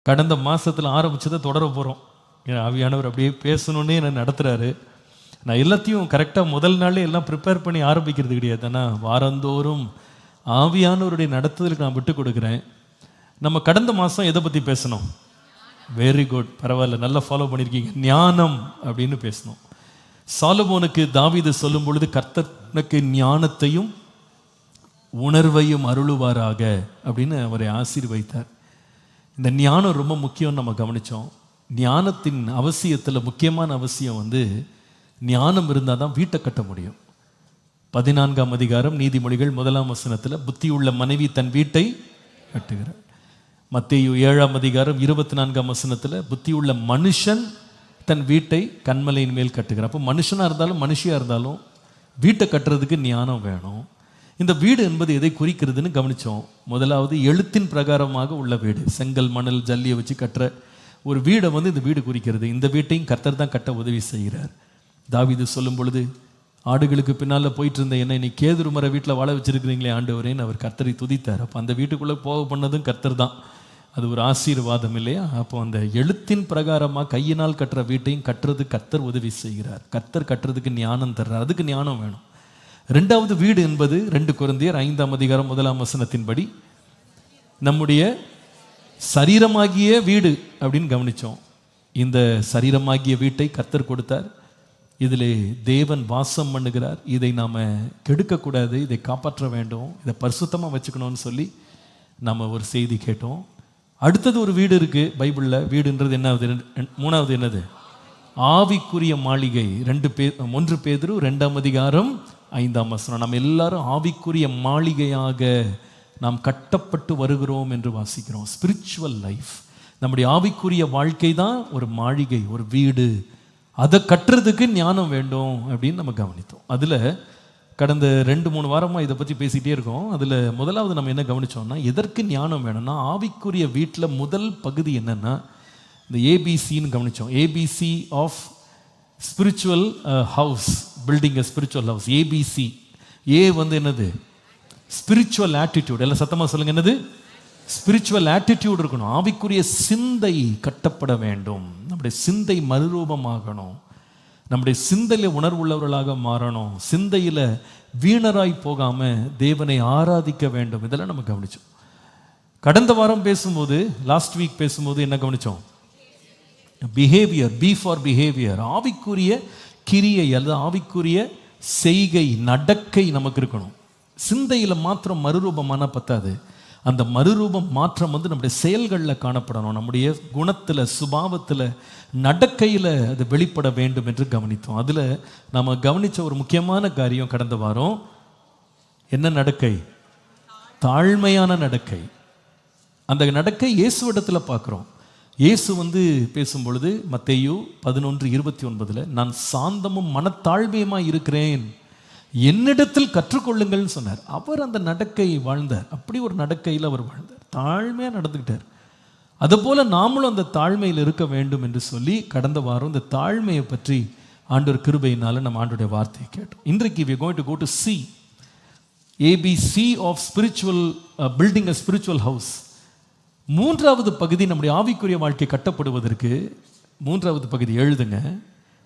கடந்த மாதத்தில் ஆரம்பிச்சதை தொடர போகிறோம். என் ஆவியானவர் அப்படியே பேசணுன்னே என்னை நடத்துகிறாரு. நான் எல்லாத்தையும் கரெக்டாக முதல் நாளே எல்லாம் ப்ரிப்பேர் பண்ணி ஆரம்பிக்கிறது கிடையாது. ஆனால் வாரந்தோறும் ஆவியானவருடைய நடத்துதலுக்கு நான் விட்டு கொடுக்குறேன். நம்ம கடந்த மாதம் எதை பற்றி பேசணும்? வெரி குட், பரவாயில்ல, நல்லா ஃபாலோ பண்ணியிருக்கீங்க. ஞானம் அப்படின்னு பேசணும். சாலமோனுக்கு தாவீது சொல்லும் பொழுது, கர்த்தருக்கு ஞானத்தையும் உணர்வையும் அருளுவாராக அப்படின்னு அவரை ஆசீர்வதித்தார். இந்த ஞானம் ரொம்ப முக்கியம்னு நம்ம கவனித்தோம். ஞானத்தின் அவசியத்தில் முக்கியமான அவசியம் ஞானம் இருந்தால் தான் வீட்டை கட்ட முடியும். 14ஆம் அதிகாரம் நீதிமொழிகள் 1ஆம் வசனத்தில், புத்தியுள்ள மனைவி தன் வீட்டை கட்டுகிறார். மத்தேயு 7ஆம் அதிகாரம் 24ஆம் வசனத்தில், புத்தியுள்ள மனுஷன் தன் வீட்டை கன்மலையின் மேல் கட்டுகிறார். அப்போ மனுஷனாக இருந்தாலும் மனுஷியாக இருந்தாலும் வீட்டை கட்டுறதுக்கு ஞானம் வேணும். இந்த வீடு என்பது எதை குறிக்கிறதுன்னு கவனித்தோம். முதலாவது எழுத்தின் பிரகாரமாக உள்ள வீடு. செங்கல் மணல் ஜல்லியை வச்சு கட்டுற ஒரு வீடை இந்த வீடு குறிக்கிறது. இந்த வீட்டையும் கர்த்தர் தான் கட்ட உதவி செய்கிறார். தாவீது சொல்லும் பொழுது, ஆடுகளுக்கு பின்னால் போயிட்டு இருந்த என்ன இன்னைக்கு கேதுரு மர வீட்டில் வாழ வச்சிருக்கிறீங்களே ஆண்டவரேன்னு அவர் கர்த்தரை துதித்தார். அப்போ அந்த வீட்டுக்குள்ளே போக பண்ணதும் கர்த்தர் தான். அது ஒரு ஆசீர்வாதம் இல்லையா? அப்போ அந்த எழுத்தின் பிரகாரமாக கையினால் கட்டுற வீட்டையும் கட்டுறது கர்த்தர் உதவி செய்கிறார். கர்த்தர் கட்டுறதுக்கு ஞானம் தர்றார். அதுக்கு ஞானம் வேணும். ரெண்டாவது வீடு என்பது 2 கொரிந்தியர் 5ஆம் அதிகாரம் 1ஆம் வசனத்தின்படி நம்முடைய சரீரமாகிய வீடு அப்படின்னு கவனித்தோம். இந்த சரீரமாகிய வீட்டை கர்த்தர் கொடுத்தார். இதில் தேவன் வாசம் பண்ணுகிறார். இதை நாம் கெடுக்கக்கூடாது, இதை காப்பாற்ற வேண்டும், இதை பரிசுத்தமாக வச்சுக்கணும்னு சொல்லி நாம் ஒரு செய்தி கேட்டோம். அடுத்தது ஒரு வீடு இருக்குது பைபிளில். வீடுன்றது என்னாவது? 3வது என்னது? ஆவிக்குரிய மாளிகை. 1 பேதுரு 2ஆம் அதிகாரம் 5ஆம் வசனம். நம்ம எல்லாரும் ஆவிக்குரிய மாளிகையாக நாம் கட்டப்பட்டு வருகிறோம் என்று வாசிக்கிறோம். ஸ்பிரிச்சுவல் லைஃப், நம்முடைய ஆவிக்குரிய வாழ்க்கை தான் ஒரு மாளிகை, ஒரு வீடு. அதை கட்டுறதுக்கு ஞானம் வேண்டும் அப்படின்னு நம்ம கவனித்தோம். அதில் கடந்த 2-3 வாரமாக இதை பற்றி பேசிகிட்டே இருக்கோம். அதில் முதலாவது நம்ம என்ன கவனித்தோம்னா, எதற்கு ஞானம் வேணும்னா, ஆவிக்குரிய வீட்டில் முதல் பகுதி என்னென்னா இந்த ஏபிசின்னு கவனித்தோம். ABC of spiritual house, building a spiritual house. ABC. A என்னது? Spiritual attitude. எல்லாம் சத்தமாக சொல்லுங்க, என்னது? ஸ்பிரிச்சுவல் ஆட்டிடியூட் இருக்கணும். ஆவிக்குரிய சிந்தை கட்டப்பட வேண்டும். நம்முடைய சிந்தை மறுரூபமாகணும். நம்முடைய சிந்தையில் உணர்வுள்ளவர்களாக மாறணும். சிந்தையில் வீணராய் போகாமல் தேவனை ஆராதிக்க வேண்டும். இதெல்லாம் நம்ம கவனித்தோம். கடந்த வாரம் பேசும்போது, லாஸ்ட் வீக் பேசும்போது என்ன கவனித்தோம்? Behaviour, B for behaviour. ஆவிக்குரிய கிரியை அல்லது ஆவிக்குரிய செய்கை, நடக்கை நமக்கு இருக்கணும். சிந்தையில் மாத்திரம் மறுரூபமான பத்தாது. அந்த மறுரூபம் மாற்றம் நம்முடைய செயல்களில் காணப்படணும். நம்முடைய குணத்தில், சுபாவத்தில், நடக்கையில் அது வெளிப்பட வேண்டும் என்று கவனித்தோம். அதில் நம்ம கவனித்த ஒரு முக்கியமான காரியம் கடந்த வாரம் என்ன நடக்கை? தாழ்மையான நடக்கை. அந்த நடக்கை இயேசுவிடத்தில் பார்க்குறோம். இயேசு பேசும்பொழுது மத்தேயு 11:29, நான் சாந்தமும் மனத்தாழ்மையுமாய் இருக்கிறேன், என்னிடத்தில் கற்றுக்கொள்ளுங்கள்னு சொன்னார். அவர் அந்த நடக்கை வாழ்ந்தார். அப்படி ஒரு நடக்கையில் அவர் வாழ்ந்தார். தாழ்மையாக நடந்துக்கிட்டார். அதுபோல் நாமளும் அந்த தாழ்மையில் இருக்க வேண்டும் என்று சொல்லி கடந்த வாரம் இந்த தாழ்மையை பற்றி ஆண்டவர் கிருபையினால நம்ம ஆண்டோடைய வார்த்தையை கேட்டோம். இன்றைக்கு we are going to go to C, ABC of spiritual building a spiritual house. 3வது பகுதி நம்முடைய ஆவிக்குரிய வாழ்க்கை கட்டப்படுவதற்கு 3வது பகுதி எழுதுங்க.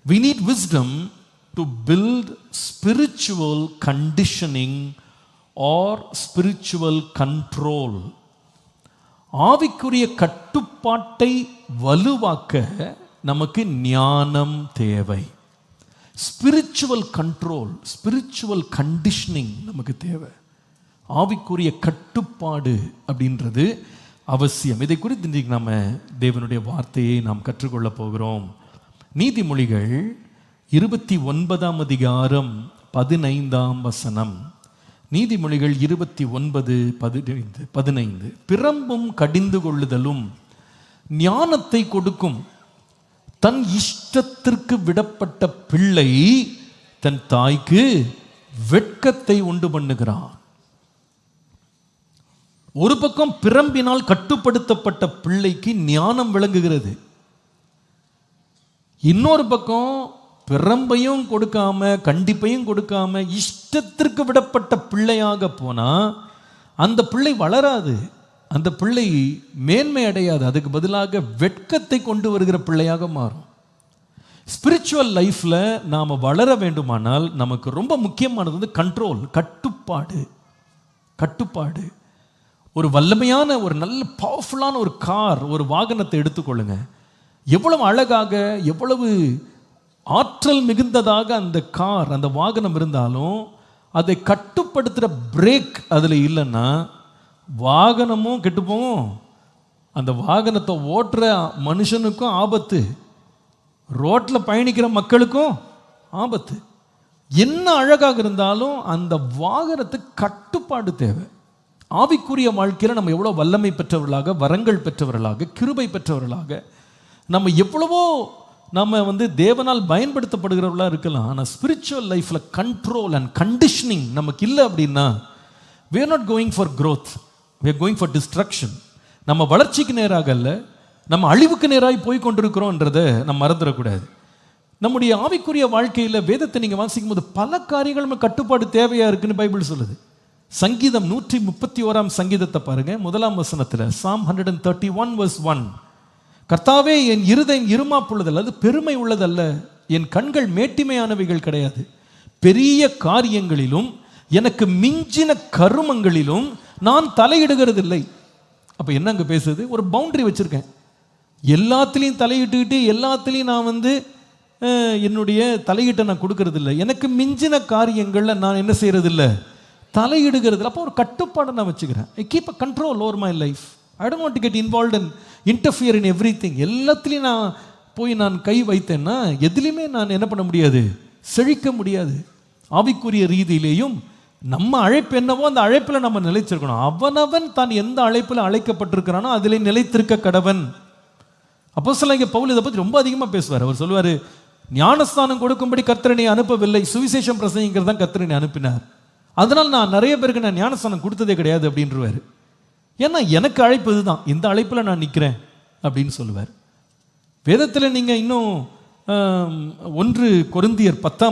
We need wisdom to build spiritual conditioning or spiritual control. ஆவிக்குரிய கட்டுப்பாட்டை வலுவாக்க நமக்கு ஞானம் தேவை. ஸ்பிரிச்சுவல் கண்ட்ரோல், ஸ்பிரிச்சுவல் கண்டிஷனிங் நமக்கு தேவை. ஆவிக்குரிய கட்டுப்பாடு அப்படின்றது அவசியம். இதை குறித்து இன்றைக்கு நாம் தேவனுடைய வார்த்தையை நாம் கற்றுக்கொள்ள போகிறோம். நீதிமொழிகள் 29ஆம் அதிகாரம் 15ஆம் வசனம். நீதிமொழிகள் 29:15. பிரம்பும் கடிந்து கொள்ளுதலும் ஞானத்தை கொடுக்கும், தன் இஷ்டத்திற்கு விடப்பட்ட பிள்ளை தன் தாய்க்கு வெட்கத்தை உண்டு பண்ணுகிறான். ஒரு பக்கம் பிரம்பினால் கட்டுப்படுத்தப்பட்ட பிள்ளைக்கு ஞானம் விளங்குகிறது. இன்னொரு பக்கம் பிரம்பையும் கொடுக்காம, கண்டிப்பையும் கொடுக்காம, இஷ்டத்திற்கு விடப்பட்ட பிள்ளையாக போனா அந்த பிள்ளை வளராது. அந்த பிள்ளை மேன்மை அடையாது, அதுக்கு பதிலாக வெட்கத்தை கொண்டு வருகிற பிள்ளையாக மாறும். ஸ்பிரிச்சுவல் லைஃப்ல நாம வளர வேண்டுமானால் நமக்கு ரொம்ப முக்கியமானது வந்து கண்ட்ரோல், கட்டுப்பாடு. ஒரு வல்லமையான ஒரு நல்ல பவர்ஃபுல்லான ஒரு கார், ஒரு வாகனத்தை எடுத்துக்கொள்ளுங்க. எவ்வளவு அழகாக, எவ்வளவு ஆற்றல் மிகுந்ததாக அந்த கார், அந்த வாகனம் இருந்தாலும் அதை கட்டுப்படுத்துகிற பிரேக் அதில் இல்லைன்னா வாகனமும் கெட்டு போகும், அந்த வாகனத்தை ஓட்டுற மனுஷனுக்கும் ஆபத்து, ரோட்டில் பயணிக்கிற மக்களுக்கும் ஆபத்து. என்ன அழகாக இருந்தாலும் அந்த வாகனத்துக்கு கட்டுப்பாடு தேவை. ஆவிக்குரிய வாழ்க்கையில் நம்ம எவ்வளோ வல்லமை பெற்றவர்களாக, வரங்கள் பெற்றவர்களாக, கிருபை பெற்றவர்களாக, நம்ம எவ்வளவோ நம்ம வந்து தேவனால் பயன்படுத்தப்படுகிறவர்களாக இருக்கலாம். ஆனால் ஸ்பிரிச்சுவல் லைஃப்பில் கண்ட்ரோல் அண்ட் கண்டிஷனிங் நமக்கு இல்லை அப்படின்னா we are not going for growth, we are going for destruction. நம்ம வளர்ச்சிக்கு நேராக அல்ல, நம்ம அழிவுக்கு நேராக போய் கொண்டிருக்கிறோன்றதை நம்ம மறந்துடக்கூடாது. நம்முடைய ஆவிக்குரிய வாழ்க்கையில் வேதத்தை நீங்கள் வாசிக்கும் போது பல காரியங்கள் நம்ம கட்டுப்பாடு தேவையாக இருக்குன்னு பைபிள் சொல்லுது. சங்கீதம் 131 சங்கீதத்தை பாருங்க, 1 வசனத்தில் Psalm 131 verse 1, கர்த்தாவே என் இருதயம் இருமாப்புள்ளதல்ல, அது பெருமை உள்ளதல்ல, என் கண்கள் மேட்டிமையானவைகள் கிடையாது, பெரிய காரியங்களிலும் எனக்கு மிஞ்சின கருமங்களிலும் நான் தலையிடுகிறது இல்லை. அப்போ என்ன அங்கே பேசுது? ஒரு பவுண்டரி வச்சுருக்கேன், எல்லாத்துலேயும் தலையிட்டுக்கிட்டு எல்லாத்துலேயும் நான் வந்து என்னுடைய தலையீட்டை நான் கொடுக்கறது இல்லை, எனக்கு மிஞ்சின காரியங்களில் நான் என்ன செய்கிறது இல்லை, தலையிடுகிறது. அப்போ ஒரு கட்டுப்பாடை நான் வச்சுக்கிறேன். I keep a control over my life. I don't want to get involved and interfere in everything. எல்லாத்துலேயும் நான் போய் நான் கை வைத்தேன்னா எதுலேயுமே நான் என்ன பண்ண முடியாது, செழிக்க முடியாது. ஆவிக்குரிய ரீதியிலேயும் நம்ம அழைப்பு என்னவோ அந்த அழைப்பில் நம்ம நிலைச்சிருக்கணும். அவனவன் தான் எந்த அழைப்பில் அழைக்கப்பட்டிருக்கிறானோ அதிலே நிலைத்திருக்க கடவன். அப்போஸ்தலனாகிய பவுல் இதை பற்றி ரொம்ப அதிகமாக பேசுவார். அவர் சொல்லுவார், ஞானஸ்தானம் கொடுக்கும்படி கர்த்தரை அனுப்பவில்லை, சுவிசேஷம் பிரசங்கிக்கிறது தான் கர்த்தரை அனுப்பினார், அதனால் நான் நிறைய பேருக்கு நான் ஞானஸ்தானம் கொடுத்ததே கிடையாது அப்படின்றவார். ஏன்னா எனக்கு அழைப்பு இதுதான், இந்த அழைப்பில் நான் நிற்கிறேன் அப்படின்னு சொல்லுவார். வேதத்தில் நீங்கள் இன்னும் 1 கொரிந்தியர் 10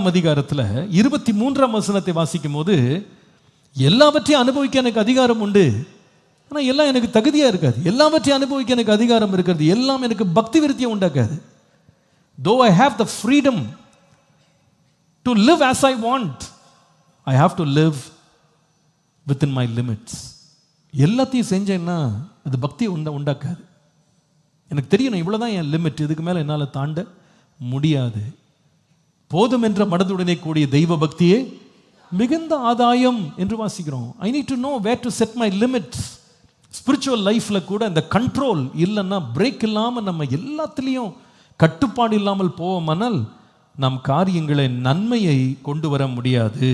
23 வசனத்தை வாசிக்கும் போது, எல்லாவற்றையும் அனுபவிக்க எனக்கு அதிகாரம் உண்டு, ஆனால் எல்லாம் எனக்கு தகுதியாக இருக்காது. எல்லாவற்றையும் அனுபவிக்க எனக்கு அதிகாரம் இருக்கிறது, எல்லாம் எனக்கு பக்தி விருத்தியை உண்டாக்காது. Though I have the freedom to live as I want, I have to live within my limits. எல்லாத்தையும் செஞ்சேன்னா அது பக்தியை உண்டாக்காது. எனக்கு தெரியணும் இவ்வளோதான் என் லிமிட், இதுக்கு மேலே என்னால் தாண்ட முடியாது. போதும் என்ற மனதுடனே கூடிய தெய்வ பக்தியே மிகுந்த ஆதாயம் என்று வாசிக்கிறோம். I need to know where to set my limits. Spiritual லைஃப்பில் கூட இந்த கண்ட்ரோல் இல்லைன்னா, பிரேக் இல்லாமல் நம்ம எல்லாத்துலேயும் கட்டுப்பாடு இல்லாமல் போவோமானால் நம் காரியங்களை நன்மையை கொண்டு வர முடியாது.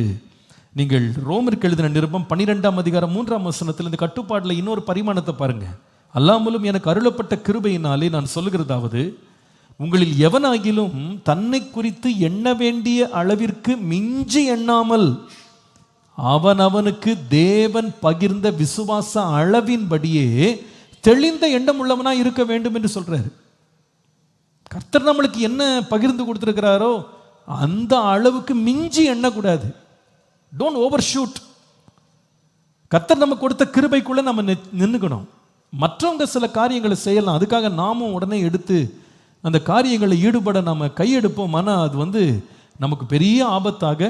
நீங்கள் ரோமருக்கு எழுதின நிருபம் 12 3 வசனத்தில் இந்த கட்டுப்பாட்டில் இன்னொரு பரிமாணத்தை பாருங்க. அல்லாமலும் எனக்கு அருளப்பட்ட கிருபையினாலே நான் சொல்லுகிறதாவது, உங்களில் எவனாகிலும் தன்னை குறித்து எண்ண வேண்டிய அளவிற்கு மிஞ்சி எண்ணாமல் அவனவனுக்கு தேவன் பகிர்ந்த விசுவாச அளவின்படியே தெளிந்த எண்ணம் உள்ளவனா இருக்க வேண்டும் என்று சொல்றாரு. கர்த்தர் நம்மளுக்கு என்ன பகிர்ந்து கொடுத்திருக்கிறாரோ அந்த அளவுக்கு மிஞ்சி எண்ணக்கூடாது. Don't over shoot. கர்த்தர் நம்ம கொடுத்த கிருபைக்குள்ள நம்ம நின்றுக்கணும். மற்றவங்க சில காரியங்களை செய்யலாம், அதுக்காக நாமும் உடனே எடுத்து அந்த காரியங்களை ஈடுபட நம்ம கையெடுப்போம், ஆனால் அது வந்து நமக்கு பெரிய ஆபத்தாக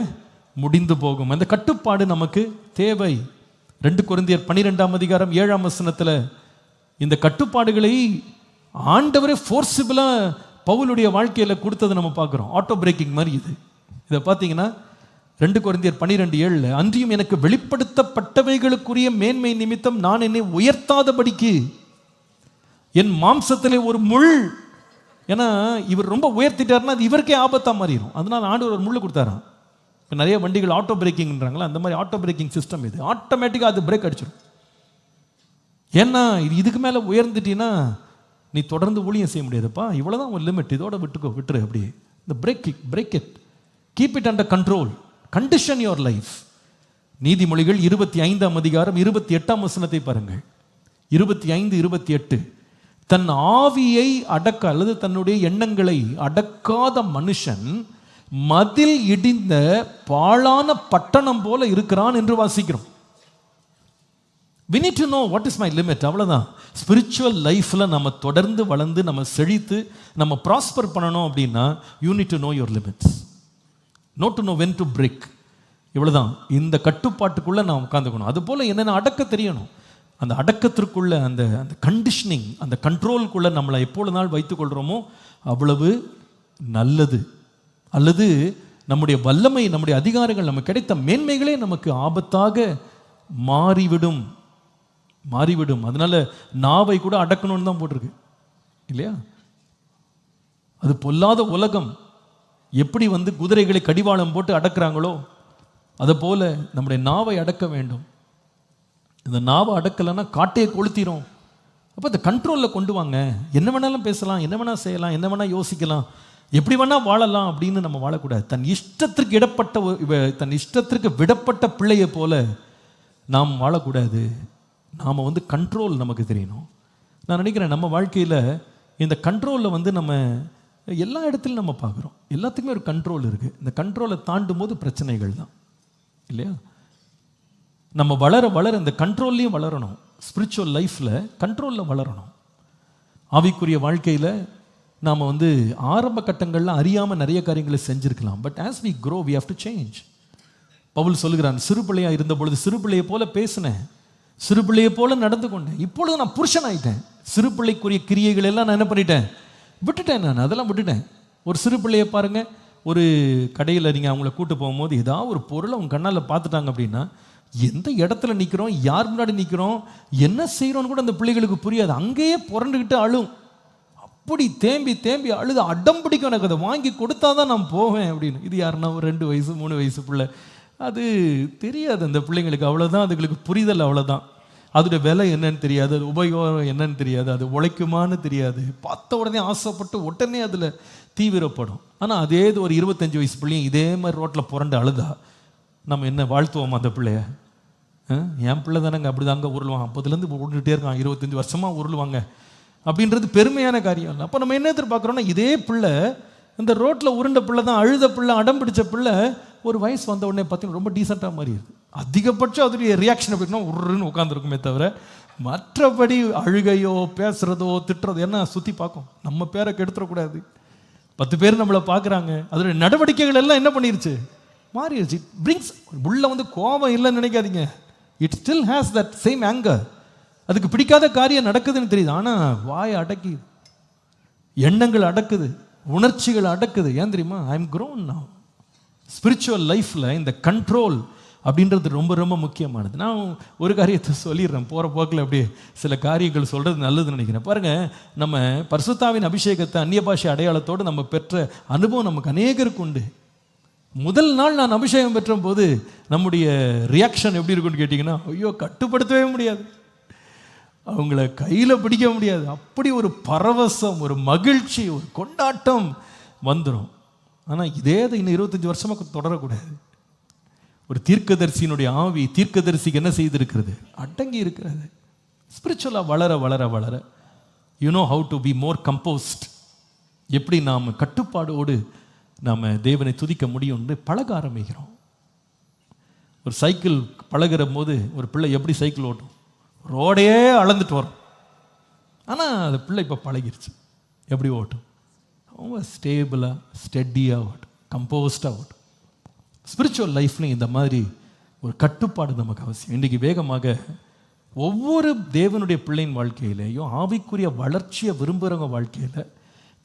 முடிந்து போகும். அந்த கட்டுப்பாடு நமக்கு தேவை. 2 கொரிந்தியர் 12 7 வசனத்தில் இந்த கட்டுப்பாடுகளை ஆண்டவரே ஃபோர்சிபிளாக பவுலுடைய வாழ்க்கையில் கொடுத்ததை நம்ம பார்க்குறோம். ஆட்டோ பிரேக்கிங் மாதிரி இது. இதை பார்த்தீங்கன்னா 2 கொரிந்தியர் 12:7, அன்றியும் எனக்கு வெளிப்படுத்தப்பட்டவைகளுக்குரிய மேன்மை நிமித்தம் நான் என்னை உயர்த்தாதபடிக்கு என் மாம்சத்திலே ஒரு முள். ஏன்னா இவர் ரொம்ப உயர்த்திட்டாருன்னா அது இவருக்கே ஆபத்தாக மாறிடும். அதனால் ஆண்டவர் ஒரு முள் கொடுத்தாராம். இப்போ நிறைய வண்டிகள் ஆட்டோ பிரேக்கிங்ன்றாங்களா, அந்த மாதிரி ஆட்டோ பிரேக்கிங் சிஸ்டம் இது. ஆட்டோமேட்டிக்காக அது பிரேக் அடிச்சிடும். ஏன்னா இதுக்கு மேலே உயர்ந்துட்டீங்கன்னா நீ தொடர்ந்து ஊழியம் செய்ய முடியாதுப்பா, இவ்வளோதான் ஒரு லிமிட், இதோட விட்டுரு அப்படியே. இந்த break it, keep it under control, condition your life. நீதிமொழிகள் 25 28 வசனத்தை பாருங்கள். 25:28, தன் ஆவியை அடக்க அல்லது தன்னுடைய எண்ணங்களை அடக்காத மனுஷன் மதில் இடிந்த பாழான பட்டணம் போல இருக்கிறான் என்று வாசிக்கிறோம். we need to know what is my limit. அவ்வளவுதான். ஸ்பிரிச்சுவல் லைஃப்ல நம்ம தொடர்ந்து வளர்ந்து நம்ம செழித்து நம்ம ப்ராஸ்பர் பண்ணணும் அப்படின்னா you need to know your limits, not to know when to break. இவ்வளவுதான். இந்த கட்டுப்பாட்டுக்குள்ள நான் உட்கார்ந்துக்கணும். அது போல என்னென்ன அடக்க தெரியணும். அந்த அடக்கத்திற்குள்ள அந்த அந்த கண்டிஷனிங், அந்த கண்ட்ரோலுக்குள்ள நம்மளை எப்பொழுது நாள் வைத்துக் கொள்கிறோமோ அவ்வளவு நல்லது. அல்லது நம்முடைய வல்லமை, நம்முடைய அதிகாரங்கள், நமக்கு கிடைத்த மேன்மைகளே நமக்கு ஆபத்தாக மாறிவிடும். அதனால நாவை கூட அடக்கணும்னு தான் போட்டிருக்கு இல்லையா? அது பொல்லாத உலகம் எப்படி குதிரைகளை கடிவாளம் போட்டு அடக்குறாங்களோ அதை போல நம்முடைய நாவை அடக்க வேண்டும். இந்த நாவை அடக்கலைன்னா காட்டையை கொளுத்திரும். அப்போ இந்த கண்ட்ரோலில் கொண்டு வாங்க. என்ன வேணாலும் பேசலாம், என்ன வேணால் செய்யலாம், என்ன வேணால் யோசிக்கலாம், எப்படி வேணால் வாழலாம் அப்படின்னு நம்ம வாழக்கூடாது. தன் இஷ்டத்திற்கு விடப்பட்ட பிள்ளையை போல நாம் வாழக்கூடாது. நாம் கண்ட்ரோல் நமக்கு தெரியணும். நான் நினைக்கிறேன் நம்ம வாழ்க்கையில் இந்த கண்ட்ரோலில் நம்ம எல்லா இடத்துலையும் நம்ம பார்க்குறோம். எல்லாத்துக்குமே ஒரு கண்ட்ரோல் இருக்குது. இந்த கண்ட்ரோலை தாண்டும் போது பிரச்சனைகள் தான் இல்லையா? நம்ம வளர வளர இந்த கண்ட்ரோல்லையும் வளரணும். ஸ்பிரிச்சுவல் லைஃப்பில் கண்ட்ரோலில் வளரணும். ஆவிக்குரிய வாழ்க்கையில் நாம் ஆரம்ப கட்டங்களில் அறியாமல் நிறைய காரியங்களை செஞ்சுருக்கலாம். But as we grow we have to change. Paul சொல்லுகிறான், சிறு பிள்ளையாக இருந்த பொழுது சிறு பிள்ளையை போல பேசினேன், சிறு பிள்ளையை போல நடந்து கொண்டேன், இப்பொழுது நான் புருஷன் ஆகிட்டேன். சிறு பிள்ளைக்குரிய கிரியைகள் எல்லாம் நான் என்ன பண்ணிட்டேன், விட்டுட்டேன். நான் அதெல்லாம் விட்டுட்டேன். ஒரு சிறு பிள்ளையை பாருங்கள், ஒரு கடையில் நீங்கள் அவங்கள கூட்டு போகும்போது ஏதாவது ஒரு பொருளை அவங்க கண்ணால் பார்த்துட்டாங்க அப்படின்னா எந்த இடத்துல நிற்கிறோம், யார் முன்னாடி நிற்கிறோம், என்ன செய்கிறோன்னு கூட அந்த பிள்ளைகளுக்கு புரியாது. அங்கேயே புரண்டுக்கிட்டு அழும். அப்படி தேம்பி தேம்பி அழுது அடம் பிடிக்கும், எனக்கு அதை வாங்கி கொடுத்தா தான் நான் போவேன் அப்படின்னு. இது யாருன்னா ஒரு 2 வயசு 3 வயசு பிள்ளை. அது தெரியாது அந்த பிள்ளைங்களுக்கு, அவ்வளோதான். அதுங்களுக்கு புரிதல் அவ்வளோதான். அதோட விலை என்னன்னு தெரியாது, அது உபயோகம் என்னன்னு தெரியாது, அது உழைக்குமான்னு தெரியாது. பார்த்த உடனே ஆசைப்பட்டு உடனே அதில் தீவிரப்படும். ஆனால் அதே ஒரு 25 வயசு பிள்ளையும் இதே மாதிரி ரோட்டில் புரண்டு அழுதா நம்ம என்ன வாழ்த்துவோம் அந்த பிள்ளைய? என் பிள்ளை தானேங்க அப்படி தாங்க உருளுவாங்க, அப்போதுலேருந்து உருண்டுகிட்டே இருக்கான், 25 வருஷமாக உருளுவாங்க அப்படின்றது பெருமையான காரியம் இல்லை. அப்போ நம்ம என்ன எதிர்பார்க்குறோன்னா, இதே பிள்ளை இந்த ரோட்டில் உருண்ட பிள்ளை தான், அழுத பிள்ளை, அடம் பிடிச்ச பிள்ளை ஒரு வயசு வந்த உடனே பார்த்தீங்கன்னா ரொம்ப டீசெண்டாக மாதிரி இருக்குது. அதிகபட்சம் அதோடைய ரியாக்ஷன் எப்படின்னா உருன்னு உட்காந்துருக்குமே தவிர மற்றபடி அழுகையோ பேசுகிறதோ திட்டுறதோ என்ன சுற்றி பார்க்கும். நம்ம பேரை கெடுத்துடக்கூடாது. 10 பேர் நம்மளை பார்க்குறாங்க, அதோடைய நடவடிக்கைகள் எல்லாம் என்ன பண்ணிருச்சு, மாறிடுச்சு. இட் பிரிங்ஸ் உள்ள கோபம் இல்லைன்னு நினைக்காதீங்க. It still has that same anger. அதுக்கு பிடிக்காத காரியம் நடக்குதுன்னு தெரியுது, ஆனால் வாயை அடக்கி, எண்ணங்கள் அடக்குது, உணர்ச்சிகள் அடக்குது. ஏன் தெரியுமா? I am grown now. Spiritual லைஃப்பில் இந்த கண்ட்ரோல் அப்படின்றது ரொம்ப ரொம்ப முக்கியமானது. நான் ஒரு காரியத்தை சொல்லிடுறேன், போகிற போக்கில் அப்படியே சில காரியங்கள் சொல்கிறது நல்லதுன்னு நினைக்கிறேன். பாருங்கள், நம்ம பரிசுத்தாவின் அபிஷேகத்தை அந்நிய பாஷை அடையாளத்தோடு நம்ம பெற்ற அனுபவம் நமக்கு அநேகருக்கு உண்டு. முதல் நாள் நான் அபிஷேகம் பெற்ற போது நம்முடைய ரியாக்ஷன் எப்படி இருக்குன்னு கேட்டிங்கன்னா, ஐயோ கட்டுப்படுத்தவே முடியாது, அவங்கள கையில் பிடிக்க முடியாது. அப்படி ஒரு பரவசம், ஒரு மகிழ்ச்சி, ஒரு கொண்டாட்டம் வந்துடும். ஆனால் இதே இன்னும் 25 வருஷமாக தொடரக்கூடாது. ஒரு தீர்க்கதரிசியினுடைய ஆவி தீர்க்கதரிசிக்கு என்ன செய்திருக்கிறது, அடங்கி இருக்கிறது. ஸ்பிரிச்சுவலாக வளர வளர வளர you know how to be more composed. எப்படி நாம் கட்டுப்பாடோடு நாம் தேவனை துதிக்க முடியும்னு பழக ஆரம்பிக்கிறோம். ஒரு சைக்கிள் பழகிற போது ஒரு பிள்ளை எப்படி சைக்கிள் ஓட்டும், ரோடையே அளந்துட்டு வரும். ஆனால் அந்த பிள்ளை இப்போ பழகிருச்சு, எப்படி ஓட்டும், ரொம்ப ஸ்டேபிளாக ஸ்டெடியாக ஓட்டும், கம்போஸ்டாக ஓட்டும். ஸ்பிரிச்சுவல் லைஃப்லையும் இந்த மாதிரி ஒரு கட்டுப்பாடு நமக்கு அவசியம். இன்றைக்கி வேகமாக ஒவ்வொரு தேவனுடைய பிள்ளையின் வாழ்க்கையிலேயும் ஆவிக்குரிய வளர்ச்சியை விரும்புகிறவங்க வாழ்க்கையில்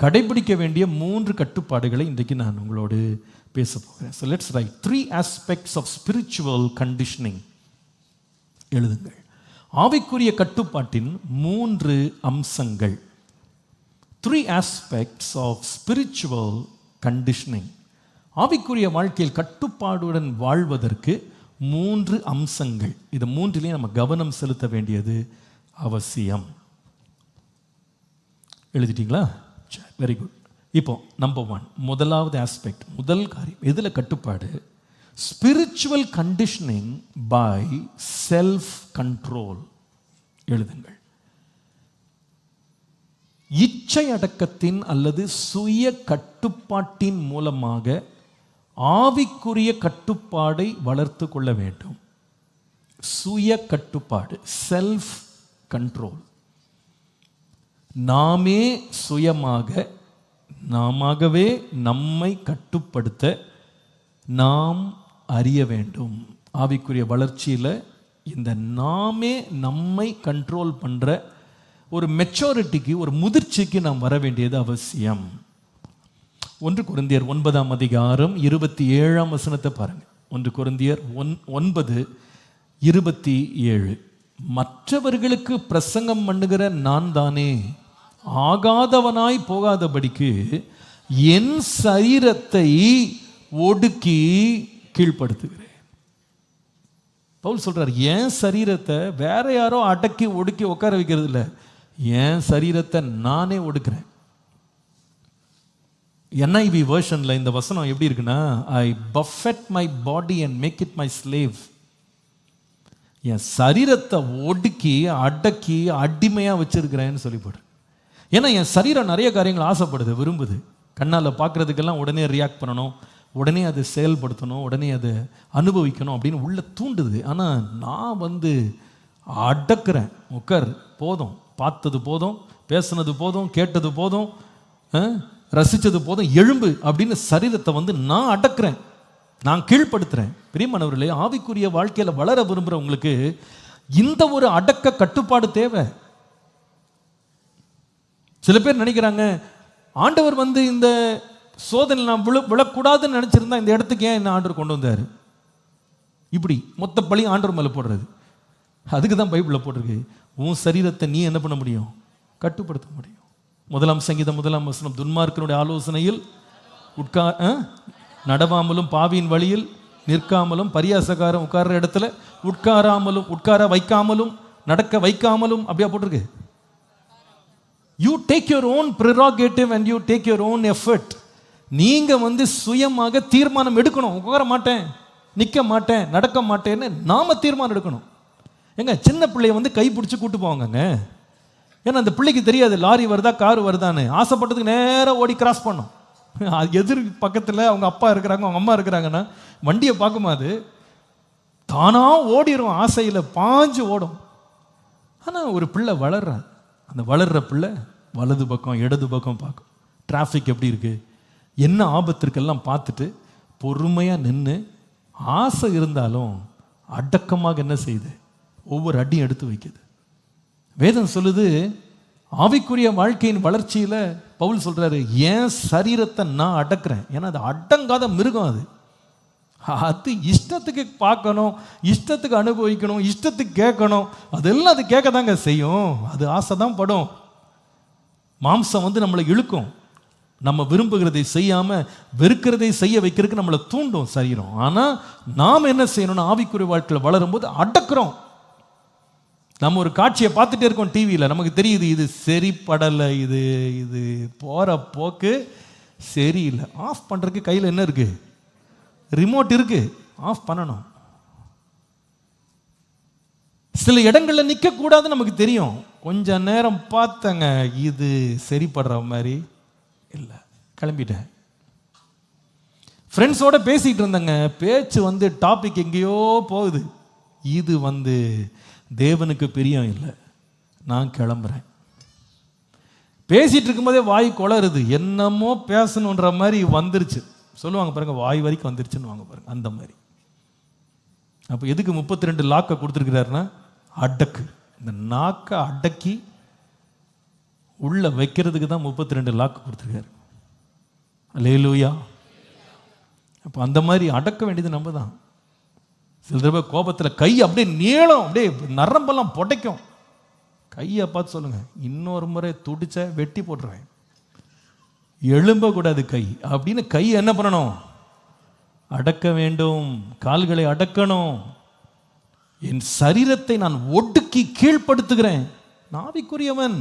கடைபிடிக்க வேண்டிய 3 கட்டுப்பாடுகளை இன்றைக்கு நான் உங்களோடு பேச போகிறேன். So let's right 3 aspects of spiritual conditioning. எழுதுங்கள். ஆவிக்குரிய கட்டுப்பாட்டின் 3 அம்சங்கள். 3 aspects of spiritual conditioning. ஆவிக்குரிய வாழ்க்கையில் கட்டுப்பாடுடன் வாழ்வதற்கு 3 அம்சங்கள். இது 3லையும் நம்ம கவனம் செலுத்த வேண்டியது அவசியம். எழுதிட்டீங்களா? Very good. இப்போ நம்பர் 1, முதலாவது ஆஸ்பெக்ட், முதல் காரியம் எதில் கட்டுப்பாடு? Spiritual conditioning by self control. எழுதுங்கள். இச்சை அடக்கத்தின் அல்லது சுய கட்டுப்பாட்டின் மூலமாக ஆவிக்குரிய கட்டுப்பாடை வளர்த்து கொள்ள வேண்டும். சுய கட்டுப்பாடு, செல்ஃப் கண்ட்ரோல். நாமே சுயமாக நாமவே நம்மை கட்டுப்படுத்த நாம் அறிய வேண்டும். ஆவிக்குரிய வளர்ச்சியில் இந்த நாமே நம்மை கண்ட்ரோல் பண்ணுற ஒரு மெச்சூரிட்டிக்கு, ஒரு முதிர்ச்சிக்கு நாம் வர வேண்டியது அவசியம். 1 கொரிந்தியர் 9:27 பாருங்க. 1 கொரிந்தியர் 9:27. மற்றவர்களுக்கு பிரசங்கம் பண்ணுகிற நான் தானே ஆகாதவனாய் போகாதபடிக்கு என் சரீரத்தை ஒடுக்கி கீழ்ப்படுத்துகிறேன். பவுல் சொல்றார், என் சரீரத்தை வேற யாரோ அடக்கி ஒடுக்கி உட்கார வைக்கிறது இல்லை, என் சரீரத்தை நானே ஒடுக்கிறேன். NIV வெர்ஷன்ல இந்த வசனம் எப்படி இருக்குன்னா, I buffet my body and make it my slave. என் சரீரத்தை ஒடுக்கி அடக்கி அடிமையாக வச்சிருக்கிறேன்னு சொல்லிப்படுறேன். ஏன்னா என் சரீரம் நிறைய காரியங்கள் ஆசைப்படுது, விரும்புது. கண்ணால் பார்க்குறதுக்கெல்லாம் உடனே ரியாக்ட் பண்ணணும், உடனே அதை செயல்படுத்தணும், உடனே அதை அனுபவிக்கணும் அப்படின்னு உள்ள தூண்டுது. ஆனால் நான் அடக்கிறேன். உட்கார், போதும், பார்த்தது போதும், பேசுனது போதும், கேட்டது போதும், ரசித்தது போதும், எழும்பு அப்படின்னு சரீரத்தை நான் அடக்கிறேன், நான் கீழ்ப்படுத்துகிறேன். பிரியமானவர்களே, ஆவிக்குரிய வாழ்க்கையில் வளர விரும்புகிறவங்களுக்கு இந்த ஒரு அடக்க கட்டுப்பாடு தேவை. சில பேர் நினைக்கிறாங்க, ஆண்டவர் இந்த சோதனை நான் விழக்கூடாதுன்னு நினச்சிருந்தா இந்த இடத்துக்கு ஏன் என்ன ஆண்டவர் கொண்டு வந்தார்? இப்படி மொத்த பழி ஆண்டவர் மேலே போடுறது. அதுக்கு தான் பைபிளில் போட்டிருக்கு, உன் சரீரத்தை நீ என்ன பண்ண முடியும்? கட்டுப்படுத்த முடியும். 1 சங்கீதம் 1 துன்மார்க்கனுடைய ஆலோசனையில் நடவாமலும், பாவியின் வழியில் நிற்காமலும், பரியாசக்காரன் உட்கார்ற இடத்துல உட்கார வைக்காமலும், நடக்க வைக்காமலும், அப்படியா போட்டிருக்கு. You take your own prerogative and you take your own effort. நீங்க சுயமாக தீர்மானம் எடுக்கணும். உட்கார மாட்டேன், நிற்க மாட்டேன், நடக்க மாட்டேன்னு நாம தீர்மானம் எடுக்கணும். எங்க சின்ன பிள்ளைய கை பிடிச்சி கூட்டு போவாங்கங்க. ஏன்னா அந்த பிள்ளைக்கு தெரியாது லாரி வருதா கார் வருதான்னு. ஆசைப்பட்டதுக்கு நேராக ஓடி கிராஸ் பண்ணும். எதிர் பக்கத்தில் அவங்க அப்பா இருக்கிறாங்க, அவங்க அம்மா இருக்கிறாங்கன்னா வண்டியை பார்க்கும்போது தானா ஓடிடும், ஆசையில் பாஞ்சு ஓடும். ஆனால் ஒரு பிள்ளை வளர்றான், அந்த வளர்ற பிள்ளை வலது பக்கம் இடது பக்கம் பார்க்கும். டிராஃபிக் எப்படி இருக்கு, என்ன ஆபத்து இருக்கெல்லாம் பார்த்துட்டு பொறுமையாக நின்று, ஆசை இருந்தாலும் அடக்கமாக என்ன செய்யுது, ஒவ்வொரு அடியும் எடுத்து வைக்குது. வேதம் சொல்லுது, ஆவிக்குரிய வாழ்க்கையின் வளர்ச்சியில் பவுல் சொல்றாரு, என் சரீரத்தை நான் அடக்கிறேன். ஏன்னா அது அடங்காத மிருகம். அது இஷ்டத்துக்கு பார்க்கணும், இஷ்டத்துக்கு அனுபவிக்கணும், இஷ்டத்துக்கு கேட்கணும். அதெல்லாம் அது கேட்க தாங்க செய்யும். அது ஆசை தான் படும். மாம்சம் நம்மளை இழுக்கும். நம்ம விரும்புகிறதை செய்யாம வெறுக்கிறதை செய்ய வைக்கிறதுக்கு நம்மளை தூண்டும் சரீரம். ஆனால் நாம் என்ன செய்யணும்னா, ஆவிக்குரிய வாழ்க்கையில் வளரும்போது அடக்கிறோம். நம்ம ஒரு காட்சியை பார்த்துட்டே இருக்கோம் டிவியில், நமக்கு தெரியுது இது சரிப்படலை, இது இது போகிற போக்கு சரியில்லை. ஆஃப் பண்ணுறதுக்கு கையில் என்ன இருக்குது, ரிமோட் இருக்குது, ஆஃப் பண்ணணும். சில இடங்களில் நிற்கக்கூடாதுன்னு நமக்கு தெரியும். கொஞ்ச நேரம் பார்த்தங்க, இது சரிப்படுற மாதிரி இல்லை, கிளம்பிட்டேன். ஃப்ரெண்ட்ஸோட பேசிகிட்டு இருந்தேங்க, பேச்சு டாபிக் எங்கேயோ போகுது, இது தேவனுக்கு பிரியம் இல்லை, நான் கிளம்புறேன். பேசிட்டு இருக்கும்போதே வாய் குளறுது, என்னமோ பேசணுன்ற மாதிரி வந்துருச்சு. சொல்லுவாங்க பாருங்க, வாய் வரைக்கும் வந்துருச்சுன்னு வாங்க பாருங்க, அந்த மாதிரி. அப்போ எதுக்கு 32 லாக்கை கொடுத்துருக்கிறாருன்னா, அடக்கு, இந்த நாக்கை அடக்கி உள்ள வைக்கிறதுக்கு தான் 32 லாக்கு கொடுத்துருக்காரு. அல்லேலூயா. அப்போ அந்த மாதிரி அடக்க வேண்டியது நம்ம தான். சில தடவை கோபத்தில் கை அப்படியே நீளம், அப்படியே நரம்பெல்லாம் புடைக்கும். கையை பார்த்து சொல்லுங்க, இன்னொரு முறை துடிச்ச வெட்டி போட்டுருவேன், எழும்பக்கூடாது கை அப்படின்னு. கை என்ன பண்ணணும், அடக்க வேண்டும். கால்களை அடக்கணும். என் சரீரத்தை நான் ஒடுக்கி கீழ்ப்படுத்துகிறேன். ஆவிக்குரியவன்,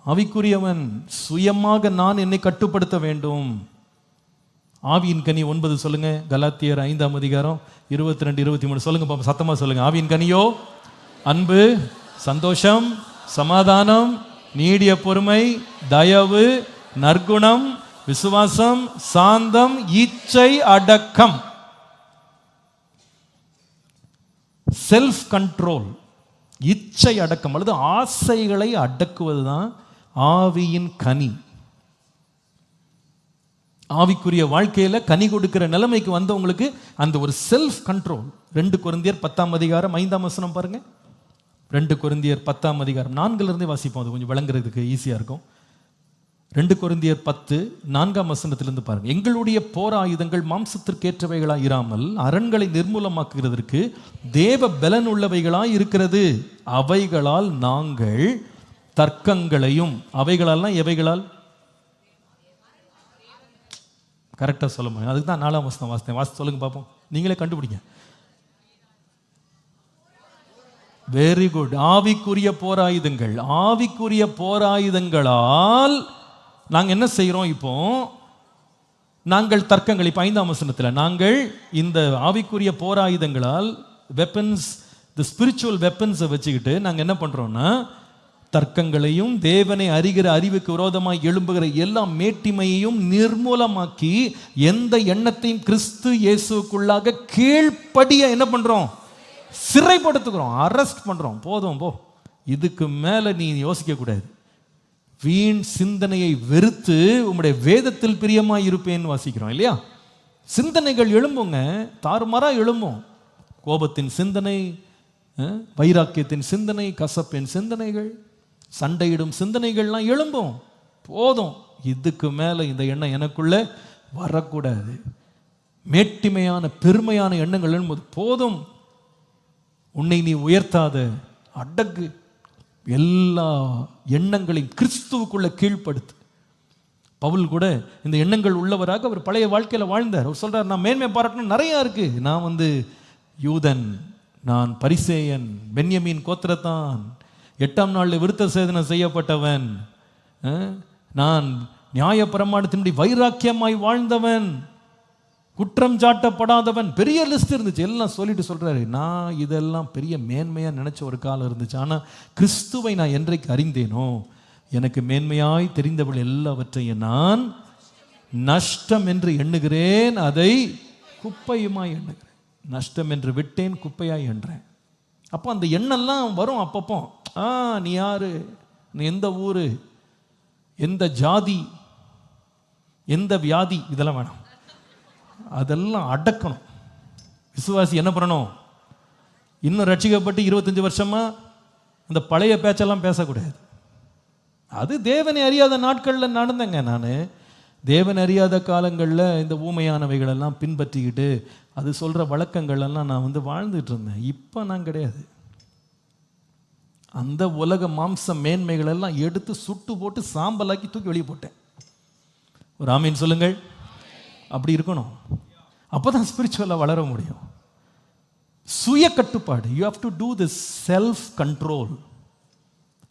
ஆவிக்குரியவன் சுயமாக நான் என்னை கட்டுப்படுத்த வேண்டும். ஆவியின் கனி 9 சொல்லுங்க. கலாத்தியர் 5:22-23 சொல்லுங்க பாப்பா, சத்தமா சொல்லுங்க. ஆவியின் கனியோ அன்பு, சந்தோஷம், சமாதானம், நீடிய பொறுமை, தயவு, நற்குணம், விசுவாசம், சாந்தம், இச்சை அடக்கம். செல்ஃப் கண்ட்ரோல், இச்சை அடக்கம் அல்லது ஆசைகளை அடக்குவதுதான் ஆவியின் கனி. ஆவிக்குரிய வாழ்க்கையில கனி கொடுக்கிற நிலைமைக்கு வந்தவங்களுக்கு அந்த ஒரு செல்ஃப் கண்ட்ரோல். 2 கொரிந்தியர் 10:5 பாருங்க. 2 கொரிந்தியர் 10 4 வாசிப்போம், அது கொஞ்சம் விளங்குறதுக்கு ஈஸியா இருக்கும். 2 கொரிந்தியர் 10:4 பாருங்க. எங்களுடைய போராயுதங்கள் மாம்சத்திற்கேற்றவைகளாய் இராமல் அரண்களை நிர்மூலமாக்குகிறதற்கு தேவ பலன் உள்ளவைகளாய் இருக்கிறது. அவைகளால் நாங்கள் தர்க்கங்களையும், அவைகளால் எவைகளால் கரெக்டா சொல்ல முடியும். அதுக்கு தான் 4ஆம் வசனம் வாசித்தேன். சொல்லுங்க பார்ப்போம், நீங்களே கண்டுபிடிங்க. Very good. ஆவிக்குரிய போராயுதங்கள். ஆவிக்குரிய போராயுதங்களால் நாங்கள் என்ன செய்கிறோம்? இப்போ நாங்கள் தர்க்கங்கள், இப்போ 5ஆம் வசனத்தில் நாங்கள் இந்த ஆவிக்குரிய போராயுதங்களால் வெப்பன்ஸ், தி ஸ்பிரிச்சுவல் வெப்பன்ஸை வச்சுக்கிட்டு நாங்கள் என்ன பண்ணுறோம்னா தர்க்கங்களையும் தேவனை அறிகிற அறிவுக்கு விரோதமாக எழும்புகிற எல்லா மேட்டிமையையும் நிர்மூலமாக்கி எந்த எண்ணத்தையும் கிறிஸ்து இயேசுக்குள்ளாக கீழ்ப்படிய என்ன பண்றோம்? சிறைப்படுத்துகிறோம், அரெஸ்ட் பண்றோம். போதும் போ, இதுக்கு மேல நீ யோசிக்க கூடாது. வீண் சிந்தனையை வெறுத்து உம்முடைய வேதத்தில் பிரியமாய் இருப்பேன்னு வாசிக்கிறோம் இல்லையா? சிந்தனைகள் எழும்புங்க, தாறுமாறா எழும்பும். கோபத்தின் சிந்தனை, வைராக்கியத்தின் சிந்தனை, கசப்பின் சிந்தனைகள், சண்டையிடும் சிந்தனைகள்லாம் எழும்பும். போதும், இதுக்கு மேல இந்த எண்ணம் எனக்குள்ள வரக்கூடாது. மேட்டிமையான பெருமையான எண்ணங்கள் எழும்போது போதும், உன்னை நீ உயர்த்தாத, அடக்கு, எல்லா எண்ணங்களையும் கிறிஸ்துவுக்குள்ள கீழ்ப்படுத்து. பவுல் கூட இந்த எண்ணங்கள் உள்ளவராக அவர் பழைய வாழ்க்கையில வாழ்ந்தார். அவர் சொல்றார், நான் மேன்மை பாராட்டணும் நிறைய இருக்கு. நான் யூதன், நான் பரிசேயன், பென்யமீன் கோத்திரத்தான், 8ஆம் நாளில் விருத்த சேதனம் செய்யப்பட்டவன், நான் நியாய பிரமாணத்தினுடைய வைராக்கியமாய் வாழ்ந்தவன், குற்றம் சாட்டப்படாதவன், பெரிய லிஸ்ட் இருந்துச்சு. எல்லாம் சொல்லிட்டு சொல்றாரு, நான் இதெல்லாம் பெரிய மேன்மையா நினைச்ச ஒரு காலம் இருந்துச்சு. ஆனா கிறிஸ்துவை நான் என்றைக்கு அறிந்தேனோ எனக்கு மேன்மையாய் தெரிந்தவள் எல்லாவற்றையும் நான் நஷ்டம் என்று எண்ணுகிறேன், அதை குப்பையுமாய் எண்ணுகிறேன். நஷ்டம் என்று விட்டேன், குப்பையாய் என்றேன். அப்போ அந்த எண்ணெல்லாம் வரும் அப்பப்போ. நீ யாரு, நீ எந்த ஊரு, எந்த ஜாதி, எந்த வியாதி, இதெல்லாம் வேணாம். அதெல்லாம் அடக்கணும். விசுவாசி என்ன பண்ணணும்? இன்னும் ரட்சிக்கப்பட்டு 25 வருஷமா இந்த பழைய பேச்செல்லாம் பேசக்கூடாது. அது தேவனை அறியாத நாட்களில் நடந்தேங்க. நான் தேவன் அறியாத காலங்களில் இந்த ஊமையானவைகளெல்லாம் பின்பற்றிக்கிட்டு அது சொல்கிற வழக்கங்கள்லாம் நான் வாழ்ந்துட்டு இருந்தேன். இப்போ நான் கிடையாது. அந்த உலக மாம்ச மேன்மைகள் எல்லாம் எடுத்து சுட்டு போட்டு சாம்பலாக்கி தூக்கி வெளியே போட்டேன். ஒரு ஆமீன் சொல்லுங்கள். அப்படி இருக்கணும். அப்போதான் ஸ்பிரிச்சுவலாக வளர முடியும். சுய கட்டுப்பாடு. You have to do this self control.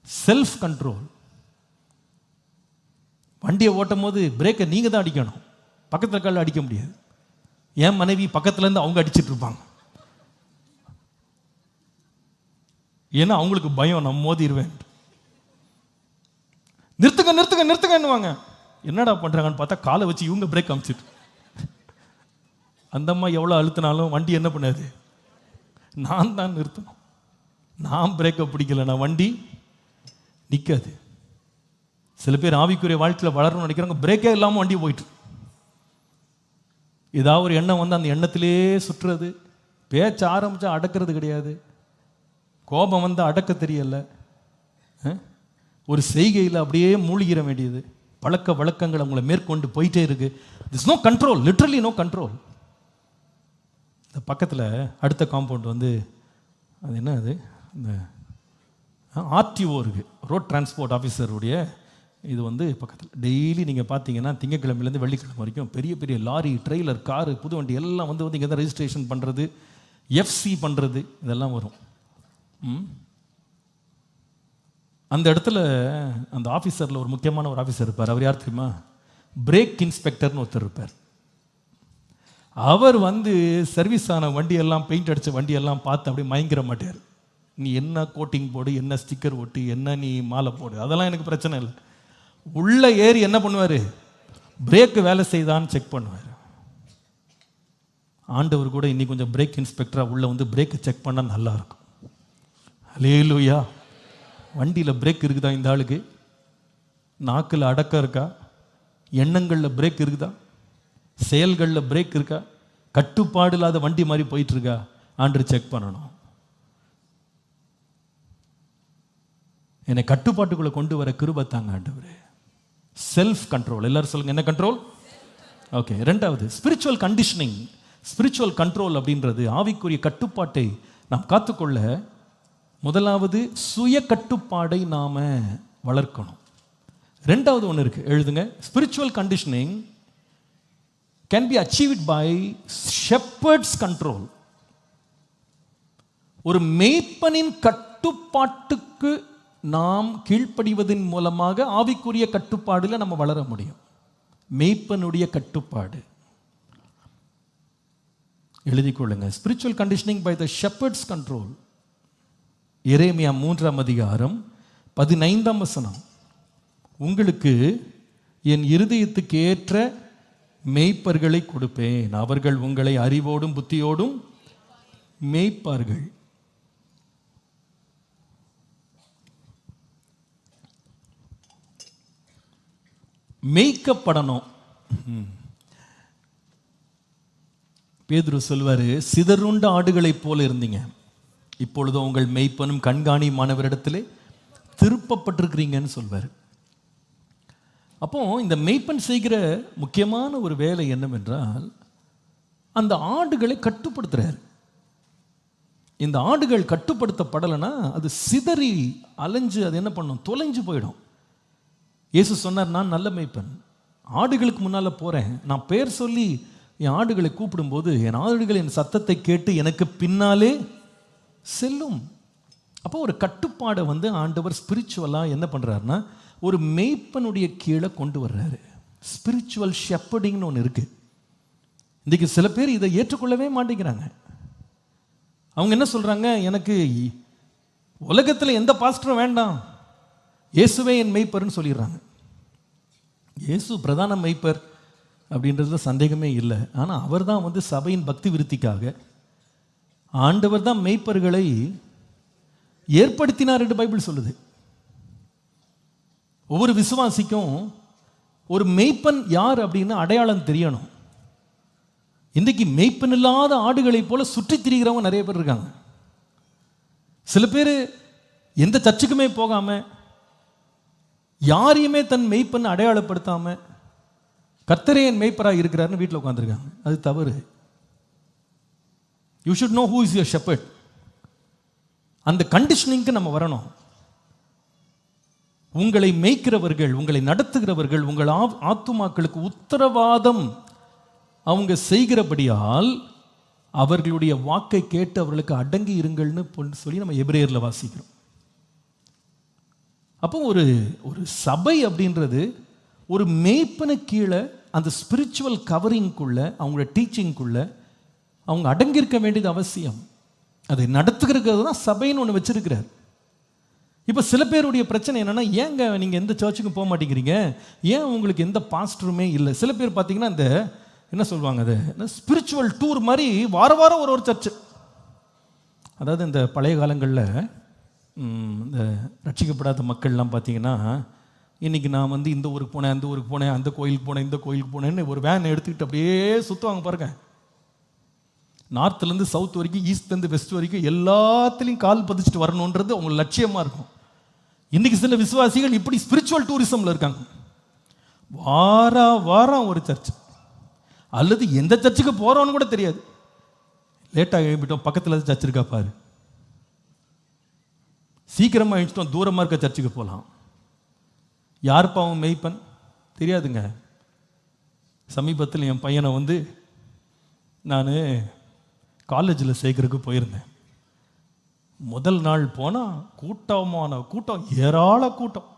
Self control. வண்டியை ஓட்டும் போது பிரேக்கை நீங்கள் தான் அடிக்கணும், பக்கத்தில் காலில் அடிக்க முடியாது. என் மனைவி பக்கத்துலேருந்து அவங்க அடிச்சிட்டு இருப்பாங்க. ஏன்னா அவங்களுக்கு பயம், நான் மோதிடுவேன். நிறுத்துங்க நிறுத்துங்க நிறுத்துங்கன்னுவாங்க. என்னடா பண்ணுறாங்கன்னு பார்த்தா காலை வச்சு இவங்க பிரேக் அமிச்சிட்டு, அந்த அம்மா எவ்வளோ அழுத்தினாலும் வண்டி என்ன பண்ணாது, நான் தான் நிறுத்தணும். நான் பிரேக்கை பிடிக்கலைன்னா வண்டி நிற்காது. சில பேர் ஆவிக்குரிய வாழ்க்கையில் வளரணும்னு நினைக்கிறாங்க, பிரேக்கே இல்லாமல் வண்டி போயிட்டு, ஏதாவது ஒரு எண்ணம் அந்த எண்ணத்திலே சுற்றுறது. பேச்ச ஆரம்பிச்சா அடக்கிறது கிடையாது. கோபம் அடக்க தெரியல. ஒரு செய்கையில் அப்படியே மூழ்கிற வேண்டியது. பழக்க வழக்கங்கள் அவங்கள மேற்கொண்டு போயிட்டே இருக்கு. This no control, literally no control. இந்த பக்கத்தில் அடுத்த காம்பவுண்ட் அது என்ன, அது இந்த ஆர்டிஓ இருக்கு, ரோட் டிரான்ஸ்போர்ட் ஆஃபீஸருடைய இது பக்கத்தில். டெய்லி நீங்கள் பார்த்தீங்கன்னா திங்கக்கிழமையிலேருந்து வெள்ளிக்கிழமை வரைக்கும் பெரிய பெரிய லாரி, ட்ரெய்லர், காரு, புது வண்டி எல்லாம் இங்கே தான் ரெஜிஸ்ட்ரேஷன் பண்ணுறது, எஃப்சி பண்ணுறது, இதெல்லாம் வரும். அந்த இடத்துல அந்த ஆஃபீஸரில் ஒரு முக்கியமான ஒரு ஆஃபீஸர் இருப்பார். அவர் யார் தெரியுமா? பிரேக் இன்ஸ்பெக்டர்னு ஒருத்தர் இருப்பார். அவர் சர்வீஸ் ஆன வண்டியெல்லாம், பெயிண்ட் அடித்த வண்டியெல்லாம் பார்த்து அப்படியே மயங்கிற மாட்டார். நீ என்ன கோட்டிங் போடு, என்ன ஸ்டிக்கர் ஒட்டி, என்ன நீ மாலை போடு, அதெல்லாம் எனக்கு பிரச்சனை இல்லை. உள்ள ஏறி என்ன பண்ணுவார்? பிரேக்கு வேலை செய்தான்னு செக் பண்ணுவார். ஆண்டவர் கூட இன்னைக்கு கொஞ்சம் பிரேக் இன்ஸ்பெக்டராக உள்ள வந்து பிரேக்கை செக் பண்ணால் நல்லாயிருக்கும். ஹல்லேலூயா. வண்டியில் பிரேக் இருக்குதா இந்த ஆளுக்கு? நாக்கில் அடக்கம் இருக்கா? எண்ணங்களில் பிரேக் இருக்குதா? செயல்களில் பிரேக் இருக்கா? கட்டுப்பாடு இல்லாத வண்டி மாதிரி போயிட்டு இருக்கா? ஆண்டவர் செக் பண்ணணும். என்னை கட்டுப்பாட்டுக்குள்ளே கொண்டு வர கிருபை தாங்க ஆண்டவரே. Self control. எல்லாரும் சொல்லுங்க, என்ன கண்ட்ரோல்? ஓகே. ரெண்டாவது ஸ்பிரிச்சுவல் கண்டிஷனிங். ஸ்பிரிச்சுவல் கண்ட்ரோல் அப்படின்றது ஆவிக்குரிய கட்டுப்பாட்டை நாம் காத்துக்கொள்ள முதலாவது சுய கட்டுப்பாடை நாம வளர்க்கணும். ரெண்டாவது ஒன்று இருக்கு, எழுதுங்க. Spiritual conditioning can be achieved by shepherd's control. ஒரு மேய்ப்பனின் கட்டுப்பாட்டுக்கு நாம் கீழ்ப்படிவதன் மூலமாக ஆவிக்குரிய கட்டுப்பாடுல நம்ம வளர முடியும். மேய்ப்பனுடைய கட்டுப்பாடு எழுதிக் கொள்ளுங்க. Spiritual conditioning by the shepherd's control. எரேமியா 3ஆம் அதிகாரம் 15ஆம் வசனம். உங்களுக்கு என் இருதயத்துக்கு ஏற்ற மேய்ப்பர்களை கொடுப்பேன், அவர்கள் உங்களை அறிவோடும் புத்தியோடும் மேய்ப்பார்கள். மேய்க்கப்படணும். பேதுரு சொல்வாரு, சிதறுண்ட ஆடுகளைப் போல இருந்தீங்க, இப்பொழுது உங்கள் மேய்ப்பனும் கண்காணியுமானவரிடத்திலே திருப்பப்பட்டிருக்கிறீங்கன்னு சொல்வார். அப்போ இந்த மேய்ப்பன் செய்கிற முக்கியமான ஒரு வேலை என்னவென்றால் அந்த ஆடுகளை கட்டுப்படுத்துறாரு. இந்த ஆடுகள் கட்டுப்படுத்தப்படலைன்னா அது சிதறி அலைஞ்சு அது என்ன பண்ணும், தொலைஞ்சு போயிடும். இயேசு சொன்னார், நான் நல்ல மேய்ப்பன், ஆடுகளுக்கு முன்னால் போகிறேன், நான் பேர் சொல்லி என் ஆடுகளை கூப்பிடும்போது என் ஆடுகள் என் சத்தத்தை கேட்டு எனக்கு பின்னாலே செல்லும். அப்போ ஒரு கட்டுப்பாடை வந்து ஆண்டவர் ஸ்பிரிச்சுவலாக என்ன பண்ணுறாருன்னா ஒரு மேய்ப்பனுடைய கீழே கொண்டு வர்றாரு. ஸ்பிரிச்சுவல் ஷெப்பர்டிங்னு ஒன்று இருக்குது. இன்றைக்கி சில பேர் இதை ஏற்றுக்கொள்ளவே மாட்டேங்கிறாங்க. அவங்க என்ன சொல்கிறாங்க, எனக்கு உலகத்தில் எந்த பாஸ்டரும் வேண்டாம், இயேசுவே என் மெய்ப்பர்னு சொல்லிடுறாங்க. இயேசு பிரதான மெய்ப்பர் அப்படின்றதுல சந்தேகமே இல்லை. ஆனால் அவர் தான் வந்து சபையின் பக்தி விருத்திக்காக ஆண்டவர் தான் மெய்ப்பர்களை ஏற்படுத்தினார் என்று பைபிள் சொல்லுது. ஒவ்வொரு விசுவாசிக்கும் ஒரு மெய்ப்பன் யார் அப்படின்னு அடையாளம் தெரியணும். இன்றைக்கு மெய்ப்பன் இல்லாத ஆடுகளைப் போல சுற்றி திரிகிறவங்க நிறைய பேர் இருக்காங்க. சில பேர் எந்த சர்ச்சுக்குமே போகாம யாரையுமே தன் மெய்ப்பன் அடையாளப்படுத்தாம கர்த்தரே என் மெய்ப்பராக இருக்கிறாருன்னு வீட்டில் உட்காந்துருக்காங்க. அது தவறு. You should know who is your shepherd. அந்த கண்டிஷனிங்க்கு நம்ம வரணும். உங்களை மேய்க்கிறவர்கள், உங்களை நடத்துகிறவர்கள், உங்கள் ஆத்துமாக்களுக்கு உத்தரவாதம் அவங்க செய்கிறபடியால் அவர்களுடைய வாக்கை கேட்டு அவர்களுக்கு அடங்கி இருங்கள்னு சொல்லி நம்ம எபிரேயர்ல வாசிக்கிறோம். அப்போ ஒரு ஒரு சபை அப்படின்றது ஒரு மேய்ப்பனு கீழே அந்த ஸ்பிரிச்சுவல் கவரிங்குள்ள அவங்களோட டீச்சிங்குள்ள அவங்க அடங்கியிருக்க வேண்டியது அவசியம். அதை நடத்துகிறது தான் சபைன்னு ஒன்று வச்சிருக்கிறார். இப்போ சில பேருடைய பிரச்சனை என்னென்னா, ஏங்க நீங்கள் எந்த சர்ச்சுக்கும் போக மாட்டேங்கிறீங்க, ஏன் உங்களுக்கு எந்த பாஸ்டருமே இல்லை. சில பேர் பார்த்தீங்கன்னா இந்த என்ன சொல்லுவாங்க, அது ஸ்பிரிச்சுவல் டூர் மாதிரி வாரம் வாரம் ஒரு சர்ச்சு. அதாவது இந்த பழைய காலங்களில் இந்த ரட்சிக்கப்படாத மக்கள்லாம் பார்த்தீங்கன்னா, இன்றைக்கி நான் வந்து இந்த ஊருக்கு போனேன், அந்த ஊருக்கு போனேன், அந்த கோயிலுக்கு போனேன், இந்த கோயிலுக்கு போனேன்னு ஒரு வேன் எடுத்துக்கிட்டு அப்படியே சுற்றுவாங்க பாருங்க. நார்த்துலேருந்து சவுத் வரைக்கும், ஈஸ்ட்லேருந்து வெஸ்ட் வரைக்கும் எல்லாத்துலேயும் கால் பதிச்சுட்டு வரணுன்றது அவங்க லட்சியமாக இருக்கும். இன்றைக்கி சில விசுவாசிகள் இப்படி ஸ்பிரிச்சுவல் டூரிசமில் இருக்காங்க. வாரம் ஒரு சர்ச், அல்லது எந்த சர்ச்சுக்கு போகிறோன்னு கூட தெரியாது. லேட்டாக எழுப்பிட்டோம், பக்கத்தில் சர்ச் இருக்கா பாரு, சீக்கிரமாக எழுப்பிட்டோம், தூரமாக இருக்க சர்ச்சுக்கு போகலாம். யாருப்பா அவன் மெய்ப்பன் தெரியாதுங்க. சமீபத்தில் என் பையனை வந்து நான் காலேஜில் சேர்க்கறதுக்கு போயிருந்தேன். முதல் நாள் போனால் கூட்டம், ஏராள கூட்டம்.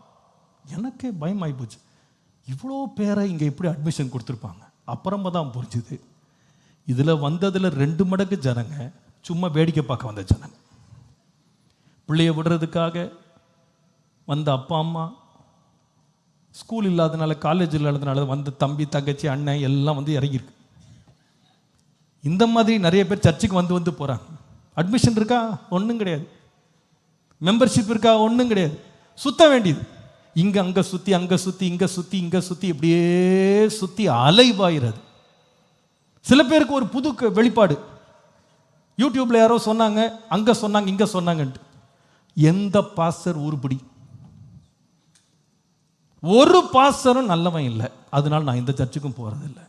எனக்கே பயமாகி போச்சு, இவ்வளோ பேரை இங்கே எப்படி அட்மிஷன் கொடுத்துருப்பாங்க. அப்புறமா தான் புரிஞ்சுது, இதில் வந்ததில் 2 மடங்கு ஜனங்க சும்மா வேடிக்கை பார்க்க வந்த ஜனங்க. பிள்ளைய விடுறதுக்காக வந்த அப்பா அம்மா, ஸ்கூல் இல்லாதனால காலேஜ் இல்லாதனால வந்த தம்பி தங்கச்சி அண்ணன் எல்லாம் வந்து இறங்கியிருக்கு. இந்த மாதிரி நிறைய பேர் சர்ச்சுக்கு வந்து வந்து போகிறாங்க. அட்மிஷன் இருக்கா? ஒன்றும் கிடையாது. மெம்பர்ஷிப் இருக்கா? ஒன்றும் கிடையாது. சுத்த வேண்டியது. இங்கே அங்கே சுற்றி, அங்கே சுற்றி, இங்கே சுற்றி, இங்கே சுற்றி, இப்படியே சுற்றி அலைவாயிறது. சில பேருக்கு ஒரு புது வெளிப்பாடு. யூடியூப்ல யாரோ சொன்னாங்க, அங்கே சொன்னாங்க, இங்கே சொன்னாங்கன்ட்டு. எந்த பாஸ்டர் உருப்படி? ஒரு பாஸ்டரும் நல்லவன் இல்லை, அதனால நான் இந்த சர்ச்சுக்கும் போறதில்லை.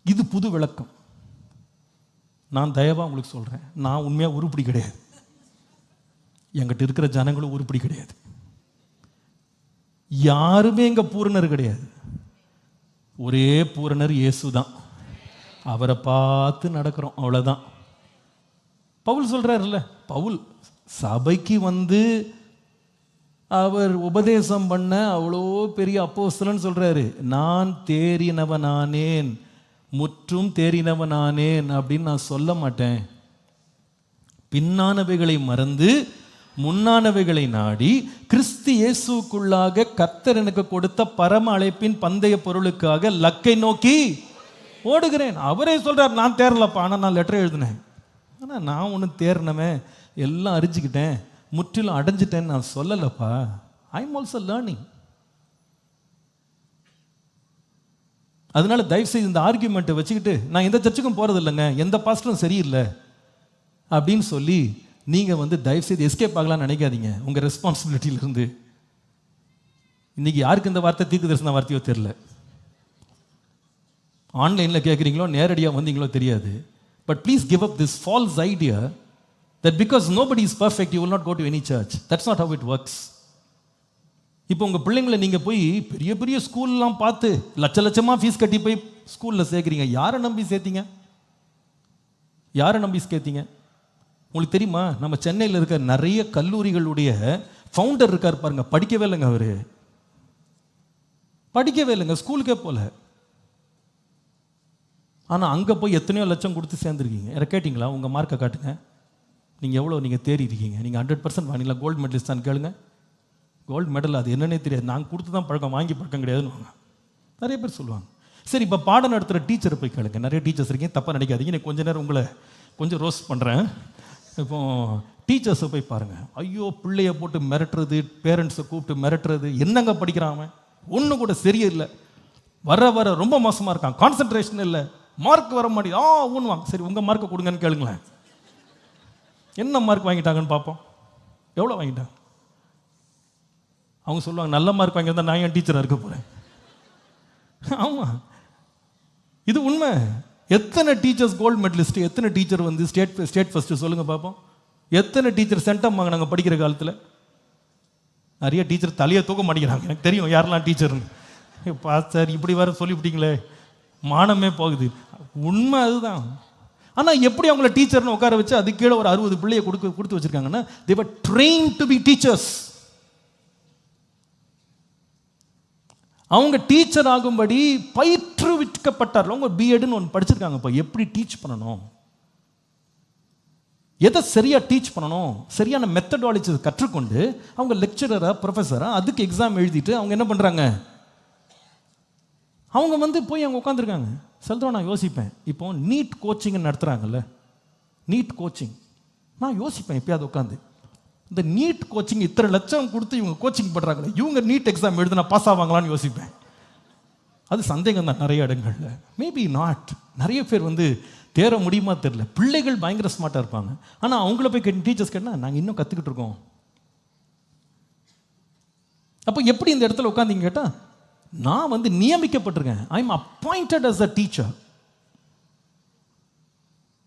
இது புது விளக்கம். நான் தயவா உங்களுக்கு சொல்றேன், நான் உண்மையா உருப்படி கிடையாது. என்கிட்ட இருக்கிற ஜனங்களும் உருப்படி கிடையாது. யாருமே இங்க பூரணர் கிடையாது. ஒரே பூரணர் இயேசு தான். அவரை பார்த்து நடக்கிறோம், அவ்வளவுதான். பவுல் சொல்றாருல்ல, பவுல் சபைக்கு வந்து அவர் உபதேசம் பண்ண அவ்வளோ பெரிய அப்போஸ்தலன் சொல்றாரு. நான் தேறினவனானேன், முற்றும் தேறினவனானேன் அப்படின்னு நான் சொல்ல மாட்டேன். பின்னானவைகளை மறந்து முன்னானவைகளை நாடி கிறிஸ்து இயேசுக்குள்ளாக கர்த்தர் எனக்கு கொடுத்த பரம அழைப்பின் பந்தய பொருளுக்காக லக்கை நோக்கி ஓடுகிறேன். அவரே சொல்றார், நான் தேரலப்பா, ஆனால் நான் லெட்டர் எழுதினேன். ஆனால் நான் ஒன்றும் தேர்னமே, எல்லாம் அறிஞ்சிக்கிட்டேன், முற்றிலும் அடைஞ்சிட்டேன்னு நான் சொல்லலப்பா. I am also learning. அதனால தயவு செய்து இந்த ஆர்கியூமெண்ட்டை வச்சுக்கிட்டு நான் எந்த சர்ச்சுக்கும் போறது இல்லைங்க, எந்த பாஸ்டரும் சரியில்லை அப்படின்னு சொல்லி நீங்க வந்து தயவு செய்து எஸ்கேப் ஆகலாம்னு நினைக்காதீங்க உங்க ரெஸ்பான்சிபிலிட்டியிலிருந்து. இன்னைக்கு யாருக்கு இந்த வார்த்தை தீர்க்க தரிசன வார்த்தையோ தெரியல. ஆன்லைனில் கேட்குறீங்களோ நேரடியாக வந்தீங்களோ தெரியாது. But please give up this false idea that because nobody is perfect you will not go to any church. That's not how it works. இப்போ உங்கள் பிள்ளைங்களை நீங்கள் போய் பெரிய பெரிய ஸ்கூல்லாம் பார்த்து லட்சமாக ஃபீஸ் கட்டி போய் ஸ்கூலில் சேர்க்குறீங்க. யாரை நம்பி சேர்த்தீங்க? யாரை நம்பி சேர்த்தீங்க? உங்களுக்கு தெரியுமா, நம்ம சென்னையில் இருக்க நிறைய கல்லூரிகளுடைய ஃபவுண்டர் இருக்கார் பாருங்க, படிக்கவே இல்லைங்க. அவரு படிக்கவே இல்லைங்க, ஸ்கூலுக்கே போல. ஆனால் அங்கே போய் எத்தனையோ லட்சம் கொடுத்து சேர்ந்துருக்கீங்க. யாரை கேட்டிங்களா? உங்கள் மார்க்கை காட்டுங்க, நீங்கள் எவ்வளோ நீங்கள் தேறி இருக்கீங்க, நீங்கள் 100% வாங்கிங்களா, கோல்டு மெடலிஸ்டான்னு கேளுங்க. கோல்டு மெடல் அது என்னன்னே தெரியாது, நாங்கள் கொடுத்து தான் பழக்கம், வாங்கி பழக்கம் கிடையாதுன்னு நிறைய பேர் சொல்லுவாங்க. சரி, இப்போ பாடம் நடத்துகிற டீச்சரை போய் கேளுங்க. நிறைய டீச்சர்ஸ் இருக்கீங்க, தப்பாக நினைக்காதீங்க, நான் கொஞ்ச நேரம் உங்களை கொஞ்சம் ரோஸ்ட் பண்ணுறேன். இப்போ டீச்சர்ஸை போய் பாருங்கள். ஐயோ, பிள்ளைய போட்டு மிரட்டுறது, பேரண்ட்ஸை கூப்பிட்டு மிரட்டுறது. என்னங்க படிக்கிறான் அவன், ஒன்றும் கூட சரியில்லை, வர வர ரொம்ப மோசமாக இருக்கான், கான்சன்ட்ரேஷன் இல்லை, மார்க் வர மாட்டேங்குது, ஊன்னுவாங்க. சரி, உங்கள் மார்க்கை கொடுங்கன்னு கேளுங்களேன். என்ன மார்க் வாங்கிட்டாங்கன்னு பார்ப்போம். எவ்வளோ வாங்கிட்டாங்க? அவங்க சொல்லுவாங்க, நல்ல மார்க் வாங்கியிருந்தா நான் என் டீச்சராக இருக்க போகிறேன். ஆமாம், இது உண்மை. எத்தனை டீச்சர்ஸ் கோல்டு மெடலிஸ்ட், எத்தனை டீச்சர் வந்து ஸ்டேட் ஃபர்ஸ்ட் சொல்லுங்க பார்ப்போம். எத்தனை டீச்சர் சென்டம் வாங்கினாங்க படிக்கிற காலத்தில்? நிறைய டீச்சர் தலையை தூக்க மாட்டேங்கிறாங்க. எனக்கு தெரியும் யாரெல்லாம் டீச்சர்னு. பாஸ்டர் இப்படி வர சொல்லிவிட்டீங்களே, மானமே போகுது. உண்மை அதுதான். ஆனால் எப்படி அவங்கள டீச்சர்னு உட்கார வச்சு அது கீழே ஒரு 60 பிள்ளையை கொடுத்து வச்சிருக்காங்கன்னா, they were trained to be teachers. அவங்க டீச்சர் ஆகும்படி பயிற்றுவிக்கப்பட்டார். அவங்க பிஎட்னு ஒன்று படிச்சிருக்காங்க. இப்போ எப்படி டீச் பண்ணணும், எதை சரியா டீச் பண்ணணும், சரியான மெத்தடாலஜி கற்றுக்கொண்டு அவங்க லெக்சரரா ப்ரொஃபஸரா அதுக்கு எக்ஸாம் எழுதிட்டு அவங்க என்ன பண்றாங்க, அவங்க வந்து போய் அங்கே உட்காந்துருக்காங்க. சொல்றோம், நான் யோசிப்பேன், இப்போ நீட் கோச்சிங் நடத்துறாங்கல்ல, நீட் கோச்சிங், நான் யோசிப்பேன் எப்பயாவது உட்காந்து, இந்த நீட் கோச்சிங் இத்தனை லட்சம் கொடுத்து இவங்க கோச்சிங் பண்றாங்களே, இவங்க நீட் எக்ஸாம் எழுதுனா பாஸ் ஆவாங்களான்னு யோசிப்பேன். அது சந்தேகம் தான் நிறைய இடங்கள்ல. Maybe not. நிறைய பேர் வந்து தேர முடியுமா தெரியல. பிள்ளைகள் பயங்கர ஸ்மார்ட்டாக இருப்பாங்க. ஆனால் அவங்கள போய் டீச்சர்ஸ் கேட்டால் நாங்கள் இன்னும் கற்றுக்கிட்டு இருக்கோம். அப்போ எப்படி இந்த இடத்துல உட்காந்தீங்க கேட்டால், நான் வந்து நியமிக்கப்பட்டிருக்கேன். I am appointed as a teacher.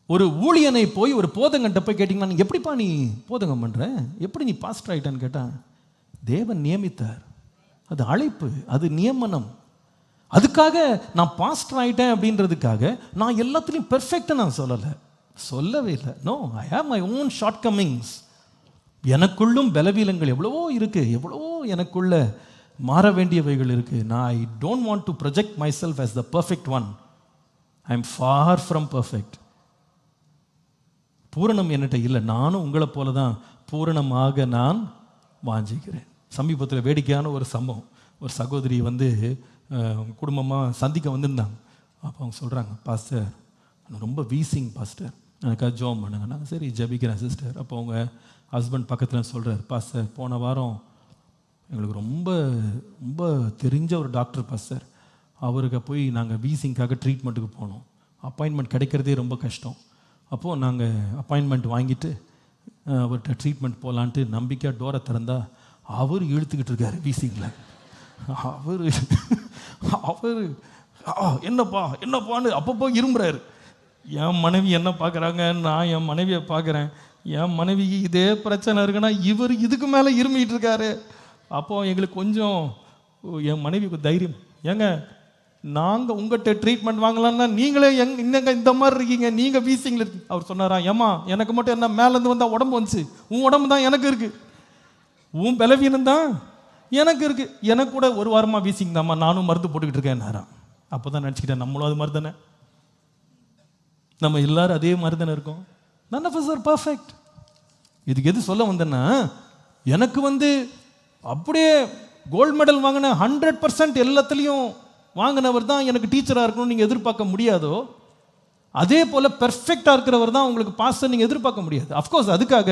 ஒரு ஊழியனை போய் ஒரு போதகன்ட்ட போய் கேட்டிங்கன்னா, நீ எப்படிப்பா நீ போதகம் பண்ணுற, எப்படி நீ பாஸ்டர் ஆகிட்டான்னு கேட்டால், தேவன் நியமித்தார். அது அழைப்பு, அது நியமனம். அதுக்காக நான் பாஸ்டர் ஆகிட்டேன் அப்படின்றதுக்காக நான் எல்லாத்துலேயும் பெர்ஃபெக்டாக நான் சொல்லவே இல்லை. No, I have my own shortcomings. எனக்குள்ளும் பலவீனங்கள் எவ்வளவோ இருக்குது, எவ்வளவோ எனக்குள்ள மாற வேண்டியவைகள் இருக்குது. நான் I don't want to project myself as the perfect one. I am far from perfect. பூரணம் என்னட்ட இல்லை. நானும் உங்களை போல தான் பூரணமாக நான் வாஞ்சிக்கிறேன். சமீபத்தில் வேடிக்கையான ஒரு சம்பவம். ஒரு சகோதரி வந்து குடும்பமாக சந்திக்க வந்திருந்தாங்க. அப்போ அவங்க சொல்கிறாங்க, பாஸ்டர் எனக்கு ரொம்ப வீசிங் பாஸ்டர், எனக்காக ஜோம் பண்ணுங்க. நான் சரி ஜபிக்கிறேன் சிஸ்டர். அப்போ அவங்க ஹஸ்பண்ட் பக்கத்தில் சொல்கிறார், பாஸ்டர் போன வாரம் எங்களுக்கு ரொம்ப ரொம்ப தெரிஞ்ச ஒரு டாக்டர் பாஸ்டர், அவருக்கு போய் நாங்கள் வீசிங்காக ட்ரீட்மெண்ட்டுக்கு போனோம். அப்பாயின்மெண்ட் கிடைக்கிறதே ரொம்ப கஷ்டம். அப்போது நாங்கள் அப்பாயின்மெண்ட் வாங்கிட்டு அவர்கிட்ட ட்ரீட்மெண்ட் போகலான்ட்டு நம்பிக்கையாக டோரை திறந்தா அவர் இழுத்துக்கிட்டு இருக்காரு வீசிங்கில். அவர் என்னப்பான்னு அப்பப்போ இரும்புறாரு. என் மனைவி என்ன பார்க்குறாங்க, நான் என் மனைவியை பார்க்குறேன். என் மனைவிக்கு இதே பிரச்சனை இருக்குன்னா இவர் இதுக்கு மேலே இருமிகிட்டு இருக்காரு. அப்போது எங்களுக்கு கொஞ்சம் என் மனைவிக்கு தைரியம், ஏங்க நாங்கள் உங்கள்கிட்ட ட்ரீட்மெண்ட் வாங்கலாம்னா நீங்களே இன்னங்க இந்த மாதிரி இருக்கீங்க, நீங்கள் வீசிங்கில் இருக்கீங்க. அவர் சொன்னாரா, ஏம்மா எனக்கு மட்டும் என்ன மேலேருந்து வந்தால் உடம்பு வந்துச்சு, உன் உடம்பு தான் எனக்கு இருக்குது, உன் பலவீனம் தான் எனக்கு இருக்குது, எனக்கு கூட ஒரு வாரமாக வீசிங் தாம்மா, நானும் மருந்து போட்டுக்கிட்டு இருக்கேன். அப்போ தான் நினச்சிக்கிட்டேன் நம்மளும் அது மாதிரி தானே, நம்ம எல்லாரும் அதே மாதிரி தானே இருக்கோம். none of us are perfect. இதுக்கு எது சொல்ல வந்தேன்னா, எனக்கு அப்படியே கோல்டு மெடல் வாங்கின 100% எல்லாத்துலேயும் வாங்கினவர் தான் எனக்கு டீச்சராக இருக்கணும்னு நீங்கள் எதிர்பார்க்க முடியாதோ, அதே போல் பெர்ஃபெக்டாக இருக்கிறவர் தான் உங்களுக்கு பாஸ்டர் நீங்கள் எதிர்பார்க்க முடியாது. அஃப்கோர்ஸ் அதுக்காக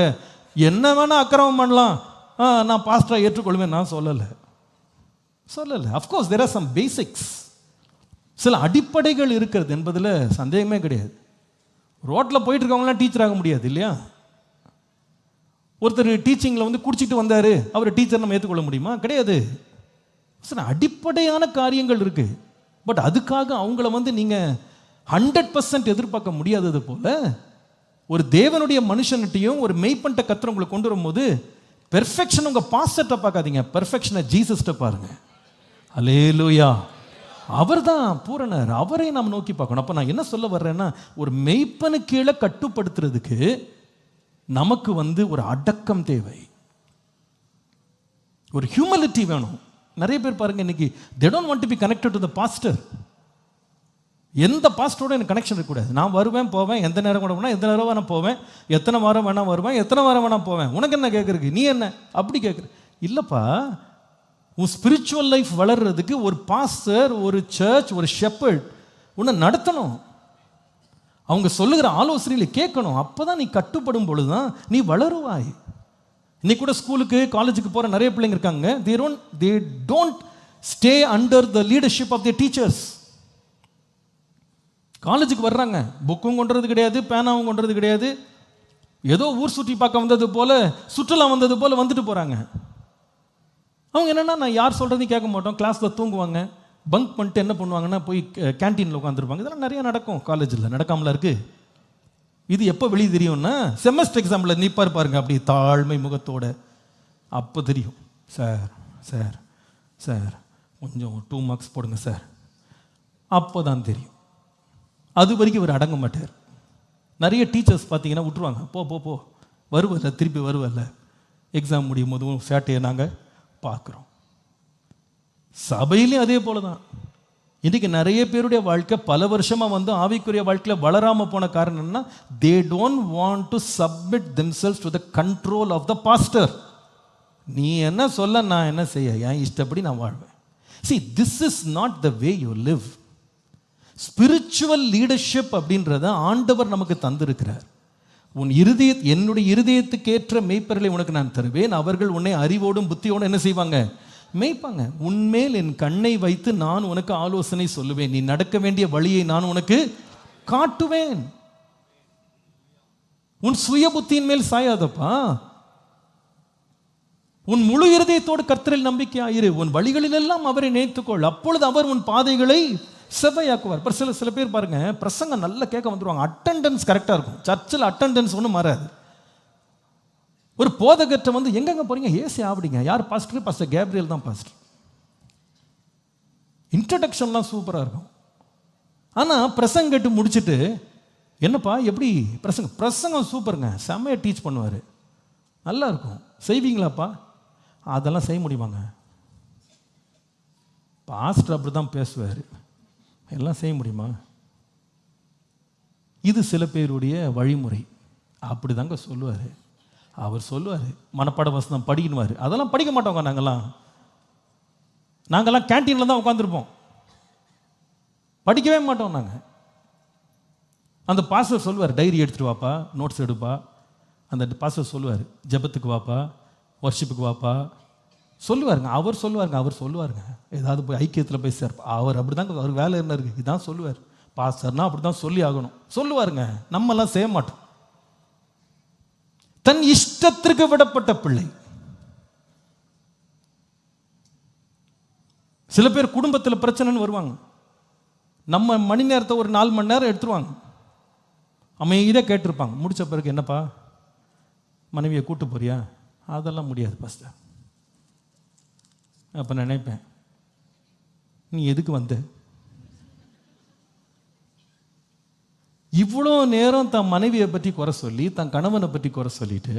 என்ன வேணால் அக்கிரமம் பண்ணலாம், நான் பாஸ்டராக ஏற்றுக்கொள்வேன் நான் சொல்லலை. Of course there are some basics, சில அடிப்படைகள் இருக்கிறது என்பதில் சந்தேகமே கிடையாது. ரோட்டில் போயிட்டு இருக்கவங்களாம் டீச்சர் ஆக முடியாது இல்லையா? ஒருத்தர் டீச்சிங்கில் குடிச்சிட்டு வந்தார், அவர் டீச்சர் நம்ம ஏற்றுக்கொள்ள முடியுமா? கிடையாது. சில அடிப்படையான காரியங்கள் இருக்குது. பட் அதுக்காக அவங்கள நீங்கள் 100% எதிர்பார்க்க முடியாதது போல ஒரு தேவனுடைய மனுஷன்கிட்டையும் ஒரு மெய்ப்பண்ட கத்திர உங்களை கொண்டு வரும்போது பெர்ஃபெக்ஷன் உங்கள் பாஸ்டர்ட்ட பார்க்காதீங்க, பெர்ஃபெக்ஷனை ஜீசஸ்ட்ட பாருங்க. அல்லேலூயா. அவர் தான் பூரணர், அவரை நாம் நோக்கி பார்க்கணும். அப்போ நான் என்ன சொல்ல வர்றேன்னா, ஒரு மெய்ப்பனு கீழே கட்டுப்படுத்துறதுக்கு நமக்கு ஒரு அடக்கம் தேவை, ஒரு ஹியூமிலிட்டி வேணும். நிறைய பேர் பாருங்க இன்னைக்கு they don't want to be connected to the pastor. எந்த பாஸ்டரோட எனக்கு கனெக்ஷன் இருக்கக்கூடாது. நான் வருவேன் போவேன், எந்த நேரம் கூட போனால் எந்த நேரம் வேணா போவேன், எத்தனை வாரம் வேணா வருவேன், எத்தனை வாரம் வேணா போவேன், உனக்கு என்ன கேட்குறதுக்கு, நீ என்ன அப்படி கேட்குற? இல்லைப்பா, உன் ஸ்பிரிச்சுவல் லைஃப் வளர்றதுக்கு ஒரு பாஸ்டர், ஒரு சர்ச், ஒரு ஷெப்பர்ட் உன்னை நடத்தணும். அவங்க சொல்லுகிற ஆலோசனைகளை கேட்கணும். அப்போ தான் நீ கட்டுப்படும் பொழுது தான் நீ வளருவாய். இன்னைக்கு கூட ஸ்கூலுக்கு காலேஜுக்கு போகிற நிறைய பிள்ளைங்க இருக்காங்க, they don't stay under the leadership of their teachers. காலேஜுக்கு வர்றாங்க, புக்கும் கொண்டுறது கிடையாது, பேனாவும் கொண்டுறது கிடையாது, ஏதோ ஊர் சுற்றி பார்க்க வந்தது போல, சுற்றுலா வந்தது போல வந்துட்டு போகிறாங்க. அவங்க என்னென்னா, நான் யார் சொல்கிறதையும் கேட்க மாட்டோம், கிளாஸில் தூங்குவாங்க, பங்க் பண்ணிட்டு என்ன பண்ணுவாங்கன்னா போய் கேன்டீனில் உட்காந்துருப்பாங்க. இதெல்லாம் நிறைய நடக்கும் காலேஜில், நடக்காமலாம் இருக்குது. இது எப்போ வெளியே தெரியும்னா, செமஸ்டர் எக்ஸாமில் நிற்பார் பாருங்க, அப்படி தாழ்மை முகத்தோட, அப்போ தெரியும். சார் சார் சார் கொஞ்சம் 2 மார்க்ஸ் போடுங்க சார், அப்போ தான் தெரியும். அது வரைக்கும் இவர் அடங்க மாட்டார். நிறைய டீச்சர்ஸ் பார்த்தீங்கன்னா விட்டுருவாங்க, போ போ போ வருவல்ல, திருப்பி வருவல்ல. எக்ஸாம் முடியும் போதும் சேட்டையை நாங்கள் பார்க்குறோம். சபையிலையும் அதே போல தான். இன்றைக்கி நிறைய பேருடைய வாழ்க்கை பல வருஷமாக ஆவிக்குரிய வாழ்க்கையில் வளராமல் போன காரணம் என்னன்னா, they don't want to submit themselves to the control of the pastor. நீ என்ன சொல்ல, நான் என்ன செய்ய, என் இஷ்டப்படி நான் வாழ்வேன். See, this is not the way you live. Spiritual leadership அப்படின்றத ஆண்டவர் நமக்கு தந்திருக்கிறார். என்னுடைய இருதயத்துக்கேற்ற மெய்ப்பர்களை உனக்கு நான் தருவேன், அவர்கள் உன்னை அறிவோடும் புத்தியோடும் என்ன செய்வாங்க, மேய்ப்பாங்க. உன்மேல் என் கண்ணை வைத்து நான் உனக்கு ஆலோசனை சொல்லுவேன், நீ நடக்க வேண்டிய வழியை நான் உனக்கு காட்டுவேன். உன் சுய புத்தியின் மேல் சாயாதப்பா, உன் முழு இருதயத்தோடு கர்த்தரில் நம்பிக்கையாயிரு, உன் வழிகளில் எல்லாம் அவரை நினைத்துக்கொள், அப்பொழுது அவர் உன் பாதைகளை செவ்வையாக்குவார். சில பேர் பாருங்க, பிரசங்கம் நல்லா கேட்க வந்துருவாங்க, அட்டெண்டன்ஸ் கரெக்டாக இருக்கும், சர்ச்சில் அட்டெண்டன்ஸ் ஒன்றும் மாறாது. ஒரு போதகற்ற எங்கெங்க போறீங்க, ஏசி ஆவடிங்க, யார் பாஸ்டர், பாஸ்டர் கேப்ரியல் தான் பாஸ்டர். இன்ட்ரடக்ஷன்லாம் சூப்பராக இருக்கும். ஆனால் பிரசங்கம் கேட்டு முடிச்சுட்டு, என்னப்பா எப்படி பிரசங்கம் சூப்பருங்க, செம்மையாக டீச் பண்ணுவார், நல்லா இருக்கும், செய்வீங்களாப்பா? அதெல்லாம் செய்ய முடியுமாங்க? பாஸ்டர் அப்படி தான் பேசுவார், எல்லாம் செய்ய முடியுமா? இது சில பேருடைய வழிமுறை. அப்படி தாங்க சொல்லுவார். அவர் சொல்லுவார், மனப்பாட வசனம் படிக்கணுவார், அதெல்லாம் படிக்க மாட்டோங்க. நாங்கள்லாம் கேன்டீனில் தான் உட்காந்துருப்போம். படிக்கவே மாட்டோம் நாங்கள். அந்த பாஸ்டர் சொல்லுவார், டைரி எடுத்துகிட்டு வாப்பா, நோட்ஸ் எடுப்பா. அந்த பாஸ்டர் சொல்லுவார், ஜெபத்துக்கு வாப்பா, வர்ஷிப்புக்கு வாப்பா சொல்லுவாருங்க. அவர் சொல்லுவாருங்க, ஏதாவது போய் ஐக்கியத்தில் போய் சேர்ப்பா. அவர் அப்படி தாங்க, அவர் வேலை என்ன இருக்குது இதான் சொல்லுவார். பாஸ்டர்னா அப்படி தான் சொல்லி ஆகணும் சொல்லுவாருங்க. நம்மெல்லாம் செய்ய மாட்டோம். தன் இஷ்டத்திற்கு விடப்பட்ட பிள்ளை. சில பேர் குடும்பத்தில் பிரச்சனைன்னு வருவாங்க, நம்ம மணி நேரத்தை ஒரு 4 மணி நேரம் எடுத்துருவாங்க. அமைதியாக கேட்டிருப்பாங்க. முடிச்ச பிறகு, என்னப்பா மனைவியை கூட்டு போறியா? அதெல்லாம் முடியாது பாஸ்டர். அப்போ நினைப்பேன், நீ எதுக்கு வந்த? இவ்வளோ நேரம் தன் மனைவியை பற்றி குறை சொல்லி, தன் கணவனை பற்றி குறை சொல்லிட்டு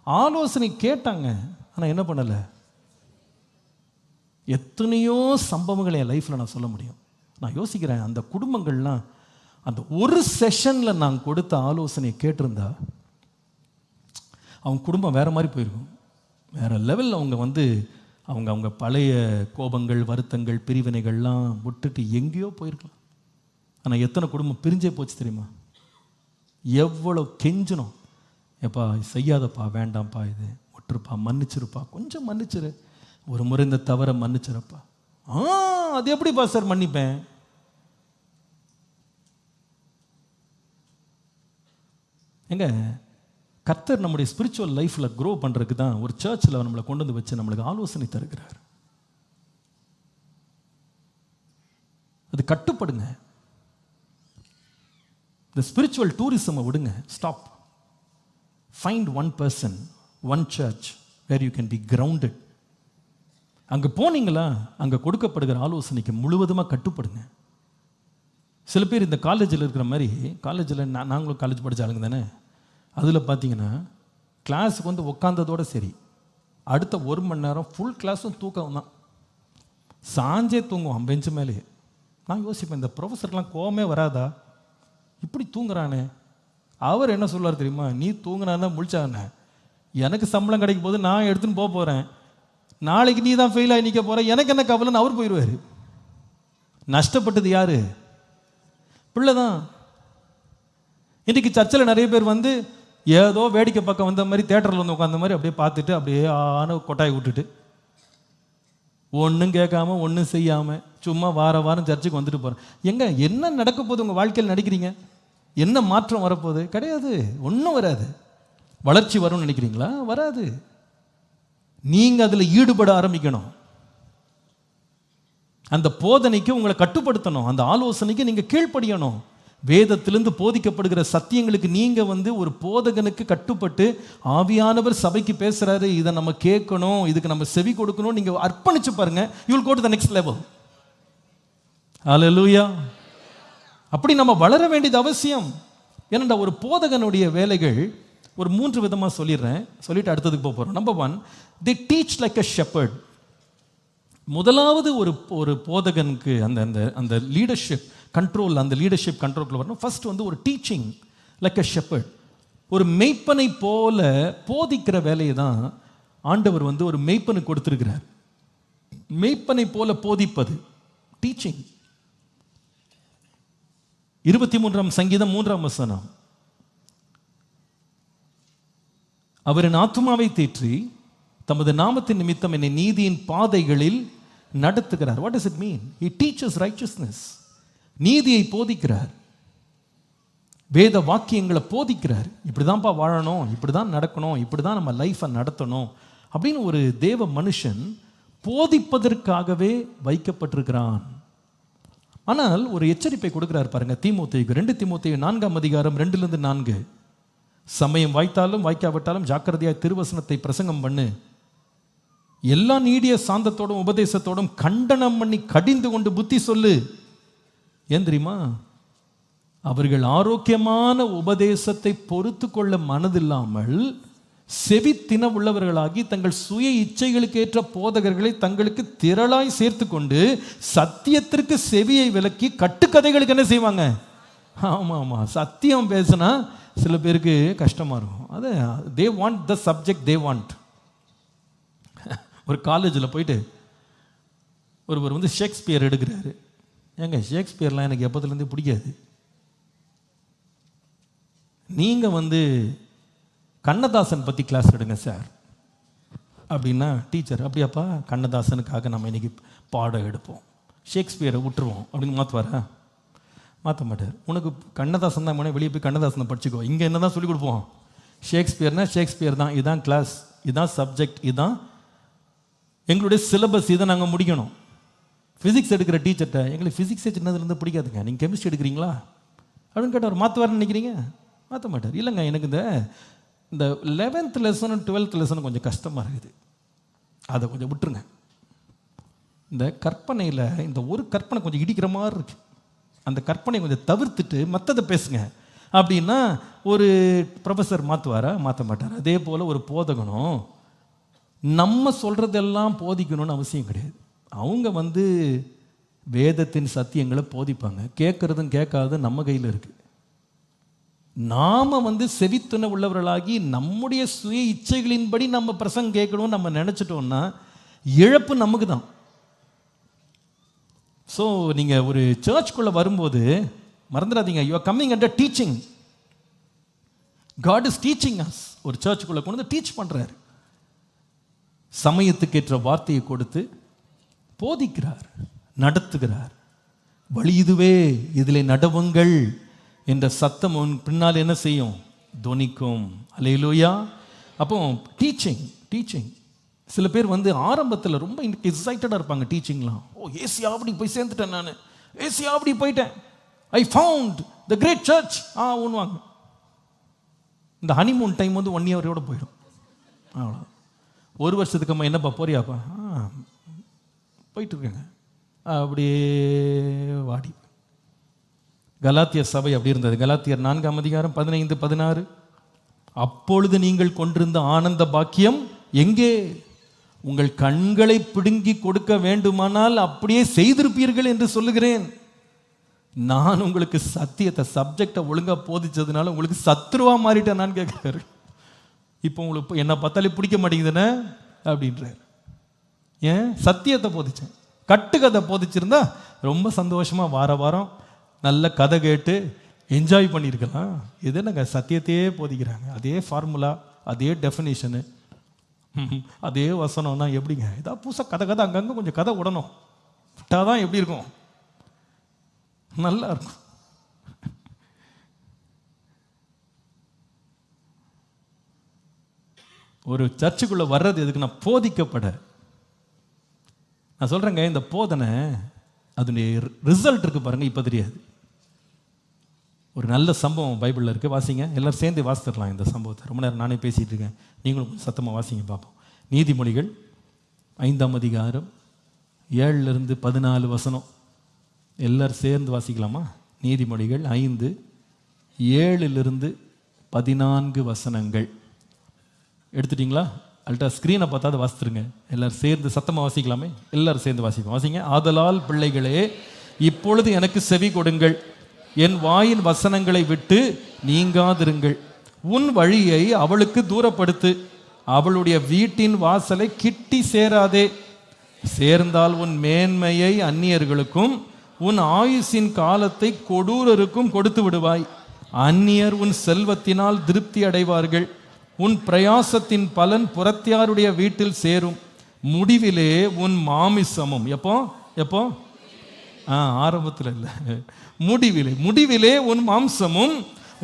ஆலோசனை கேட்டாங்க. ஆனால் என்ன பண்ணலை? எத்தனையோ சம்பவங்களை என் லைஃப்பில் நான் சொல்ல முடியும். நான் யோசிக்கிறேன், அந்த குடும்பங்கள்லாம் அந்த ஒரு செஷனில் நான் கொடுத்த ஆலோசனையை கேட்டிருந்தா அவங்க குடும்பம் வேறு மாதிரி போயிருக்கும். வேறு லெவலில் அவங்க அவங்க பழைய கோபங்கள், வருத்தங்கள், பிரிவினைகள்லாம் விட்டுட்டு எங்கேயோ போயிருக்கலாம். ஆனால் எத்தனை குடும்பம் பிரிஞ்சே போச்சு தெரியுமா? எவ்வளோ கெஞ்சணும், எப்பா செய்யாதப்பா, வேண்டாம்ப்பா, இது விட்டுருப்பா, மன்னிச்சிருப்பா, கொஞ்சம் மன்னிச்சிரு, ஒரு முறை இந்த தவறை மன்னிச்சிருப்பா. அது எப்படிப்பா சார் மன்னிப்பேன்? எங்க கர்த்தர் நம்முடைய ஸ்பிரிச்சுவல் லைஃப்பில் க்ரோ பண்ணுறதுக்கு தான் ஒரு சர்ச்சில் நம்மளை கொண்டு வந்து வச்சு நம்மளுக்கு ஆலோசனை தருகிறார். அது கட்டுப்படுங்க. இந்த ஸ்பிரிச்சுவல் டூரிசமை விடுங்க. Stop. Find one person, one church where you can be grounded. அங்கே போனீங்களா, அங்கே கொடுக்கப்படுகிற ஆலோசனைக்கு முழுவதுமாக கட்டுப்படுங்க. சில பேர் இந்த காலேஜில் இருக்கிற மாதிரி, காலேஜில் நாங்களும் காலேஜ் படித்த ஆளுங்க தானே, அதில் பார்த்தீங்கன்னா கிளாஸுக்கு வந்து உட்காந்ததோடு சரி, அடுத்த 1 மணி நேரம் ஃபுல் கிளாஸும் தூக்கம் தான். சாஞ்சே தூங்குவோம் பெஞ்சு மேலே. நான் யோசிப்பேன், இந்த ப்ரொஃபஸர்லாம் கோவமே வராதா? இப்படி தூங்குறானே. அவர் என்ன சொல்லுவார் தெரியுமா? நீ தூங்குனாதான் முழிச்சானே, எனக்கு சம்பளம் கிடைக்கும் போது நான் எடுத்துன்னு போக போகிறேன், நாளைக்கு நீ தான் ஃபெயில் ஆகி நிற்க போகிற, எனக்கு என்ன கவலைன்னு அவர் போயிடுவார். நஷ்டப்பட்டது யார்? பிள்ளை தான். இன்றைக்கி சர்ச்சில் நிறைய பேர் வந்து ஏதோ வேடிக்கை பக்கம் வந்த மாதிரி, தேட்டரில் வந்து உட்காந்த மாதிரி அப்படியே பார்த்துட்டு அப்படியே கொட்டாய் விட்டுட்டு ஒன்றும் கேட்காம ஒன்றும் செய்யாமல் சும்மா வாரம் சர்ச்சுக்கு வந்துட்டு போகிறேன். என்ன நடக்க போகுது உங்கள் வாழ்க்கையில்? நடிக்கிறீங்க, என்ன மாற்றம் வரப்போகுது? கிடையாது, ஒன்றும் வராது. வளர்ச்சி வரும்னு நினைக்கிறீங்களா? வராது. நீங்கள் அதில் ஈடுபட ஆரம்பிக்கணும். அந்த போதனைக்கு உங்களை கட்டுப்படுத்தணும், அந்த ஆலோசனைக்கு நீங்கள் கீழ்ப்படியணும். வேதத்திலிருந்து போதிக்கப்படுகிற சத்தியங்களுக்கு நீங்கள் வந்து ஒரு போதகனுக்கு கட்டுப்பட்டு, ஆவியானவர் சபைக்கு பேசுகிறாரு, இதை நம்ம கேட்கணும், இதுக்கு நம்ம செவி கொடுக்கணும், நீங்கள் அர்ப்பணிச்சு பாருங்க. You will go to the next level. Hallelujah. அப்படி நம்ம வளர வேண்டியது அவசியம். ஏனென்றால் ஒரு போதகனுடைய வேலைகள் ஒரு 3 விதமாக சொல்லிடுறேன், சொல்லிட்டு அடுத்ததுக்கு போக போகிறோம். Number 1, they teach like a shepherd. முதலாவது ஒரு போதகனுக்கு அந்த லீடர்ஷிப் கண்ட்ரோல், அந்த லீடர்ஷிப் கண்ட்ரோலுக்குள்ள வரணும். ஃபர்ஸ்ட் வந்து ஒரு டீச்சிங் லைக் அ ஷெப்பர்ட். ஒரு மெய்ப்பனை போல போதிக்கிற வேலையை தான் ஆண்டவர் வந்து ஒரு மெய்ப்பனுக்கு கொடுத்திருக்கிறார். மெய்ப்பனை போல போதிப்பது டீச்சிங். 23ஆம் சங்கீதம் 3ஆம் வசனம், அவர் என் ஆத்துமாவை தேற்றி தமது நாமத்தின் நிமித்தம் என்னை நீதியின் பாதைகளில் நடத்துகிறார். What does it mean? He teaches righteousness. நீதியை போதிக்கிறார், வேத வாக்கியங்களை போதிக்கிறார். இப்படிதான்ப்பா வாழணும், இப்படிதான் நடக்கணும், இப்படிதான் நம்ம லைஃப்பை நடத்தணும் அப்படின்னு ஒரு தேவ மனுஷன் போதிப்பதற்காகவே வைக்கப்பட்டிருக்கிறான். ஆனால் ஒரு எச்சரிப்பை கொடுக்கிறார் பாருங்க தீமோத்தேயுக்கு. 2 தீமோத்தேயு 4ஆம் அதிகாரம் 2-4. சமயம் வாய்த்தாலும் வாய்க்காவிட்டாலும் ஜாக்கிரதையாய் திருவசனத்தை பிரசங்கம் பண்ணு, எல்லா நீடிய சாந்தத்தோடும் உபதேசத்தோடும் கண்டனம் பண்ணி கடிந்து கொண்டு புத்தி சொல்லு. ஏன் தெரியுமா? அவர்கள் ஆரோக்கியமான உபதேசத்தை பொறுத்து கொள்ள மனதில்லாமல் செவித்தின உள்ளவர்களாகி தங்கள் சுய இச்சைகளுக்கு ஏற்ற போதகர்களை தங்களுக்கு திரளாய் சேர்த்து கொண்டு சத்தியத்திற்கு செவியை விலக்கி கட்டுக்கதைகளுக்கு என்ன செய்வாங்க? ஆமாம், சத்தியம் பேசினா சில பேருக்கு கஷ்டமாக இருக்கும். அது they want the subject they want. ஒரு காலேஜில் போயிட்டு ஒருவர் வந்து ஷேக்ஸ்பியர் எடுக்கிறாரு. ஏங்க ஷேக்ஸ்பியர்லாம் எனக்கு எப்போதுலேருந்து பிடிக்காது. நீங்கள் கண்ணதாசன் பற்றி கிளாஸ் எடுங்க சார் அப்படின்னா டீச்சர் அப்படியாப்பா கண்ணதாசனுக்காக நம்ம இன்றைக்கி பாடம் எடுப்போம், ஷேக்ஸ்பியரை விட்டுருவோம் அப்படின்னு மாற்றுவாரா? மாற்ற மாட்டார். உனக்கு கண்ணதாசன் தான் வெளியே போய் கண்ணதாசனை படிச்சுக்கோ, இங்கே என்ன தான் சொல்லிக் கொடுப்போம், ஷேக்ஸ்பியர்னா ஷேக்ஸ்பியர் தான், இதுதான் கிளாஸ், இதுதான் சப்ஜெக்ட், இதுதான் எங்களுடைய சிலபஸ், இதை நாங்கள் முடிக்கணும். ஃபிசிக்ஸ் எடுக்கிற டீச்சர்கிட்ட எங்களுக்கு ஃபிசிக்ஸே சின்னதுலேருந்து பிடிக்காதுங்க, நீங்கள் கெமிஸ்ட்ரி எடுக்கிறீங்களா அப்படின்னு கேட்டார். மாற்றுவார்னு நினைக்கிறீங்க? மாற்ற மாட்டார். இல்லைங்க எனக்கு இந்த 11th லெசனும் 12th லெசனும் கொஞ்சம் கஷ்டமாக இருக்குது, அதை கொஞ்சம் விட்டுருங்க. இந்த கற்பனையில் இந்த ஒரு கற்பனை கொஞ்சம் இடிக்கிற மாதிரி இருக்குது, அந்த கற்பனை கொஞ்சம் தவிர்த்துட்டு மற்றதை பேசுங்க அப்படின்னா ஒரு ப்ரொஃபஸர் மாற்றுவாரா? மாற்ற மாட்டார். அதே போல் ஒரு போதகனும் நம்ம சொல்கிறதெல்லாம் போதிக்கணும்னு அவசியம் கிடையாது. அவங்க வேதத்தின் சத்தியங்களை போதிப்பாங்க. கேட்குறதும் கேட்காததும் நம்ம கையில் இருக்குது. நாம் செவித்துணை உள்ளவர்களாகி நம்முடைய சுய இச்சைகளின்படி நம்ம பிரசங்கம் கேட்கணும்னு நம்ம நினச்சிட்டோம்னா இழப்பு நமக்கு தான். ஸோ நீங்கள் ஒரு சர்ச்சுக்குள்ளே வரும்போது மறந்துடாதீங்க, you are coming under teaching. God is teaching us. ஒரு சர்ச்சுக்குள்ளே கொண்டு வந்து டீச் பண்ணுறாரு, சமயத்துக்கேற்ற வார்த்தையை கொடுத்து போதிக்கிறார், நடத்துகிறார். வழி இதுவே, இதில் நடவுங்கள் என்ற சத்தம் பின்னால் என்ன செய்யும்? தொனிக்கும். அல்லேலூயா. அப்போ டீச்சிங். சில பேர் ஆரம்பத்தில் ரொம்ப எக்ஸைட்டடாக இருப்பாங்க டீச்சிங்லாம். ஓ ஏசியா அப்படி போய் சேர்ந்துட்டேன், நான் ஏசியா அப்படி போயிட்டேன், I found the great church ஒன்றுவாங்க. இந்த ஹனிமூன் டைம் 1 இயரோட போயிடும். அவ்வளோ. 1 வருஷத்துக்கு அம்மா என்னப்பா போறியாப்பா? போயிட்டு இருக்கேங்க. அப்படியே வாடி. கலாத்தியர் சபை அப்படி இருந்தது. கலாத்தியர் 4ஆம் அதிகாரம் 15, 16. அப்பொழுது நீங்கள் கொண்டிருந்த ஆனந்த பாக்கியம் எங்கே? உங்கள் கண்களை பிடுங்கி கொடுக்க வேண்டுமானால் அப்படியே செய்திருப்பீர்கள் என்று சொல்லுகிறேன். நான் உங்களுக்கு சத்தியத்தை சப்ஜெக்டை ஒழுங்காக போதிச்சதுனால உங்களுக்கு சத்ருவா மாறிட்டேன் நான் கேட்குறாரு. இப்போ உங்களுக்கு என்ன பார்த்தாலே பிடிக்க மாட்டேங்குதுன்னு அப்படின்றார். ஏன்? சத்தியத்தை போதிச்சேன். கட்டுக்கதை போதிச்சிருந்தா ரொம்ப சந்தோஷமாக வார வாரம் நல்ல கதை கேட்டு என்ஜாய் பண்ணியிருக்கலாம். இது என்னங்க சத்தியத்தையே போதிக்கிறாங்க, அதே ஃபார்முலா, அதே டெஃபினேஷனு, அதே வசனம்னா எப்படிங்க? ஏதாவது புதுசாக கதை அங்கங்கே கொஞ்சம் கதை விடணும், விட்டால் தான் எப்படி இருக்கும்? நல்லா இருக்கும். ஒரு சர்ச்சுக்குள்ளே வர்றது எதுக்குன்னா போதிக்கப்பட. நான் சொல்கிறேங்க, இந்த போதனை அதனுடைய ரிசல்ட் இருக்குது பாருங்கள், இப்போ தெரியாது. ஒரு நல்ல சம்பவம் பைபிளில் இருக்குது, வாசிங்க. எல்லோரும் சேர்ந்து வாசித்துடலாம் இந்த சம்பவத்தை. ரொம்ப நேரம் நானே பேசிகிட்டு இருக்கேன், நீங்களும் கொஞ்சம் சத்தமாக வாசிங்க பார்ப்போம். நீதிமொழிகள் 5ஆம் அதிகாரம் 7 to 14 வசனம். எல்லோரும் சேர்ந்து வாசிக்கலாமா? நீதிமொழிகள் 5, 7 to 14 வசனங்கள். எடுத்துட்டிங்களா? அல்ட்டா ஸ்க்ரீனை பார்த்தாது வாசித்துருங்க. எல்லோரும் சேர்ந்து சத்தமாக வாசிக்கலாமே? எல்லோரும் சேர்ந்து வாசிப்போம். வாசிங்க. ஆதலால் பிள்ளைகளே, இப்பொழுது எனக்கு செவி கொடுங்கள், என் வாயின் வசனங்களை விட்டு நீங்காதிருங்கள். உன் வழியை அவளுக்கு தூரப்படுத்து, அவளுடைய வீட்டின் வாசலை கிட்டி சேராதே. சேர்ந்தால் உன் மேன்மையை அந்நியர்களுக்கும் உன் ஆயுசின் காலத்தை கொடூரருக்கும் கொடுத்து விடுவாய். அந்நியர் உன் செல்வத்தினால் திருப்தி அடைவார்கள். உன் பிரயாசத்தின் பலன் புறத்தியாருடைய வீட்டில் சேரும். முடிவிலே உன் மாமிசமும், எப்போ ஆரம்பத்தில் இல்லை, முடிவிலே உன் மாம்சமும்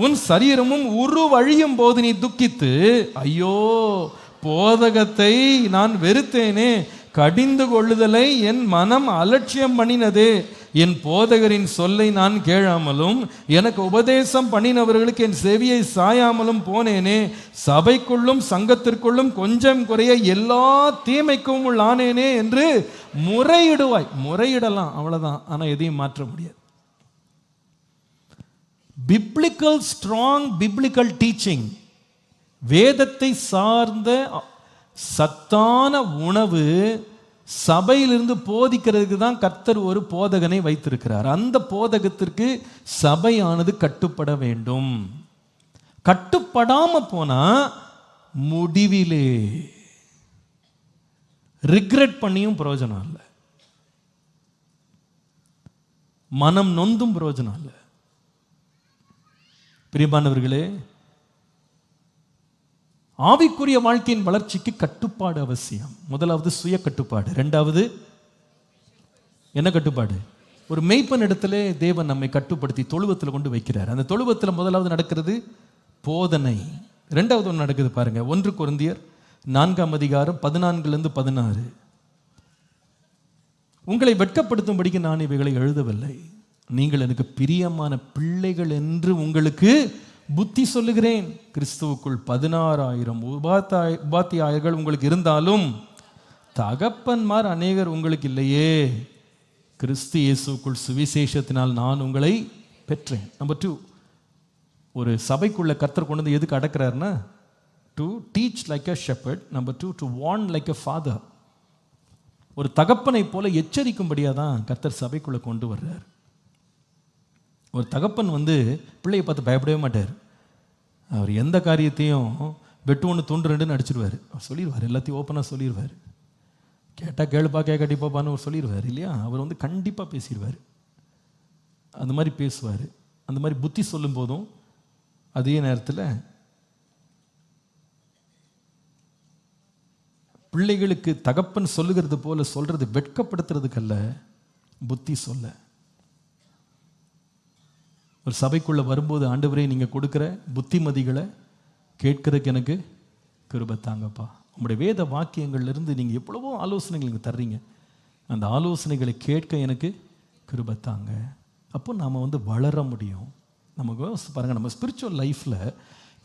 உன் சரீரமும் உருவழியும் போது நீ துக்கித்து, ஐயோ போதகத்தை நான் வெறுத்தேனே, கடிந்து கொள்ளுதலை என் மனம் அலட்சியம் பண்ணினதே, என் போதகரின் சொல்லை நான் கேளாமலும் எனக்கு உபதேசம் பண்ணினவர்களுக்கு என் செவியை சாயாமலும் போனேனே, சபைக்குள்ளும் சங்கத்திற்குள்ளும் கொஞ்சம் குறைய எல்லா தீமைக்கும் உள்ளானேனே என்று முறையிடுவாய். முறையிடலாம், அவ்வளவுதான். ஆனா எதையும் மாற்ற முடியாது. பிப்ளிக்கல் ஸ்ட்ராங் பிப்ளிக்கல் டீச்சிங், வேதத்தை சார்ந்த சத்தான உணவு சபையிலிருந்து போதிக்கிறதுக்கு தான் கர்த்தர் ஒரு போதகனை வைத்திருக்கிறார். அந்த போதகத்திற்கு சபையானது கட்டுப்பட வேண்டும். கட்டுப்படாம போனா முடிவிலே ரிக்ரெட் பண்ணியும் பிரயோஜனம் இல்லை. மனம் நொந்தும் பிரயோஜனம் இல்லை. பிரியமானவர்களே, ஆவிக்குரிய வாழ்க்கையின் வளர்ச்சிக்கு கட்டுப்பாடு அவசியம். முதலாவது சுய கட்டுப்பாடு. இரண்டாவது என்ன கட்டுப்பாடு? ஒரு மெய்ப்பன் இடத்துல தேவன் நம்மை கட்டுப்படுத்தி தொழுவத்தில் கொண்டு வைக்கிறார். அந்த தொழுவத்தில் முதலாவது நடக்கிறது போதனை. இரண்டாவது ஒன்று நடக்குது பாருங்க. 1 கொரிந்தியர் 4:14-16. உங்களை வெட்கப்படுத்தும்படிக்கு நான் இவைகளை எழுதவில்லை, நீங்கள் எனக்கு பிரியமான பிள்ளைகள் என்று உங்களுக்கு புத்தி சொல்லுகிறேன். கிறிஸ்துவுக்குள் 16,000 உபாத்தியாயர்கள் உங்களுக்கு இருந்தாலும் தகப்பன்மார் அநேகர் உங்களுக்கு இல்லையே. கிறிஸ்து இயேசுக்குள் சுவிசேஷத்தினால் நான் உங்களை பெற்றேன். நம்பர் 2, ஒரு சபைக்குள்ள கர்த்தர் கொண்டு வந்து எதுக்கு அடக்கிறாருன்னா, to teach like a shepherd. Number 2, to warn like a father. ஒரு தகப்பனை போல எச்சரிக்கும்படியாக தான் கர்த்தர் சபைக்குள்ளே கொண்டு வர்றார். ஒரு தகப்பன் பிள்ளையை பார்த்து பயப்படவே மாட்டார். அவர் எந்த காரியத்தையும் வெட்டு 1 துண்டு 2ன்னு அடிச்சிடுவார். அவர் சொல்லிடுவார், எல்லாத்தையும் ஓப்பனாக சொல்லிடுவார். கேட்டால் கேளுப்பா, கேட்காட்டி போப்பான்னு அவர் சொல்லிடுவார் இல்லையா. அவர் கண்டிப்பாக பேசிடுவார். அந்த மாதிரி பேசுவார். அந்த மாதிரி புத்தி சொல்லும் போதும் அதே நேரத்தில் பிள்ளைகளுக்கு தகப்பன் சொல்லுகிறது போல சொல்றது வெட்கப்படுத்துறதுக்கல்ல, புத்தி சொல்ல. ஒரு சபைக்குள்ள வரும்போது, ஆண்டவரே நீங்க கொடுக்குற புத்திமதிகளை கேட்கறதுக்கு எனக்கு கிருபை தாங்கப்பா. உங்களுடைய வேத வாக்கியங்கள்ல இருந்து நீங்க எவ்வளவோ ஆலோசனைகள் நீங்க தர்றீங்க, அந்த ஆலோசனைகளை கேட்க எனக்கு கிருபை தாங்க. அப்போ நாம வளர முடியும். நமக்கு பாருங்க, நம்ம ஸ்பிரிச்சுவல் லைஃப்ல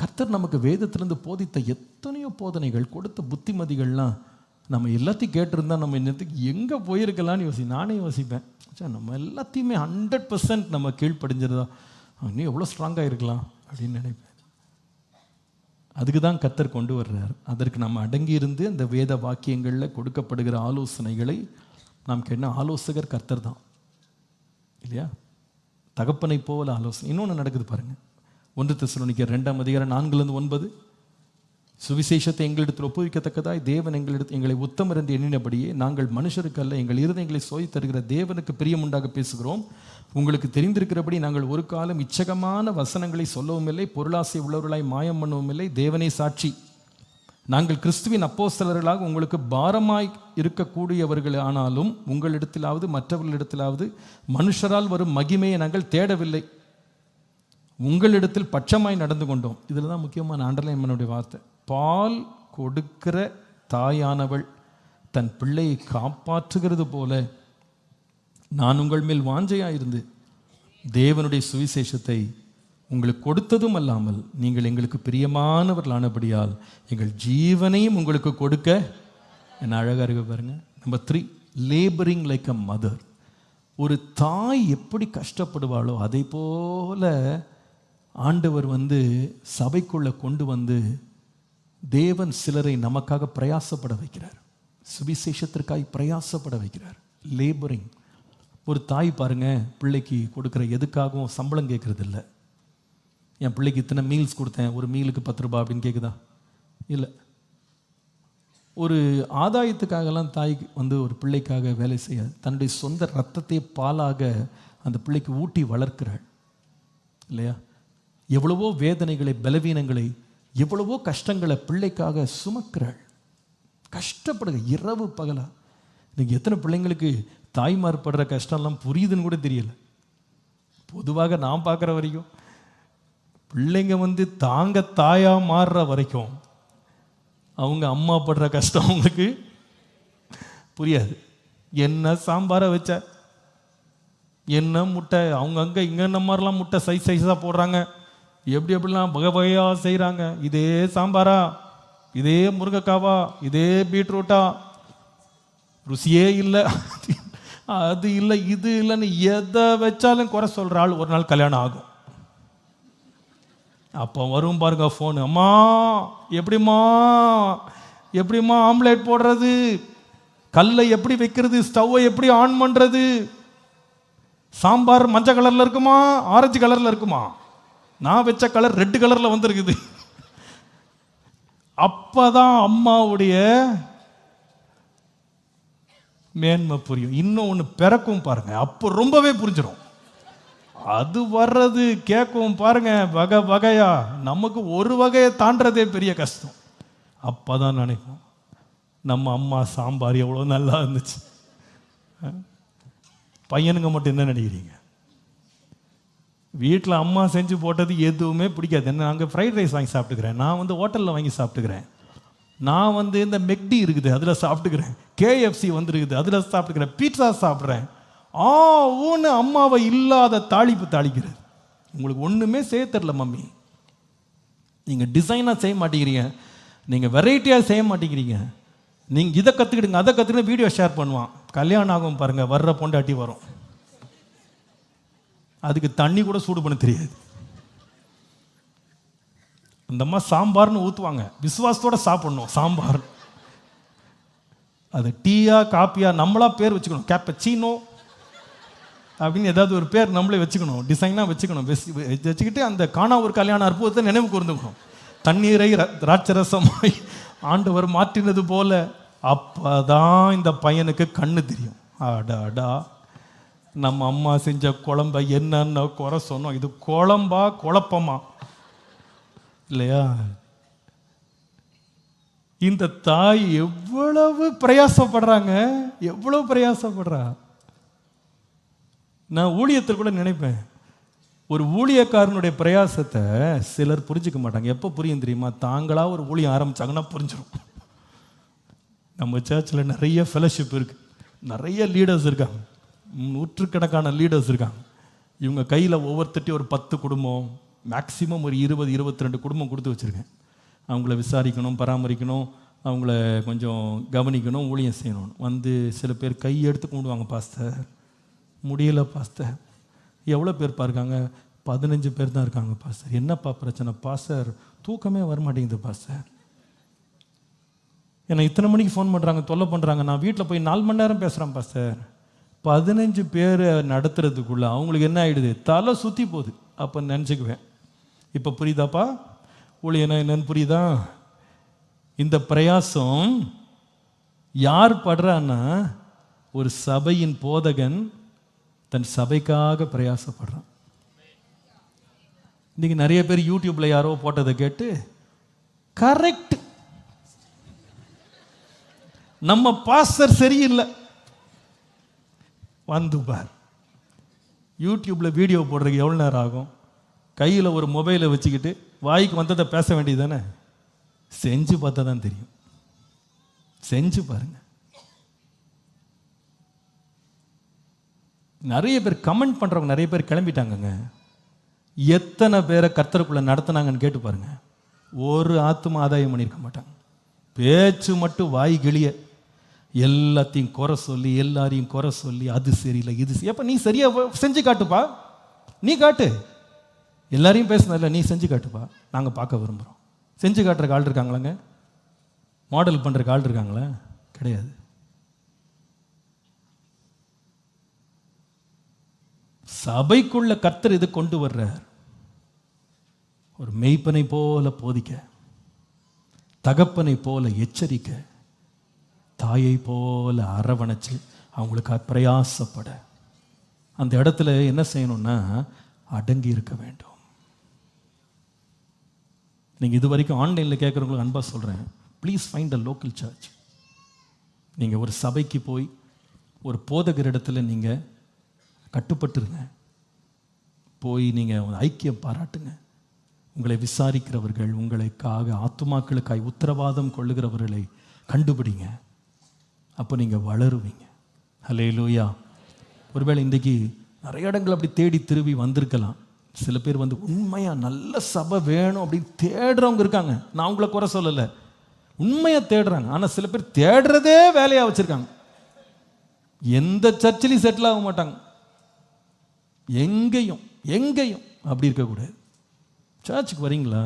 கர்த்தர் நமக்கு வேதத்திலிருந்து போதித்த எத்தனையோ போதனைகள், கொடுத்த புத்திமதிகள்லாம் நம்ம எல்லாத்தையும் கேட்டிருந்தா நம்ம இன்னத்துக்கு எங்கே போயிருக்கலான்னு நானே யோசிப்பேன். நம்ம எல்லாத்தையுமே 100% நம்ம கீழ்ப்படிஞ்சிருந்தா இன்னும் எவ்வளோ ஸ்ட்ராங்காக இருக்கலாம் அப்படின்னு நினைப்பேன். அதுக்கு தான் கர்த்தர் கொண்டு வர்றார். அதற்கு நம்ம அடங்கி இருந்து அந்த வேத வாக்கியங்களில் கொடுக்கப்படுகிற ஆலோசனைகளை நாம் கேட்ட ஆலோசகர் கர்த்தர் தான் இல்லையா. தகப்பனை போல ஆலோசனை. இன்னொன்று நடக்குது பாருங்க. 1 தெசலோனிக்கர் 2:4-9. சுவிசேஷத்தை எங்களிடத்தில் ஒப்புவிக்கத்தக்கதாய் தேவன் எங்களை உத்தமர் என்று எண்ணினபடியே நாங்கள் மனுஷருக்கு அல்ல, எங்கள் இருதயங்களை சோதி தருகிற தேவனுக்கு பிரியமுண்டாக பேசுகிறோம். உங்களுக்கு தெரிந்திருக்கிறபடி நாங்கள் ஒரு காலம் இச்சகமான வசனங்களை சொல்லவும் இல்லை, பொருளாசை உள்ளவர்களாய் மாயம் பண்ணவும் இல்லை. தேவனே சாட்சி, நாங்கள் கிறிஸ்துவின் அப்போஸ்தலர்களாக உங்களுக்கு பாரமாய் இருக்கக்கூடியவர்கள் ஆனாலும் உங்களிடத்திலாவது மற்றவர்களிடத்திலாவது மனுஷரால் வரும் மகிமையை நாங்கள் தேடவில்லை, உங்களிடத்தில் பட்சமாய் நடந்து கொண்டோம். இதில் தான் முக்கியமான அண்டர்லைன் பண்ணக்கூடிய வார்த்தை. பால் கொடுக்கிற தாயானவள் தன் பிள்ளையை காப்பாற்றுகிறது போல நான் உங்கள் மேல் வாஞ்சையாயிருந்து தேவனுடைய சுவிசேஷத்தை உங்களுக்கு கொடுத்ததும் அல்லாமல் நீங்கள் எங்களுக்கு பிரியமானவர்களானபடியால் எங்கள் ஜீவனையும் உங்களுக்கு கொடுக்க. என்ன அழகாக இருக்கு பாருங்க. Number 3, labouring like a mother. ஒரு தாய் எப்படி கஷ்டப்படுவாளோ அதை போல ஆண்டவர் சபைக்குள்ள கொண்டு தேவன் சிலரை நமக்காக பிரயாசப்பட வைக்கிறார், சுவிசேஷத்திற்காக பிரயாசப்பட வைக்கிறார். லேபரிங். ஒரு தாய் பாருங்க, பிள்ளைக்கு கொடுக்குற எதுக்காகவும் சம்பளம் கேட்கறது இல்லை. என் பிள்ளைக்கு இத்தனை மீல்ஸ் கொடுத்தேன், ஒரு மீலுக்கு 10 ரூபாய் அப்படின்னு கேட்குதா? இல்லை. ஒரு ஆதாயத்துக்காகலாம் தாய் ஒரு பிள்ளைக்காக வேலை செய்யாது. தன்னுடைய சொந்த ரத்தத்தை பாலாக அந்த பிள்ளைக்கு ஊட்டி வளர்க்கிறாள் இல்லையா. எவ்வளவோ வேதனைகளை, பலவீனங்களை, எவ்வளவோ கஷ்டங்களை பிள்ளைக்காக சுமக்கிறாள். கஷ்டப்படுங்க இரவு பகலா. இன்னைக்கு எத்தனை பிள்ளைங்களுக்கு தாய்மார் படுற கஷ்டம்லாம் புரியுதுன்னு கூட தெரியல. பொதுவாக நான் பார்க்குற வரைக்கும் பிள்ளைங்க தாங்க தாயா மாறுற வரைக்கும் அவங்க அம்மா படுற கஷ்டம் அவங்களுக்கு புரியாது. என்ன சாம்பாரை வச்ச, என்ன முட்டை, அவங்க அங்கே இங்கே இந்த மாதிரிலாம் முட்டை சைஸாக போடுறாங்க, எப்படி எப்படிலாம் வகை வகையாக செய்கிறாங்க. இதே சாம்பாரா, இதே முருங்கைக்காவா, இதே பீட்ரூட்டா, ருசியே இல்லை, அது இல்லை இது இல்லைன்னு எதை வச்சாலும் குறை சொல்கிற ஆள் ஒரு நாள் கல்யாணம் ஆகும். அப்போ வரும் பாருங்க ஃபோனு, அம்மா எப்படிம்மா ஆம்லேட் போடுறது, கல்லை எப்படி வைக்கிறது, ஸ்டவ்வை எப்படி ஆன் பண்ணுறது, சாம்பார் மஞ்சள் கலரில் இருக்குமா ஆரஞ்சு கலரில் இருக்குமா, நான் வச்ச கலர் ரெட் கலரில் வந்துருக்குது. அப்பதான் அம்மாவுடைய மேன்மை புரியும். இன்னும் ஒன்று பிறக்கும் பாருங்க, அப்போ ரொம்பவே புரிஞ்சிடும். அது வர்றது கேட்கும் பாருங்க, வகை வகையா. நமக்கு ஒரு வகையை தாண்டதே பெரிய கஷ்டம். அப்பதான் நினைப்போம், நம்ம அம்மா சாம்பார் எவ்வளோ நல்லா இருந்துச்சு. பையனுங்க மட்டும் என்ன நினைக்கிறீங்க? வீட்டில் அம்மா செஞ்சு போட்டது எதுவுமே பிடிக்காது. என்ன, அங்கே ஃப்ரைட் ரைஸ் வாங்கி சாப்பிட்டுக்கிறேன், நான் ஹோட்டலில் வாங்கி சாப்பிட்டுக்கிறேன், நான் இந்த மெக்டி இருக்குது அதில் சாப்பிட்டுக்கிறேன், கேஎஃப்சி வந்துருக்குது அதில் சாப்பிட்டுக்கிறேன், பீட்சா சாப்பிட்றேன். ஊன்னு அம்மாவை இல்லாத தாளிப்பு தாளிக்கிறது. உங்களுக்கு ஒன்றுமே செய்ய தெரில மம்மி, நீங்கள் டிசைனாக செய்ய மாட்டேங்கிறீங்க, நீங்கள் வெரைட்டியாக செய்ய மாட்டேங்கிறீங்க, நீங்கள் இதை கற்றுக்கிடுங்க அதை கற்றுக்கிட்டு வீடியோ ஷேர் பண்ணுவான். கல்யாணம் ஆகும் பாருங்கள், வர்ற பொண்டாட்டி வரும், அதுக்கு தண்ணி கூட சூடு பண்ண தெரியாது. அந்த அம்மா சாம்பார்னு ஊற்றுவாங்க, விசுவாசத்தோட சாப்பிடணும் சாம்பார். அது டீயா காப்பியா நம்மளா பேர் வச்சுக்கணும், கேப்பச்சீனோ அப்படின்னு ஏதாவது ஒரு பேர் நம்மளே வச்சுக்கணும், டிசைனாக வச்சுக்கணும். வச்சுக்கிட்டு அந்த காணா ஒரு கல்யாண அற்புதத்தை நினைவு கூர்ந்துக்கணும். தண்ணீரை திராட்சரசமாய் ஆண்டவர் மாற்றினது போல. அப்பதான் இந்த பையனுக்கு கண்ணு தெரியும். அடாடா, நம்ம அம்மா செஞ்ச குழம்ப என்னென்ன குறை சொன்னோம், இது குழம்பா குழப்பமா இல்லையா? இந்த தாய் எவ்வளவு பிரயாசப்படுறாங்க, எவ்வளவு பிரயாசப்படுறா. நான் ஊழியத்தில் கூட நினைப்பேன், ஒரு ஊழியக்காரனுடைய பிரயாசத்தை சிலர் புரிஞ்சுக்க மாட்டாங்க. எப்போ புரியும் தெரியுமா? தாங்களா ஒரு ஊழியம் ஆரம்பிச்சாங்கன்னா புரிஞ்சிடும். நம்ம சர்ச்சில் நிறைய ஃபெலோஷிப் இருக்கு, நிறைய லீடர்ஸ் இருக்காங்க, நூற்றுக்கணக்கான லீடர்ஸ் இருக்காங்க. இவங்க கையில் ஒவ்வொருத்தட்டி ஒரு 10 குடும்பம், மேக்சிமம் ஒரு 20-22 குடும்பம் கொடுத்து வச்சுருக்கேன். அவங்கள விசாரிக்கணும், பராமரிக்கணும், அவங்கள கொஞ்சம் கவனிக்கணும், ஊழியம் செய்யணும். சில பேர் கையெடுத்து கும்பிடுவாங்க, பாஸ்டர் முடியலை பாஸ்டர். எவ்வளோ பேர் இருக்காங்க? 15 பேர் தான் இருக்காங்க பாஸ்டர். என்னப்பா பிரச்சனை? பாஸ்டர் தூக்கமே வரமாட்டேங்குது பாஸ்டர், என்னை இத்தனை மணிக்கு ஃபோன் பண்ணுறாங்க, தொல்லை பண்ணுறாங்க, நான் வீட்டில் போய் 4 மணி நேரம் பேசுகிறேன் பாஸ்டர். 15 பேர் நடத்துறதுக்குள்ள அவங்களுக்கு என்ன ஆகிடுது? தலை சுற்றி போகுது. அப்போ நினச்சிக்குவேன், இப்போ புரியுதாப்பா ஊழியனா என்னன்னு புரியுதா? இந்த பிரயாசம் யார் படுறான்னா, ஒரு சபையின் போதகன் தன் சபைக்காக பிரயாசப்படுறான். இன்னைக்கு நிறைய பேர் யூடியூப்ல யாரோ போட்டதை கேட்டு கரெக்ட், நம்ம பாஸ்டர் சரியில்லை, வந்து பார். யூடியூப்ல வீடியோ போடுறதுக்கு எவ்வளோ நேரம் ஆகும்? கையில் ஒரு மொபைலை வச்சுக்கிட்டு வாய்க்கு வந்ததை பேச வேண்டியது தானே? செஞ்சு பார்த்தா தான் தெரியும், செஞ்சு பாருங்க. நிறைய பேர் கமெண்ட் பண்ணுறவங்க நிறைய பேர் கிளம்பிட்டாங்கங்க. எத்தனை பேரை கர்த்தருக்குள்ளே நடத்தினாங்கன்னு கேட்டு பாருங்க. ஒரு ஆத்தும ஆதாயம் பண்ணியிருக்க மாட்டாங்க. பேச்சு மட்டும் வாய் கிளிய, எல்லாத்தையும் குறை சொல்லி, எல்லாரையும் குறை சொல்லி, அது சரியில்லை இது சரி. எப்போ நீ சரியா செஞ்சு காட்டுப்பா, நீ காட்டு. எல்லாரையும் பேசுனதில்ல, நீ செஞ்சு காட்டுப்பா, நாங்கள் பார்க்க விரும்புகிறோம். செஞ்சு காட்டுறக்கு ஆள் இருக்காங்களாங்க? மாடல் பண்ணுறக்கு ஆள் இருக்காங்களா? கிடையாது. சபைக்குள்ள கர்த்தர் இது கொண்டு வர்றார். ஒரு மெய்ப்பனை போல போதிக்க, தகப்பனை போல எச்சரிக்க, தாயை போல அரவணைச்சு அவங்களுக்கு பிரயாசப்பட. அந்த இடத்துல என்ன செய்யணும்னா அடங்கி இருக்க வேண்டும். நீங்கள் இது வரைக்கும் ஆன்லைனில் கேட்குறவங்களுக்கு அன்பா சொல்கிறேன், please find a local church. நீங்கள் ஒரு சபைக்கு போய் ஒரு போதகர் இடத்துல நீங்கள் கட்டுப்பட்டுருங்க. போய் நீங்கள் ஐக்கியம் பாராட்டுங்க. உங்களை விசாரிக்கிறவர்கள், உங்களுக்காக ஆத்துமாக்களுக்காய் உத்தரவாதம் கொள்ளுகிறவர்களை கண்டுபிடிங்க. அப்போ நீங்கள் வளருவீங்க. ஹல்லேலூயா. ஒருவேளை இன்றைக்கி நிறைய இடங்கள் அப்படி தேடி திரும்பி வந்திருக்கலாம். சில பேர் உண்மையாக நல்ல சபை வேணும் அப்படின்னு தேடுறவங்க இருக்காங்க. நான் உங்களை குறை சொல்லலை, உண்மையாக தேடுறாங்க. ஆனால் சில பேர் தேடுறதே வேலையாக வச்சுருக்காங்க. எந்த சர்ச்சிலையும் செட்டில் ஆக மாட்டாங்க. எங்கேயும் அப்படி இருக்கக்கூடாது. சர்ச்சுக்கு வரீங்களா?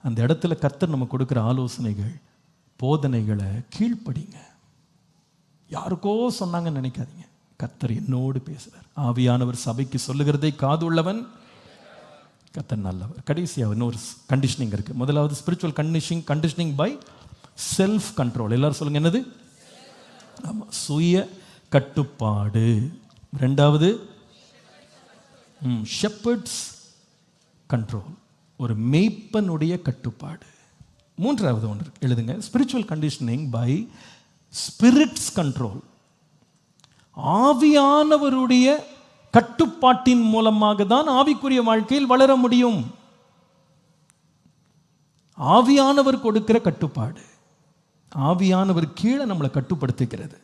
அந்த இடத்துல கர்த்தர் நம்ம கொடுக்குற ஆலோசனைகள், போதனைகளை கீழ்ப்படிங்க. யாருக்கோ சொன்னாங்கன்னு நினைக்காதீங்க. கர்த்தர் என்னோடு பேசுகிறார். ஆவியானவர் சபைக்கு சொல்லுகிறதை காது உள்ளவன் கர்த்தர் நல்லவர். கடைசியாக இன்னொரு கண்டிஷனிங் இருக்கு. முதலாவது spiritual conditioning by self control. எல்லாரும் சொல்லுங்க, என்னது? ஆமாம், சுய கட்டுப்பாடு. ரெண்டாவது ஷெப்பர்ட்ஸ் கண்ட்ரோல், ஒரு மேய்ப்பனுடைய கட்டுப்பாடு. மூன்றாவது ஒன்று எழுதுங்க, spiritual conditioning by spirit's control. ஆவியானவருடைய கட்டுப்பாட்டின் மூலமாக தான் ஆவிக்குரிய வாழ்க்கையில் வளர முடியும். ஆவியானவர் கொடுக்கிற கட்டுப்பாடு, ஆவியானவர் கீழே நம்மளை கட்டுப்படுத்துகிறது.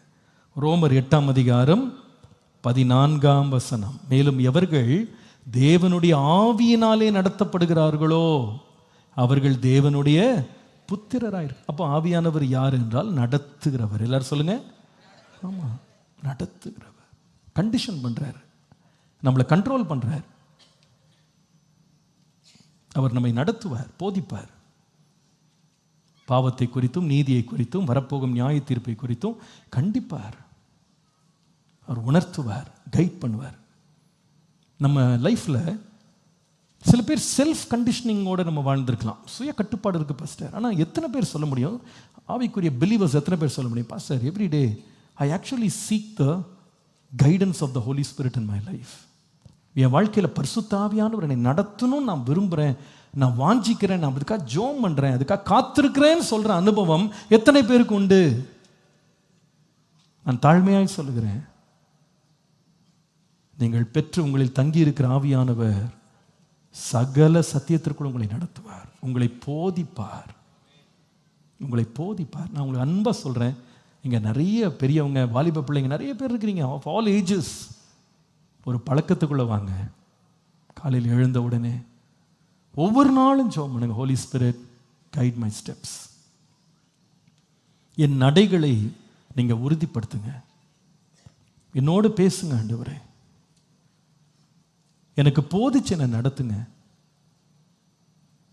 ரோமர் 8ஆம் அதிகாரம் 14ஆம் வசனம், மேலும் எவர்கள் தேவனுடைய ஆவியினாலே நடத்தப்படுகிறார்களோ அவர்கள் தேவனுடைய புத்திரராயிரு. அப்போ ஆவியானவர் யார் என்றால் நடத்துகிறவர். எல்லாரும் சொல்லுங்க, ஆமா, நடத்துகிறவர். கண்டிஷன் பண்றார், நம்மளை கண்ட்ரோல் பண்றார். அவர் நம்மை நடத்துவார், போதிப்பார். பாவத்தை குறித்தும் நீதியை குறித்தும் வரப்போகும் நியாய தீர்ப்பை குறித்தும் கண்டிப்பார். அவர் உணர்த்துவார், கைட் பண்ணுவார். நம்ம லைஃப்ல சில பேர் செல்ஃப் கண்டிஷனிங்கோட நம்ம வாழ்ந்திருக்கலாம், சுய கட்டுப்பாடு இருக்கு பாஸ்டர். ஆனால் எத்தனை பேர் சொல்ல முடியும், ஆவிக்குரிய பிலீவர்ஸ் எத்தனை பேர் சொல்ல முடியும், pastor every day I actually seek the guidance of the Holy Spirit in my life. என் வாழ்க்கையில் பரிசுத்த ஆவியானவர் என்னை நடத்தணும்னு நான் விரும்புகிறேன், நான் வாஞ்சிக்கிறேன், நான் அதுக்காக ஜோம் பண்ணுறேன், அதுக்காக காத்திருக்கிறேன்னு சொல்கிற அனுபவம் எத்தனை பேருக்கு உண்டு? நான் தாழ்மையாய் சொல்லுகிறேன், நீங்கள் பெற்று உங்களில் தங்கி இருக்கிற ஆவியானவர் சகல சத்தியத்திற்குள் உங்களை நடத்துவார், உங்களை போதிப்பார், உங்களை போதிப்பார். நான் உங்களுக்கு அன்பாக சொல்கிறேன், இங்கே நிறைய பெரியவங்க, வாலிப பிள்ளைங்க நிறைய பேர் இருக்கிறீங்க, ஆஃப் ஆல் ஏஜஸ். ஒரு பழக்கத்துக்குள்ளே வாங்க. காலையில் எழுந்த உடனே ஒவ்வொரு நாளும் ஜெபம் பண்ணுங்க, Holy Spirit guide my steps. என் நடைகளை நீங்கள் உறுதிப்படுத்துங்க, என்னோடு பேசுங்க ஆண்டவரே, எனக்கு போதிச்சு என்னை நடத்துங்க.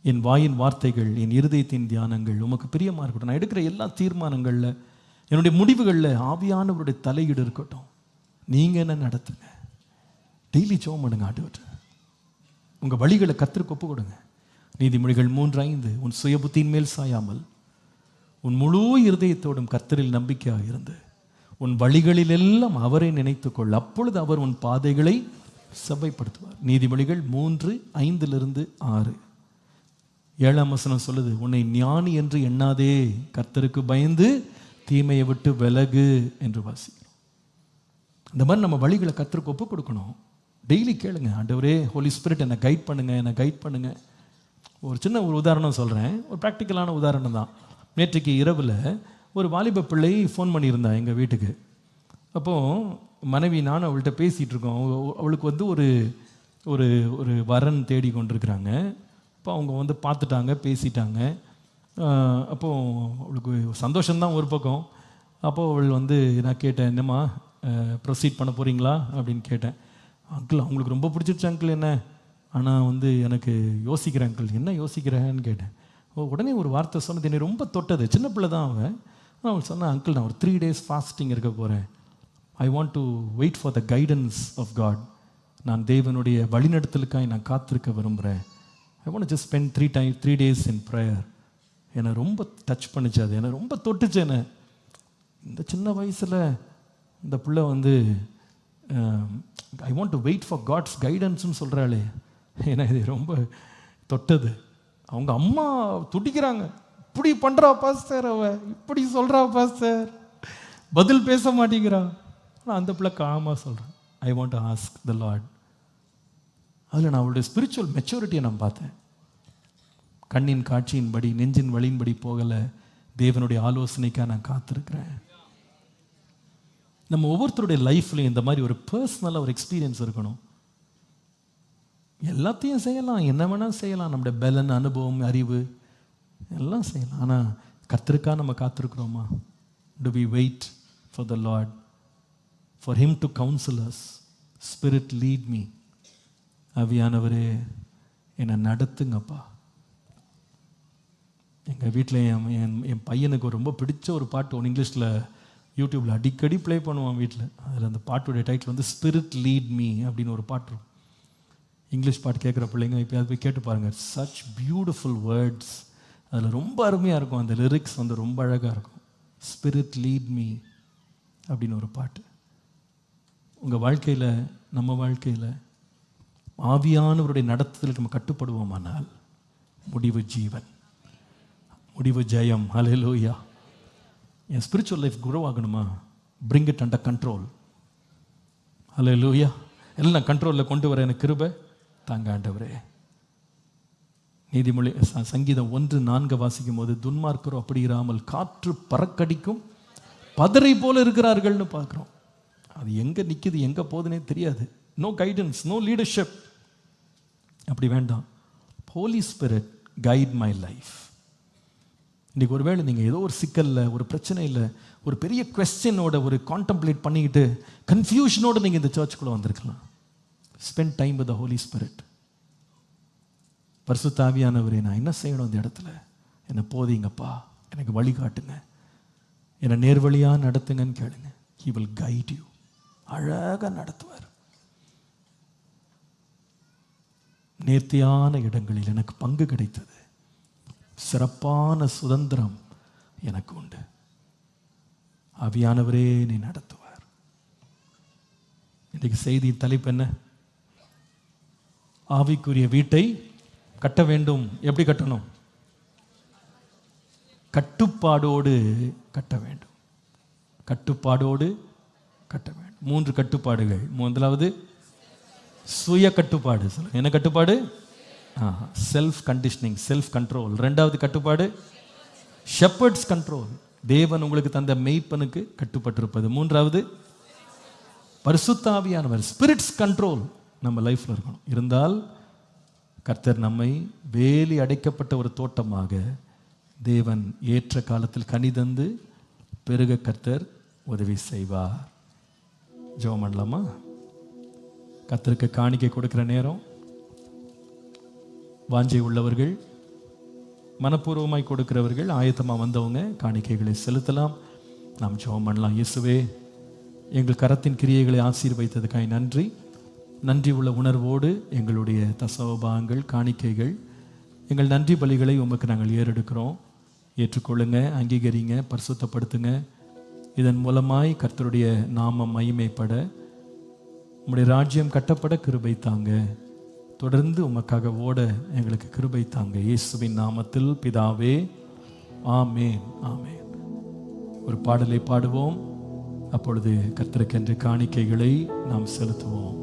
என் வாயின் வார்த்தைகள், என் இருதயத்தின் தியானங்கள் உமக்கு பிரியமாக இருக்கட்டும். நான் எடுக்கிற எல்லா தீர்மானங்களில், என்னுடைய முடிவுகளில் ஆவியானவருடைய தலையீடு இருக்கட்டும். நீங்கள் என்ன நடத்துங்க. டெய்லி ஜெபம் பண்ணுங்க ஆண்டவரே, உங்கள் வழிகளை கர்த்தருக்கு ஒப்பு கொடுங்க. நீதிமொழிகள் 3:5, உன் சுய புத்தியின் மேல் சாயாமல் உன் முழு இருதயத்தோடும் கர்த்தரில் நம்பிக்கையாக இருந்து உன் வழிகளில் எல்லாம் அவரை நினைத்துக்கொள், அப்பொழுது அவர் உன் பாதைகளை சபைப்படுத்துவார். நீதிமொழிகள் 3:5-6. 7ஆம் வசனம் சொல்லுது, உன்னை ஞானி என்று எண்ணாதே, கர்த்தருக்கு பயந்து தீமையை விட்டு விலகு என்று வாசிக்கிறோம். இந்த மாதிரி நம்ம வழிகளை கர்த்தருக்கு ஒப்பு கொடுக்கணும். டெய்லி கேளுங்க, ஆண்டவரே ஹோலி ஸ்பிரிட் என்னை கைட் பண்ணுங்க, என்னை கைட் பண்ணுங்க. ஒரு சின்ன உதாரணம் சொல்கிறேன், ஒரு ப்ராக்டிக்கலான உதாரணம் தான். நேற்றைக்கு இரவில் ஒரு வாலிப பிள்ளை ஃபோன் பண்ணியிருந்தா எங்கள் வீட்டுக்கு. அப்போது மனைவி நானும் அவள்கிட்ட பேசிகிட்டு இருக்கோம். அவளுக்கு வந்து ஒரு ஒரு ஒரு வரன் தேடி கொண்டிருக்கிறாங்க. அப்போ அவங்க வந்து பார்த்துட்டாங்க, பேசிட்டாங்க. அப்போது அவளுக்கு சந்தோஷம்தான் ஒரு பக்கம். அப்போது அவள் வந்து நான் கேட்டேன், என்னம்மா ப்ரொசீட் பண்ண போகிறீங்களா அப்படின்னு கேட்டேன். அங்கிள் அவங்களுக்கு ரொம்ப பிடிச்சிருச்சு அங்கிள் என்ன, ஆனால் வந்து எனக்கு யோசிக்கிறேன் அங்கிள். என்ன யோசிக்கிறேன்னு கேட்டேன். உடனே ஒரு வார்த்தை சொன்னது என்னை ரொம்ப தொட்டது. சின்ன பிள்ளை தான் அவன். அவள் சொன்னான், அங்கிள் நான் ஒரு 3 days ஃபாஸ்டிங் இருக்க போகிறேன். I want to wait for the guidance of God. நான் தேவனுடைய வழிநடத்தலுக்காக நான் காத்திருக்க விரும்புகிறேன். I want just spend 3 days in prayer. என்னை ரொம்ப டச் பண்ணிச்சு, அது என்னை ரொம்ப தொட்டுச்சு. என்னை இந்த சின்ன வயசில் இந்த பிள்ளை வந்து I want to wait for God's கைடன்ஸ்னு சொல்கிறாளே, ஏன்னா இது ரொம்ப தொட்டது. அவங்க அம்மா துடிக்கிறாங்க, இப்படி பண்ணுறா பாஸ்டர், அவ இப்படி சொல்கிறா பாஸ்டர், பதில் பேச மாட்டேங்கிறா. ஆனால் அந்த பிள்ளை காமாக சொல்கிறேன், ஐ want to ask the Lord. அதில் நான் அவளுடைய ஸ்பிரிச்சுவல் மெச்சூரிட்டியை நான் பார்த்தேன். கண்ணின் காட்சியின்படி நெஞ்சின் வழியின்படி போகலை, தேவனுடைய ஆலோசனைக்காக நான் காத்திருக்கிறேன். நம்ம ஒவ்வொருத்தருடைய லைஃப்லையும் இந்த மாதிரி ஒரு பர்சனலாக ஒரு எக்ஸ்பீரியன்ஸ் இருக்கணும். எல்லாத்தையும் செய்யலாம், என்ன வேணால் செய்யலாம், நம்முடைய பலன், அனுபவம், அறிவு எல்லாம் செய்யலாம். ஆனால் கர்த்தருக்காக நம்ம காத்திருக்கிறோமா? Do we wait for the Lord, for him to counsel us? Spirit lead me. ஆவியானவரே என்னை நடத்துங்கப்பா. எங்கள் வீட்டில் என் பையனுக்கு ரொம்ப பிடிச்ச ஒரு பாட்டு ஒன்று இங்கிலீஷில் யூடியூப்பில் அடிக்கடி ப்ளே பண்ணுவான் வீட்டில். அதில் அந்த பாட்டுடைய டைட்டில் வந்து ஸ்பிரிட் லீட் மீ அப்படின்னு ஒரு பாட்டு. இங்கிலீஷ் பாட்டு கேட்குற பிள்ளைங்க இப்போ அது போய் கேட்டு பாருங்கள். சச் பியூட்டிஃபுல் வேர்ட்ஸ், அதில் ரொம்ப அருமையாக இருக்கும். அந்த லிரிக்ஸ் வந்து ரொம்ப அழகாக இருக்கும். ஸ்பிரிட் லீட் மீ அப்படின்னு ஒரு பாட்டு. உங்கள் வாழ்க்கையில், நம்ம வாழ்க்கையில் ஆவியானவருடைய நடத்துதலுக்கு நம்ம கட்டுப்படுவோமானால் முடிவு ஜீவன், முடிவு ஜெயம். ஹல்லேலூயா. என் ஸ்பிரிச்சுவல் லைஃப் குரோ ஆகணுமா? bring it under control. ஹல்லேலூயா. எல்லாம் கண்ட்ரோலில் கொண்டு வர எனக்கு கிருபை தாங்க ஆண்டவரே. நீதிமொழி சங்கீதம் 1:4 வாசிக்கும் போது, துன்மார்க்கரோ அப்படி இராமல் காற்று பறக்கடிக்கும் பதரை போல இருக்கிறார்கள்னு பார்க்குறோம். அது எங்கே நிற்குது, எங்கே போகுதுன்னே தெரியாது. No guidance, no leadership. அப்படி வேண்டாம். Holy Spirit guide my life. இன்றைக்கி ஒருவேளை நீங்கள் ஏதோ ஒரு சிக்கலில், ஒரு பிரச்சனையில், ஒரு பெரிய குவெஸ்டினோட ஒரு கான்டம்ப்ளேட் பண்ணிக்கிட்டு கன்ஃபியூஷனோடு நீங்கள் இந்த சர்ச்சுக்குள்ளே வந்திருக்கலாம். Spend time with the Holy Spirit. பரிசுத்த ஆவியானவரே, நான் என்ன செய்யணும் இந்த இடத்துல? என்னை போதிங்கப்பா, எனக்கு வழிகாட்டுங்க, என்னை நேர்வழியாக நடத்துங்கன்னு கேளுங்க. He will guide you. அழகாக நடத்துவார். நேர்த்தியான இடங்களில் எனக்கு பங்கு கிடைத்தது. சிறப்பான சுதந்திரம் எனக்கு உண்டு. ஆவியானவரே நீ நடத்துவார். இன்றைக்கு செய்தியின் தலைப்பு என்ன? ஆவிக்குரிய வீட்டை கட்ட வேண்டும். எப்படி கட்டணும்? கட்டுப்பாடோடு கட்ட வேண்டும். கட்டுப்பாடோடு கட்ட வேண்டும். 3 கட்டுப்பாடுகள். முதலாவது சுய கட்டுப்பாடு. என்ன கட்டுப்பாடு? Self conditioning, self control. 2வது கட்டுப்பாடு ஷெப்பர்ட்ஸ் கண்ட்ரோல். தேவன் உங்களுக்கு தந்த மெய்ப்பனுக்கு கட்டுப்பட்டிருப்பது. 3வது பரிசுத்த ஆவியானவர், ஸ்பிரிட்ஸ் கண்ட்ரோல் நம்ம லைஃப்ல இருக்கணும். இருந்தால் கர்த்தர் நம்மை வேலி அடைக்கப்பட்ட ஒரு தோட்டமாக தேவன் ஏற்ற காலத்தில் கனி தந்து பெருக கர்த்தர் உதவி செய்வார். ஜெபம் பண்ணலாமா? கர்த்தருக்கு காணிக்கை கொடுக்கிற நேரம். வாஞ்சை உள்ளவர்கள், மனப்பூர்வமாய் கொடுக்கிறவர்கள், ஆயத்தமாக வந்தவங்க காணிக்கைகளை செலுத்தலாம். நாம் ஜெபம் பண்ணலாம். இயேசுவே, எங்கள் கரத்தின் கிரியைகளை ஆசீர்வதித்ததுக்காய் நன்றி. நன்றி உள்ள உணர்வோடு எங்களுடைய தசவபாகங்கள், காணிக்கைகள், எங்கள் நன்றி பலிகளை உமக்கு நாங்கள் ஏறெடுக்கிறோம். ஏற்றுக்கொள்ளுங்க, அங்கீகரிங்க, பரிசுத்தப்படுத்துங்க. இதன் மூலமாய் கர்த்தருடைய நாமம் மகிமைப்பட, உம்முடைய ராஜ்யம் கட்டப்பட கிருபை தாங்க. தொடர்ந்து உமக்காக ஓட எங்களுக்கு கிருபை தாங்க. இயேசுவின் நாமத்தில் பிதாவே, ஆமேன், ஆமேன். ஒரு பாடலை பாடுவோம். அப்பொழுது கர்த்தருக்கென்று காணிக்கைகளை நாம் செலுத்துவோம்.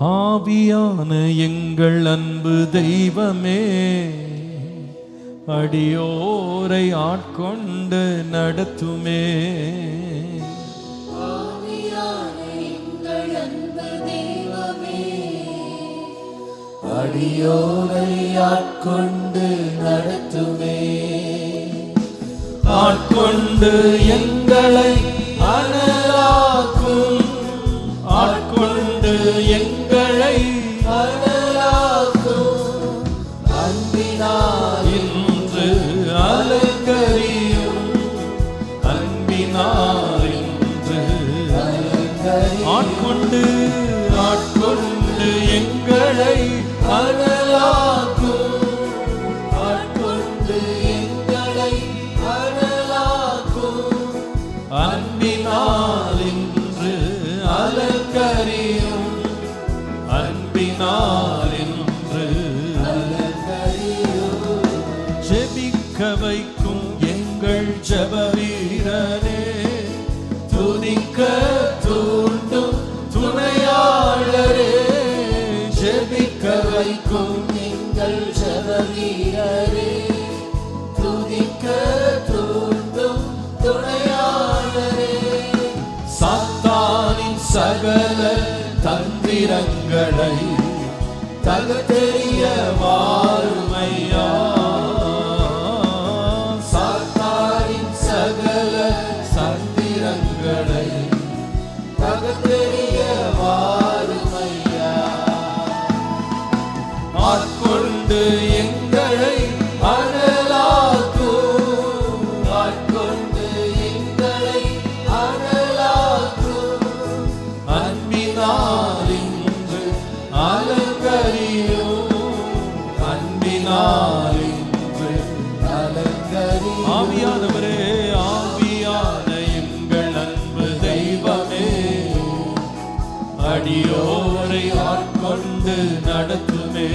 ஆவியான எங்கள் அன்பு தெய்வமே, அடியோரை ஆட்கொண்டு நடத்துமே. அடியோரை ஆட்கொண்டு நடத்துமே. ஆட்கொண்டு எங்களை அனலாக்கும், ஆட்கொண்டு எங்களை அனலாக்கும். அன்பினால் இன்று அலங்கரியும், அன்பினால் இன்று அலங்கரியும். ஆட்கொண்டு ஆட்கொண்டு எங்களை அனலாக்கும். ஆட்கொண்டு எங்களை அனலாக்கும். அன்பினால் இன்று அலங்கரியும், அன்பினால் இன்று அலங்கரியும். ஜெபிக்க வைக்கும் எங்கள் ஜெப வீரனே, துதிக்க தூண்டும் துணையாளரே. ஜெபிக்க வைக்கும் எங்கள் ஜெப வீரரே, துதிக்க தூண்டும் துணையாளரே. சாத்தானின் சகல தந்திரங்களை தகர்த்தெறிய வாருமையா. சாத்தானின் சகல தந்திரங்களை தகர்த்தெறிய வாருமையா. ஆட்கொண்டு எங்களை அனலாக்கும். ஆட்கொண்டு எங்களை அனலாக்கும். அன்பினால் இன்று அலங்கரியும், அன்பினால் இன்று அலங்கரியும். ஆவியானவரே, ஆவியான எங்கள் அன்பு தெய்வமே, அடியோரை அவரை ஆட்கொண்டு நடத்துமே.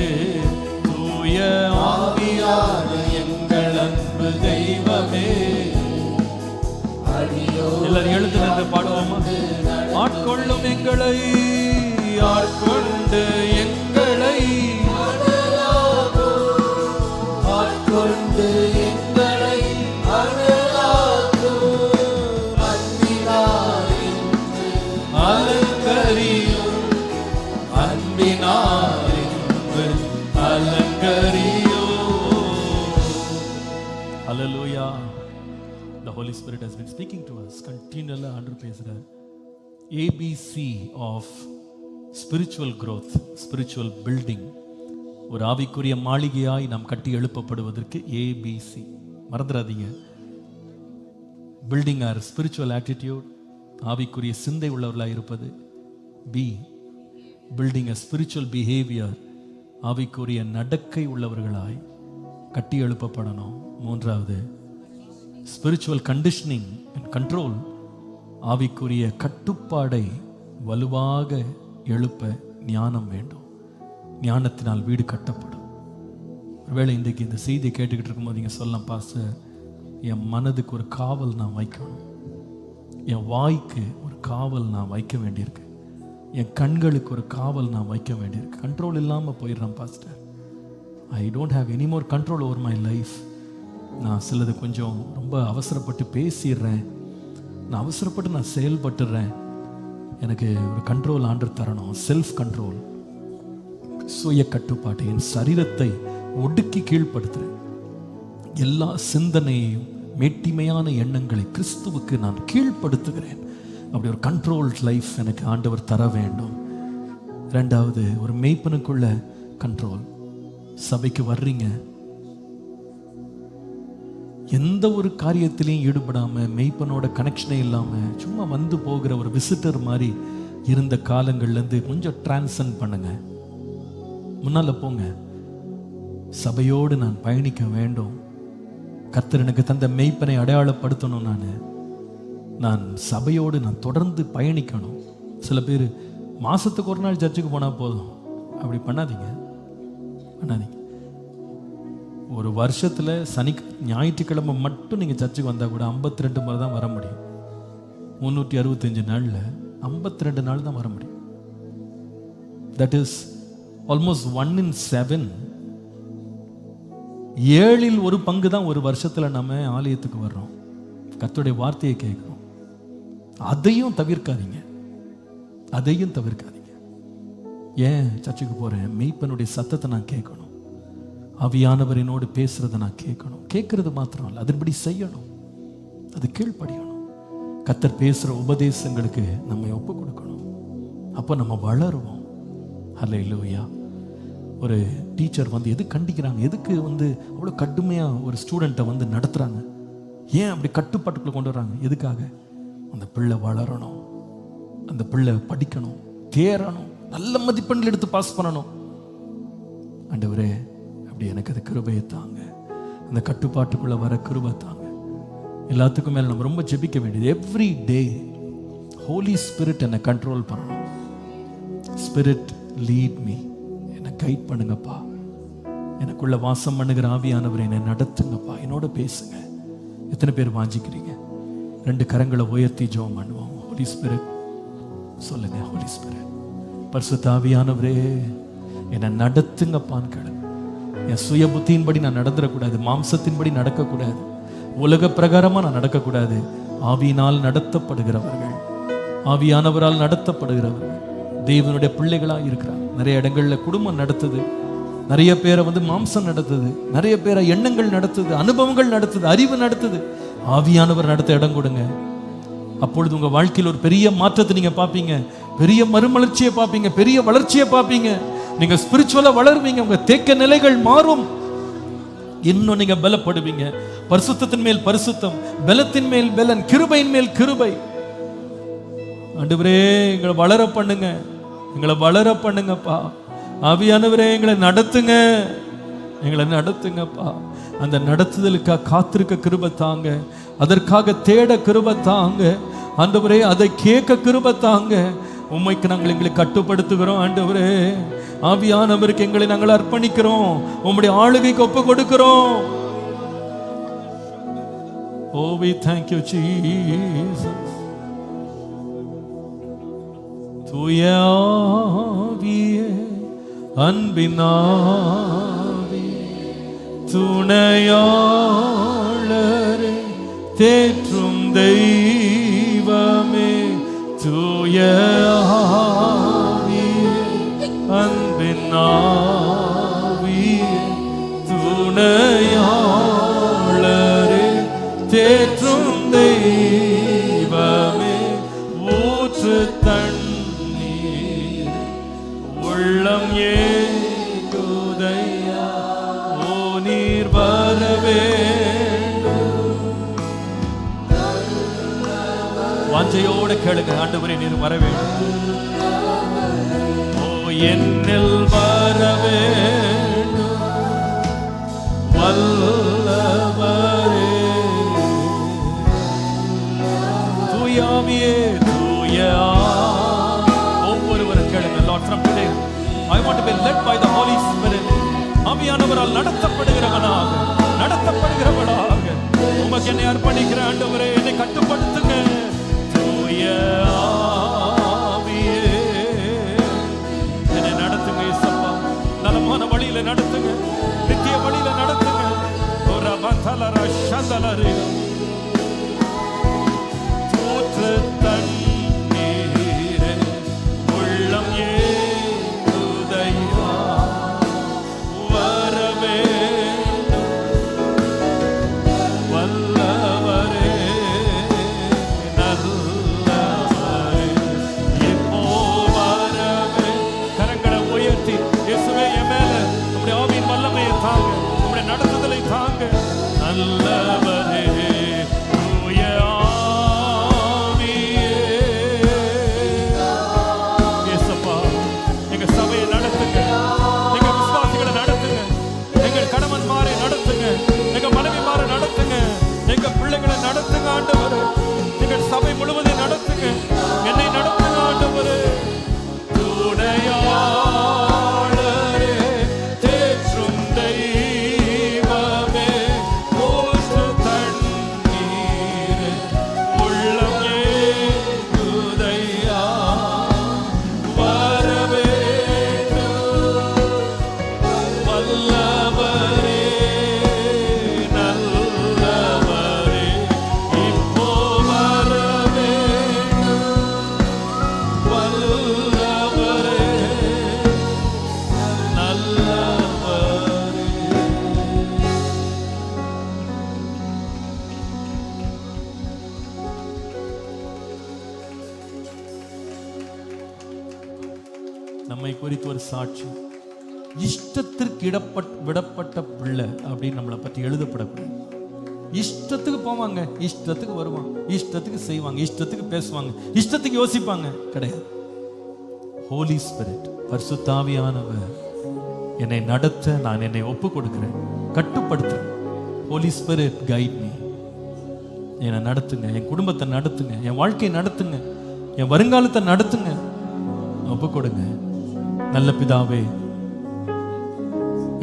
தூய ஆவியான எங்கள் அன்பு தெய்வமே. எல்லாரும் எழுந்து நின்று பாடுவோமா? ஆட்கொள்ளும் எங்களை, ஆட்கொண்டு எங்களை, ஆட்கொண்டு எங்களை அழகாக்கும் அன்பினால் இன்று அலங்கரியும், அன்பினால் இன்று அலங்கரியும். Hallelujah. The Holy Spirit has been speaking to us continually. ஆண்டவர் பேசுறார். ABC of spiritual growth, spiritual building. ஒரு ஆவிக்குரிய மாளிகையாய் நாம் கட்டி எழுப்பப்படுவதற்கு ABC மறந்துடாதீங்க. பில்டிங் ஆர் ஸ்பிரிச்சுவல் ஆட்டிடியூட், ஆவிக்குரிய சிந்தை உள்ளவர்களாக இருப்பது. B, building a spiritual behaviour, ஆவிக்குரிய நடக்கை உள்ளவர்களாய் கட்டி எழுப்பப்படணும். மூன்றாவது ஸ்பிரிச்சுவல் கண்டிஷனிங் அண்ட் கண்ட்ரோல், ஆவிக்குரிய கட்டுப்பாடை வலுவாக எழுப்ப ஞானம் வேண்டும். ஞானத்தினால் வீடு கட்டப்படும். ஒருவேளை இன்றைக்கு இந்த செய்தியை கேட்டுக்கிட்டு இருக்கும்போது நீங்கள் சொல்லலாம், பாஸ்டர் என் மனதுக்கு ஒரு காவல் நான் வைக்கணும், என் வாய்க்கு ஒரு காவல் நான் வைக்க வேண்டியிருக்கு, என் கண்களுக்கு ஒரு காவல் நான் வைக்க வேண்டியிருக்கு. கண்ட்ரோல் இல்லாமல் போயிடுறேன் pastor. I don't have any more control over my life. நான் சிலது கொஞ்சம் ரொம்ப அவசரப்பட்டு பேசிடுறேன், நான் அவசரப்பட்டு நான் செயல்பட்டுறேன். எனக்கு ஒரு கண்ட்ரோல் ஆண்டவர் தரணும், செல்ஃப் கண்ட்ரோல், சுய கட்டுப்பாட்டை. என் சரீரத்தை ஒடுக்கி கீழ்ப்படுத்துறேன். எல்லா சிந்தனையையும் மேட்டிமையான எண்ணங்களை கிறிஸ்துவுக்கு நான் கீழ்ப்படுத்துகிறேன். அப்படி ஒரு கண்ட்ரோல் லைஃப் எனக்கு ஆண்டவர் தர வேண்டும். ரெண்டாவது, ஒரு மெய்ப்பனுக்குள்ள கண்ட்ரோல். சபைக்கு வர்றீங்க, எந்த ஒரு காரியத்திலையும் ஈடுபடாம, மெய்ப்பனோட கனெக்ஷனே இல்லாம சும்மா வந்து போகிற ஒரு விசிட்டர் மாதிரி இருந்த காலங்கள்லேருந்து கொஞ்சம் டிரான்சன் பண்ணுங்க. முன்னால போங்க. சபையோடு நான் பயணிக்க வேண்டும். கர்த்தர் எனக்கு தந்த மெய்ப்பனை அடையாளப்படுத்தணும். நான் சபையோடு நான் தொடர்ந்து பயணிக்கணும். சில பேர் மாசத்துக்கு ஒரு நாள் சர்ச்சுக்கு போனால் போதும். அப்படி பண்ணாதீங்க. ஒரு வருஷத்துல ஞாயிற்றுக்கிழமை மட்டும் நீங்க சர்ச்சுக்கு வந்தா கூட 52 முறை தான் வர முடியும். 365 நாள்ல 52 நாள் தான் வர முடியும். That is almost 1 in 7. 7இல் ஒரு பங்கு தான் ஒரு வருஷத்துல நம்ம ஆலயத்துக்கு வர்றோம், கர்த்தருடைய வார்த்தையை கேட்கிறோம். அதையும் தவிர்க்காதீங்க. ஏன் சர்ச்சுக்கு போறேன்? மெய்ப்பனுடைய சத்தத்தை நான் கேட்கணும், ஆவியானவர் என்னோடு பேசுறதை நான் கேட்கணும். கேட்கறது மாத்திரம் இல்லை, அதன்படி செய்யணும், அது கீழ்ப்படியணும். கர்த்தர் பேசுற உபதேசங்களுக்கு நம்ம ஒப்பு கொடுக்கணும். அப்போ நம்ம வளருவோம். ஹல்லேலூயா. ஒரு டீச்சர் வந்து எது கண்டிக்கிறாங்க, எதுக்கு வந்து அவ்வளோ கடுமையாக ஒரு ஸ்டூடெண்ட்டை வந்து நடத்துகிறாங்க, ஏன் அப்படி கட்டுப்பாட்டுக்குள்ளே கொண்டு வர்றாங்க? எதுக்காக? அந்த பிள்ளை வளரணும், அந்த பிள்ளை படிக்கணும், தேரணும், நல்ல மதிப்பெண்கள் எடுத்து பாஸ் பண்ணணும். ஆண்டவரே அப்படி எனக்கு அது கிருபையை தாங்க, அந்த கட்டுப்பாட்டுக்குள்ளே வர கிருபை தாங்க. எல்லாத்துக்கும் மேலே நம்ம ரொம்ப ஜெபிக்க வேண்டியது, எவ்ரி டே ஹோலி ஸ்பிரிட் என்னை கண்ட்ரோல் பண்ணணும். ஸ்பிரிட் லீட் மீ, என்னை கைட் பண்ணுங்கப்பா. எனக்குள்ள வாசம் பண்ணுகிற ஆவியானவர் என்னை நடத்துங்கப்பா, என்னோட பேசுங்க. எத்தனை பேர் வாஞ்சிக்கிறீங்க? 2 கரங்களை உயர்த்தி ஜெபம் பண்ணுவோம். ஹோலி ஸ்பிரிட் சொல்லுங்க. ஹோலி ஸ்பிரிட், பரிசுத்த ஆவியானவரே என்னை நடத்துங்கப்பான்னு கேளுங்க. என் சுய புத்தியின்படி நான் நடந்துடக்கூடாது, மாம்சத்தின்படி நடக்கக்கூடாது, உலக பிரகாரமா நான் நடக்கக்கூடாது. ஆவியினால் நடத்தப்படுகிறவர்கள், ஆவியானவரால் நடத்தப்படுகிறவர்கள் தேவனுடைய பிள்ளைகளாக இருக்கிறாங்க. நிறைய இடங்கள்ல குடும்பம் நடத்துது, நிறைய பேரை வந்து மாம்சம் நடத்துது, நிறைய பேரை எண்ணங்கள் நடத்துது, அனுபவங்கள் நடத்துது, அறிவு நடத்துது. ஆவியானவர் நடத்த இடம் கொடுங்க. அப்பொழுது உங்க வாழ்க்கையில் ஒரு பெரிய மாற்றத்தை நீங்க பார்ப்பீங்க, பெரிய மறுமலர்ச்சியை பார்ப்பீங்க, பெரிய வளர்ச்சியை பார்ப்பீங்க. நீங்க ஸ்பிரிச்சுவலா வளருவீங்க, உங்க தேக்க நிலைகள் மாறும், இன்னும் நீங்க பலப்படுவீங்க. பரிசுத்தத்தின் மேல் பரிசுத்தம், பலத்தின் மேல் பலன், கிருபையின் மேல் கிருபை. ஆண்டவரே எங்களை வளர பண்ணுங்க, எங்களை வளர பண்ணுங்கப்பா. ஆவியானவரே எங்களை நடத்துங்க, எங்களை நடத்துங்கப்பா. அந்த நடத்துதலுக்காக காத்திருக்க கிருபை தாங்க, அதற்காக தேட கிருபை தாங்க. ஆண்டவரே அதை கேட்க கிருபை தாங்க. உம்மைக்கு நாங்கள் எங்களை கட்டுப்படுத்துகிறோம் ஆண்டவரே. ஆவியானவருக்கு எங்களை நாங்கள் அர்ப்பணிக்கிறோம், உம்முடைய ஆளுகைக்கு ஒப்பு கொடுக்கிறோம். Oh, we thank you, Jesus. தூய ஆவியே, அன்பினாவி, துணையாளரே, தேற்றும் தெய்வமே, தூய ஆவியே, அன்பினாவியே, துணையாளரே, தேற்றும் தெய்வமே, ஊற்று தண்ணீர் உள்ளம் ஏகுதையா, ஓ நீர் வரவே. வாஞ்சையோடு கேளுங்க, ஆண்டவரே நீர் வர வேண்டும். ஓ என்னில் வர வேண்டும் வல்லவரே. தூயாவியே, தூயா. ஒவ்வொருவரும் கேளுங்க. Lord, from today I want to be led by the Holy Spirit. ஆவியானவரால் நடத்தப்படுகிறவனாக உமக்கு என்னை அர்ப்பணிக்கிற ஆண்டவரே, என்னை கட்டுப்படுத்துங்க. தூய ஆவியே, என்னை நடத்துங்க இயேசுப்பா. நலமான வழியில நடத்துங்க, நித்திய வழியில நடத்துங்க. ஒரு பந்தலர சந்தலரே, ஊற்று தண்ணீரே, உள்ளம் ஏகுதையா, வரவே வல்லவரே, நல்லவரே, இப்போ வரவே. கரங்களை உயர்த்தி இயேசுவே என் மேல உம்முடைய ஆவியின் வல்லமையை தாங்க, உம்முடைய நடத்துதலை தாங்க. நல்லவரே, தூய ஆவியே, இயேசுப்பா எங்க சபையை நடத்துங்க, எங்க விசுவாசிகளை நடத்துங்க, எங்கள் கணவன்மாரை நடத்துங்க, எங்க மனைவிமாரை நடத்துங்க, எங்க பிள்ளைகளை நடத்துங்க ஆண்டவரே. எங்கள் சபை முழுவதையும் நடத்துங்க, என்னை நடத்துங்க ஆண்டவரே. துணையாளரே, தேற்றும் தெய்வமே, ஊற்று தண்ணீரே, உள்ளம் ஏகுதையா, வரவே வல்லவரே, நல்லவரே, இப்போ வரவே வல்லவரே, நல்லவரே. நம்மை குறித்து ஒரு சாட்சி, இஷ்டத்திற்கு விடப்பட்ட பிள்ளை அப்படின்னு நம்மளை பற்றி எழுதப்படக்கூடாது. இஷ்டத்துக்கு போவாங்க, இஷ்டத்துக்கு வருவாங்க, இஷ்டத்துக்கு செய்வாங்க, இஷ்டத்துக்கு பேசுவாங்க, இஷ்டத்துக்கு யோசிப்பாங்க, கிடையாது. ஹோலி ஸ்பிரிட், பரிசுத்த ஆவியானவர் என்னை நடத்த நான் என்னை ஒப்பு கொடுக்கிறேன், கட்டுப்படுத்துறேன். Holy Spirit guide me. என்னை நடத்துங்க, என் குடும்பத்தை நடத்துங்க, என் வாழ்க்கையை நடத்துங்க, என் வருங்காலத்தை நடத்துங்க. ஒப்பு கொடுங்க. நல்ல பிதாவே,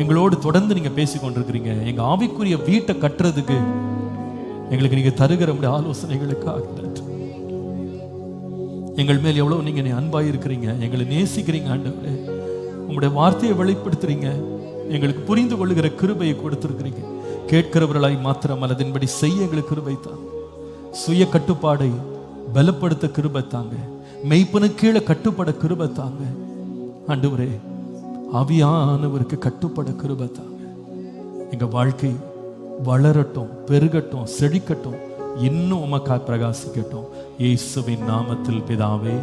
எங்களோடு தொடர்ந்து நீங்க பேசிக் கொண்டிருக்கிறீங்க. எங்க ஆவிக்குரிய வீட்டை கட்டுறதுக்கு எங்களுக்கு நீங்க தருகிற உடைய ஆலோசனைகளுக்காக நன்றி. எங்கள் மேல் எவ்வளவு நீங்க அன்பாய் இருக்கிறீங்க, எங்களை நேசிக்கிறீங்க ஆண்டவரே. உங்களுடைய வார்த்தையை வெளிப்படுத்துறீங்க, எங்களுக்கு புரிந்து கொள்ளுகிற கிருபையை கொடுத்திருக்கிறீங்க. கேட்கிறவர்களாய் மாத்திரம் அதன்படி செய்ய எங்களுக்கு கிருபை தாங்க. சுய கட்டுப்பாடை பலப்படுத்த கிருபை தாங்க. மெய்ப்பனு கீழே கட்டுப்பட கிருபை தாங்க ஆண்டவரே. ஆவியானவருக்கு கட்டுப்பட கிருபை தாங்க. எங்க வாழ்க்கை வளரட்டும், பெருகட்டும், செழிக்கட்டும், இன்னும் உமக்காய் பிரகாசிக்கட்டும். இயேசுவின் நாமத்தில் பிதாவே.